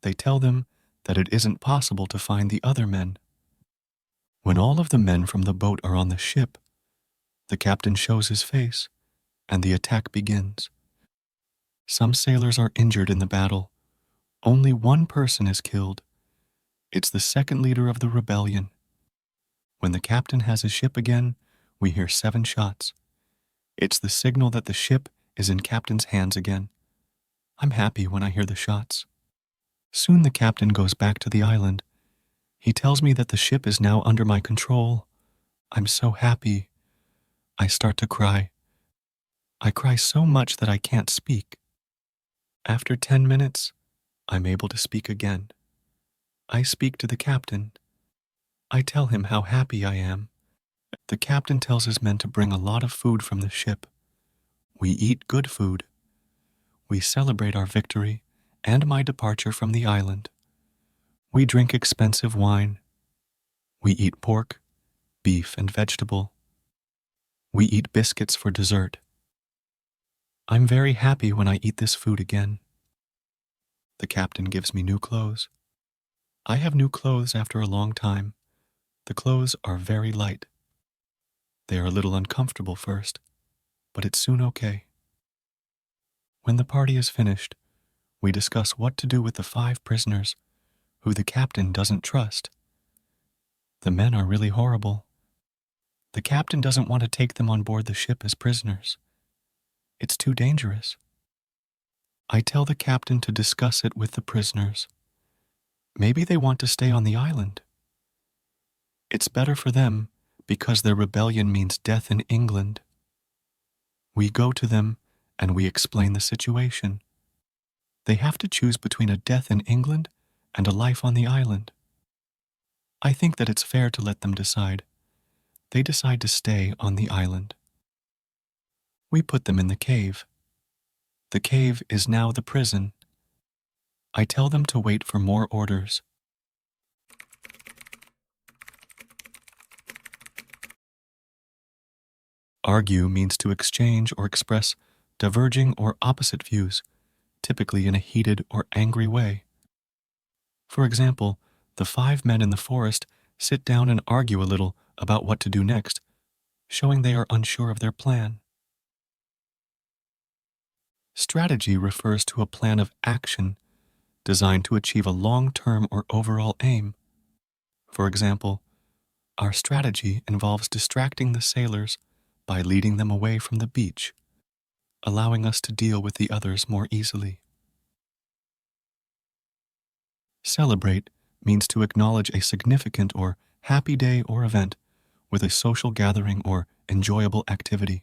They tell them that it isn't possible to find the other men. When all of the men from the boat are on the ship, the captain shows his face, and the attack begins. Some sailors are injured in the battle. Only 1 person is killed. It's the second leader of the rebellion. When the captain has his ship again, we hear 7 shots. It's the signal that the ship is in captain's hands again. I'm happy when I hear the shots. Soon the captain goes back to the island. He tells me that the ship is now under my control. I'm so happy. I start to cry. I cry so much that I can't speak. After 10 minutes, I'm able to speak again. I speak to the captain. I tell him how happy I am. The captain tells his men to bring a lot of food from the ship. We eat good food. We celebrate our victory and my departure from the island. We drink expensive wine. We eat pork, beef, and vegetable. We eat biscuits for dessert. I'm very happy when I eat this food again. The captain gives me new clothes. I have new clothes after a long time. The clothes are very light. They are a little uncomfortable first, but it's soon okay. When the party is finished, we discuss what to do with the 5 prisoners who the captain doesn't trust. The men are really horrible. The captain doesn't want to take them on board the ship as prisoners. It's too dangerous. I tell the captain to discuss it with the prisoners. Maybe they want to stay on the island. It's better for them because their rebellion means death in England. We go to them and we explain the situation. They have to choose between a death in England and a life on the island. I think that it's fair to let them decide. They decide to stay on the island. We put them in the cave. The cave is now the prison. I tell them to wait for more orders. Argue means to exchange or express diverging or opposite views, typically in a heated or angry way. For example, the 5 men in the forest sit down and argue a little about what to do next, showing they are unsure of their plan. Strategy refers to a plan of action designed to achieve a long-term or overall aim. For example, our strategy involves distracting the sailors by leading them away from the beach, allowing us to deal with the others more easily. Celebrate means to acknowledge a significant or happy day or event with a social gathering or enjoyable activity.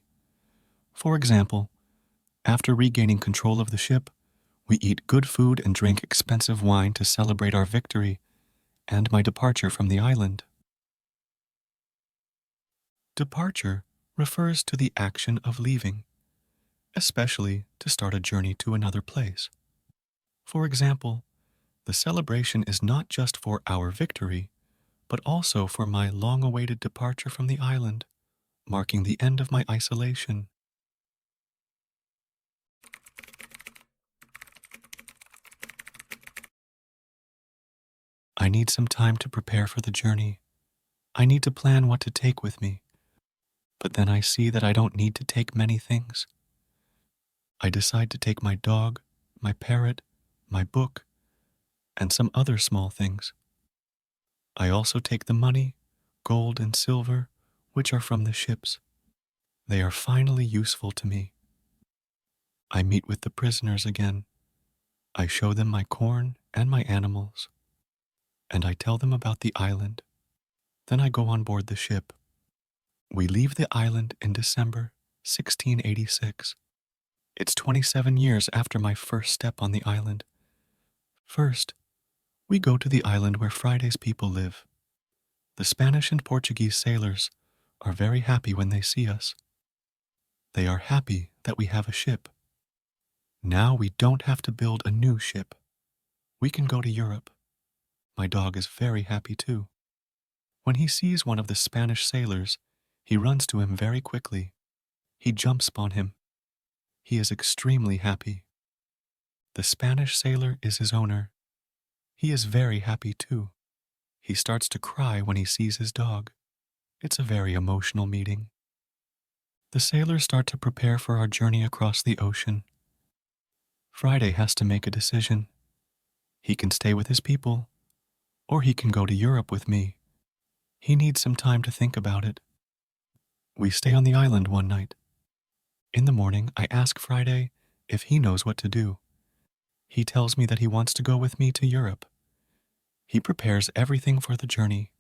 For example, after regaining control of the ship, we eat good food and drink expensive wine to celebrate our victory and my departure from the island. Departure refers to the action of leaving. especially to start a journey to another place. For example, the celebration is not just for our victory, but also for my long awaited departure from the island, marking the end of my isolation. I need some time to prepare for the journey. I need to plan what to take with me, but then I see that I don't need to take many things. I decide to take my dog, my parrot, my book, and some other small things. I also take the money, gold and silver, which are from the ships. They are finally useful to me. I meet with the prisoners again. I show them my corn and my animals, and I tell them about the island. Then I go on board the ship. We leave the island in December 1686. It's 27 years after my first step on the island. First, we go to the island where Friday's people live. The Spanish and Portuguese sailors are very happy when they see us. They are happy that we have a ship. Now we don't have to build a new ship. We can go to Europe. My dog is very happy too. When he sees one of the Spanish sailors, he runs to him very quickly. He jumps upon him. He is extremely happy. The Spanish sailor is his owner. He is very happy too. He starts to cry when he sees his dog. It's a very emotional meeting. The sailors start to prepare for our journey across the ocean. Friday has to make a decision. He can stay with his people, or he can go to Europe with me. He needs some time to think about it. We stay on the island one night. In the morning, I ask Friday if he knows what to do. He tells me that he wants to go with me to Europe. He prepares everything for the journey.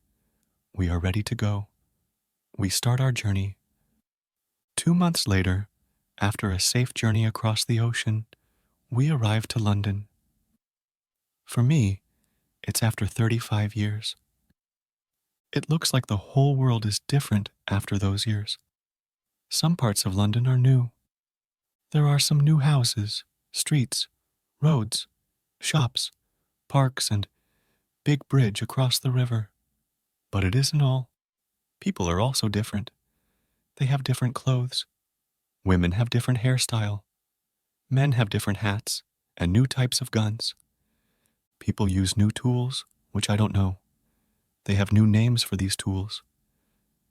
We are ready to go. We start our journey. 2 months later, after a safe journey across the ocean, we arrive to London. For me, it's after 35 years. It looks like the whole world is different after those years. Some parts of London are new. There are some new houses, streets, roads, shops, parks, and big bridge across the river. But it isn't all. People are also different. They have different clothes. Women have different hairstyle. Men have different hats and new types of guns. People use new tools, which I don't know. They have new names for these tools.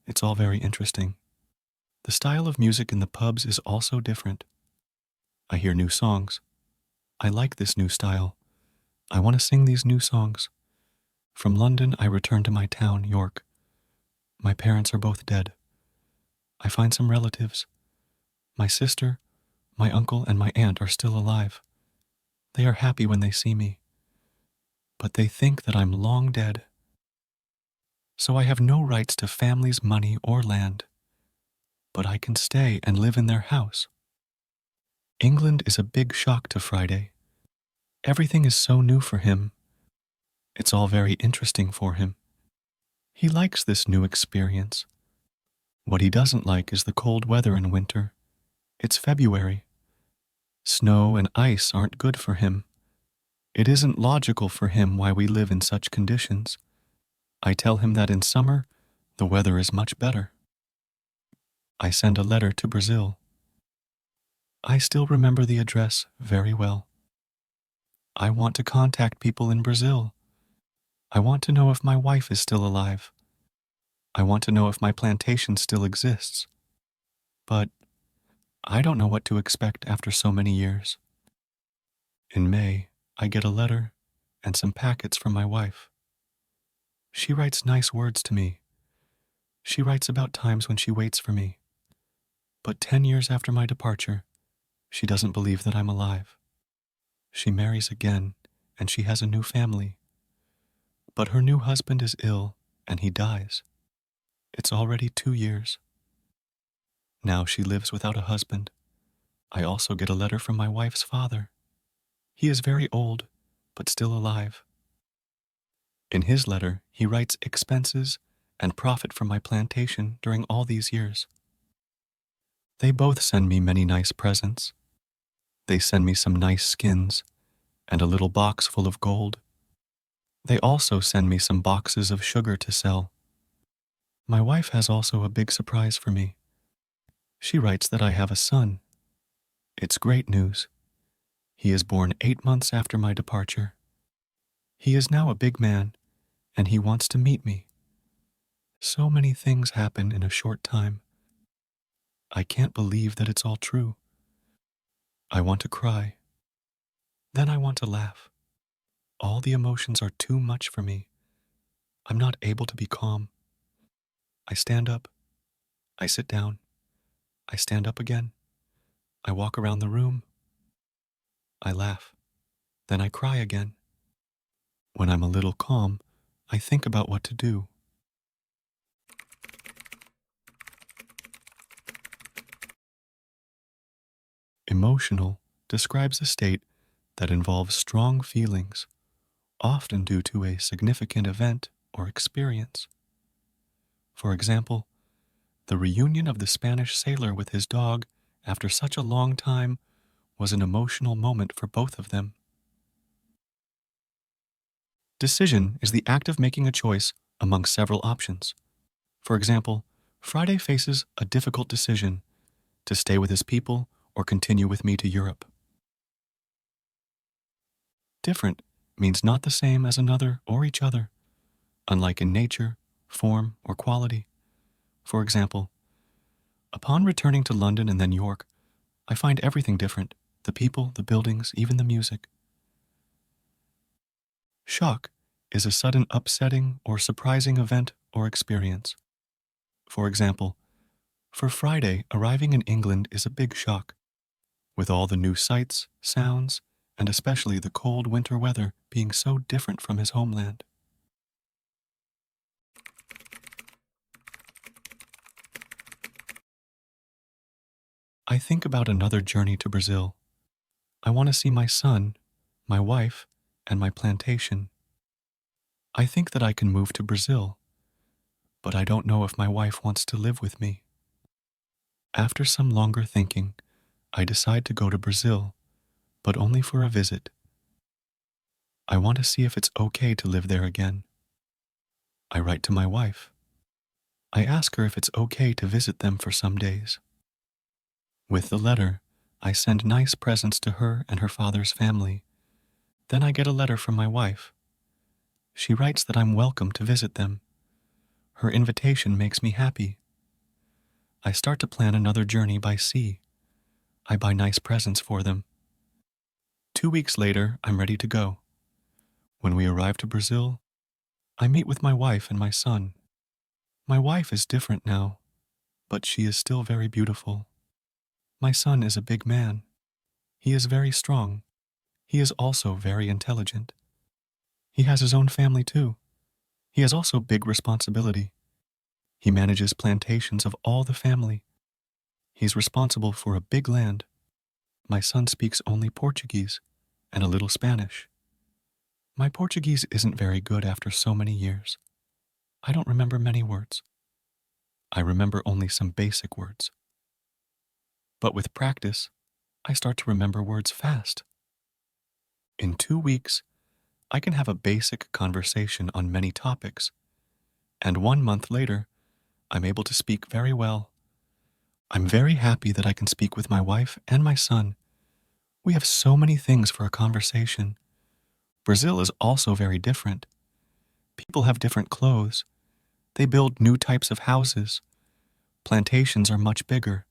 It's all very interesting. The style of music in the pubs is also different. I hear new songs. I like this new style. I want to sing these new songs. From London, I return to my town, York. My parents are both dead. I find some relatives. My sister, my uncle, and my aunt are still alive. They are happy when they see me. But they think that I'm long dead. So I have no rights to family's money or land. But I can stay and live in their house. England is a big shock to Friday. Everything is so new for him. It's all very interesting for him. He likes this new experience. What he doesn't like is the cold weather in winter. It's February. Snow and ice aren't good for him. It isn't logical for him why we live in such conditions. I tell him that in summer, the weather is much better. I send a letter to Brazil. I still remember the address very well. I want to contact people in Brazil. I want to know if my wife is still alive. I want to know if my plantation still exists. But I don't know what to expect after so many years. In May, I get a letter and some packets from my wife. She writes nice words to me. She writes about times when she waits for me. But 10 years after my departure, she doesn't believe that I'm alive. She marries again, and she has a new family. But her new husband is ill, and he dies. It's already 2 years. Now she lives without a husband. I also get a letter from my wife's father. He is very old, but still alive. In his letter, he writes expenses and profit from my plantation during all these years. They both send me many nice presents. They send me some nice skins and a little box full of gold. They also send me some boxes of sugar to sell. My wife has also a big surprise for me. She writes that I have a son. It's great news. He is born 8 months after my departure. He is now a big man, and he wants to meet me. So many things happen in a short time. I can't believe that it's all true. I want to cry. Then I want to laugh. All the emotions are too much for me. I'm not able to be calm. I stand up. I sit down. I stand up again. I walk around the room. I laugh. Then I cry again. When I'm a little calm, I think about what to do. Emotional describes a state that involves strong feelings, often due to a significant event or experience. For example, the reunion of the Spanish sailor with his dog after such a long time was an emotional moment for both of them. Decision is the act of making a choice among several options. For example, Friday faces a difficult decision to stay with his people or continue with me to Europe. Different means not the same as another or each other, unlike in nature, form, or quality. For example, upon returning to London and then York, I find everything different: the people, the buildings, even the music. Shock is a sudden upsetting or surprising event or experience. For example, for Friday, arriving in England is a big shock, with all the new sights, sounds, and especially the cold winter weather being so different from his homeland. I think about another journey to Brazil. I want to see my son, my wife, and my plantation. I think that I can move to Brazil, but I don't know if my wife wants to live with me. After some longer thinking, I decide to go to Brazil, but only for a visit. I want to see if it's okay to live there again. I write to my wife. I ask her if it's okay to visit them for some days. With the letter, I send nice presents to her and her father's family. Then I get a letter from my wife. She writes that I'm welcome to visit them. Her invitation makes me happy. I start to plan another journey by sea. I buy nice presents for them. 2 weeks later, I'm ready to go. When we arrive to Brazil, I meet with my wife and my son. My wife is different now, but she is still very beautiful. My son is a big man. He is very strong. He is also very intelligent. He has his own family too. He has also big responsibility. He manages plantations of all the family. He's responsible for a big land. My son speaks only Portuguese and a little Spanish. My Portuguese isn't very good after so many years. I don't remember many words. I remember only some basic words. But with practice, I start to remember words fast. In 2 weeks, I can have a basic conversation on many topics, and 1 month later, I'm able to speak very well. I'm very happy that I can speak with my wife and my son. We have so many things for a conversation. Brazil is also very different. People have different clothes. They build new types of houses. Plantations are much bigger.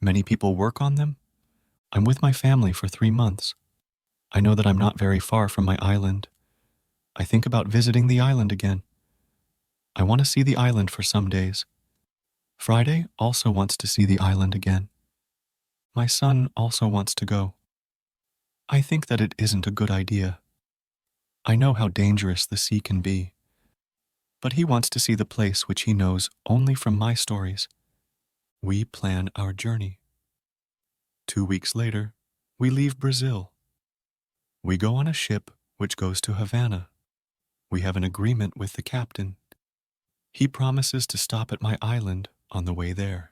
Many people work on them. I'm with my family for 3 months. I know that I'm not very far from my island. I think about visiting the island again. I want to see the island for some days. Friday also wants to see the island again. My son also wants to go. I think that it isn't a good idea. I know how dangerous the sea can be. But he wants to see the place which he knows only from my stories. We plan our journey. 2 weeks later, we leave Brazil. We go on a ship which goes to Havana. We have an agreement with the captain. He promises to stop at my island on the way there.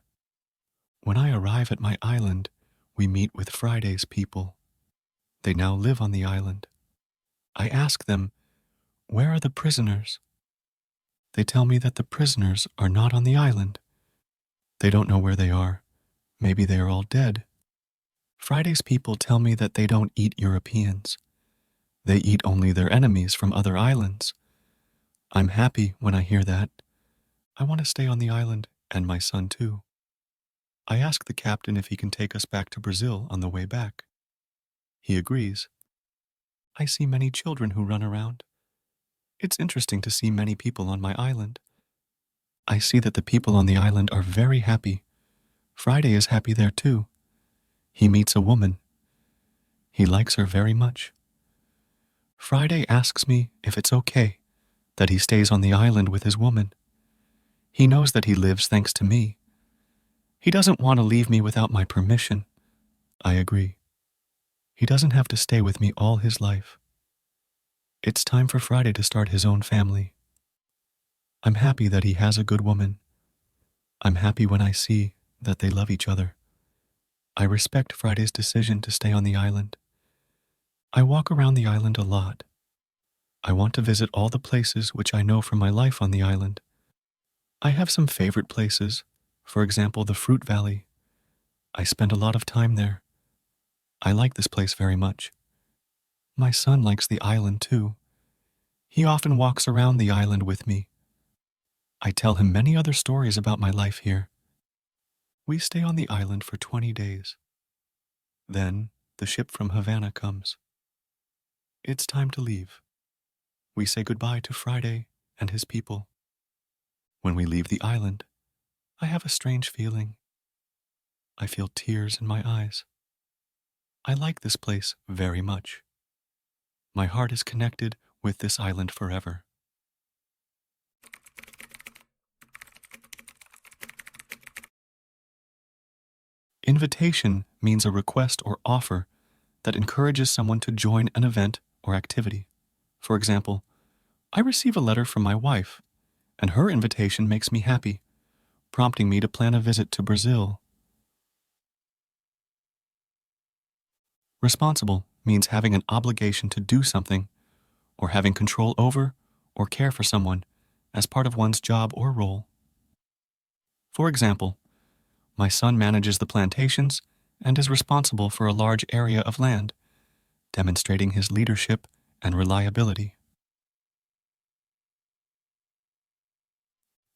When I arrive at my island, we meet with Friday's people. They now live on the island. I ask them, "Where are the prisoners?" They tell me that the prisoners are not on the island. They don't know where they are. Maybe they are all dead. Friday's people tell me that they don't eat Europeans. They eat only their enemies from other islands. I'm happy when I hear that. I want to stay on the island, and my son too. I ask the captain if he can take us back to Brazil on the way back. He agrees. I see many children who run around. It's interesting to see many people on my island. I see that the people on the island are very happy. Friday is happy there too. He meets a woman. He likes her very much. Friday asks me if it's okay that he stays on the island with his woman. He knows that he lives thanks to me. He doesn't want to leave me without my permission. I agree. He doesn't have to stay with me all his life. It's time for Friday to start his own family. I'm happy that he has a good woman. I'm happy when I see that they love each other. I respect Friday's decision to stay on the island. I walk around the island a lot. I want to visit all the places which I know from my life on the island. I have some favorite places, for example, the Fruit Valley. I spend a lot of time there. I like this place very much. My son likes the island too. He often walks around the island with me. I tell him many other stories about my life here. We stay on the island for 20 days. Then the ship from Havana comes. It's time to leave. We say goodbye to Friday and his people. When we leave the island, I have a strange feeling. I feel tears in my eyes. I like this place very much. My heart is connected with this island forever. Invitation means a request or offer that encourages someone to join an event or activity. For example, I receive a letter from my wife, and her invitation makes me happy, prompting me to plan a visit to Brazil. Responsible means having an obligation to do something, or having control over or care for someone as part of one's job or role. For example, my son manages the plantations and is responsible for a large area of land, demonstrating his leadership and reliability.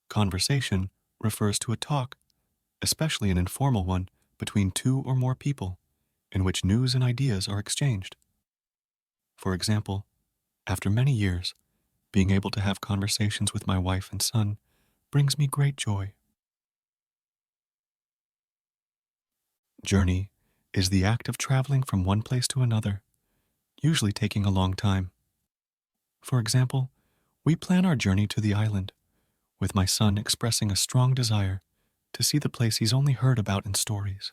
Conversation refers to a talk, especially an informal one, between two or more people, in which news and ideas are exchanged. For example, after many years, being able to have conversations with my wife and son brings me great joy. Journey is the act of traveling from one place to another, usually taking a long time. For example, we plan our journey to the island, with my son expressing a strong desire to see the place he's only heard about in stories.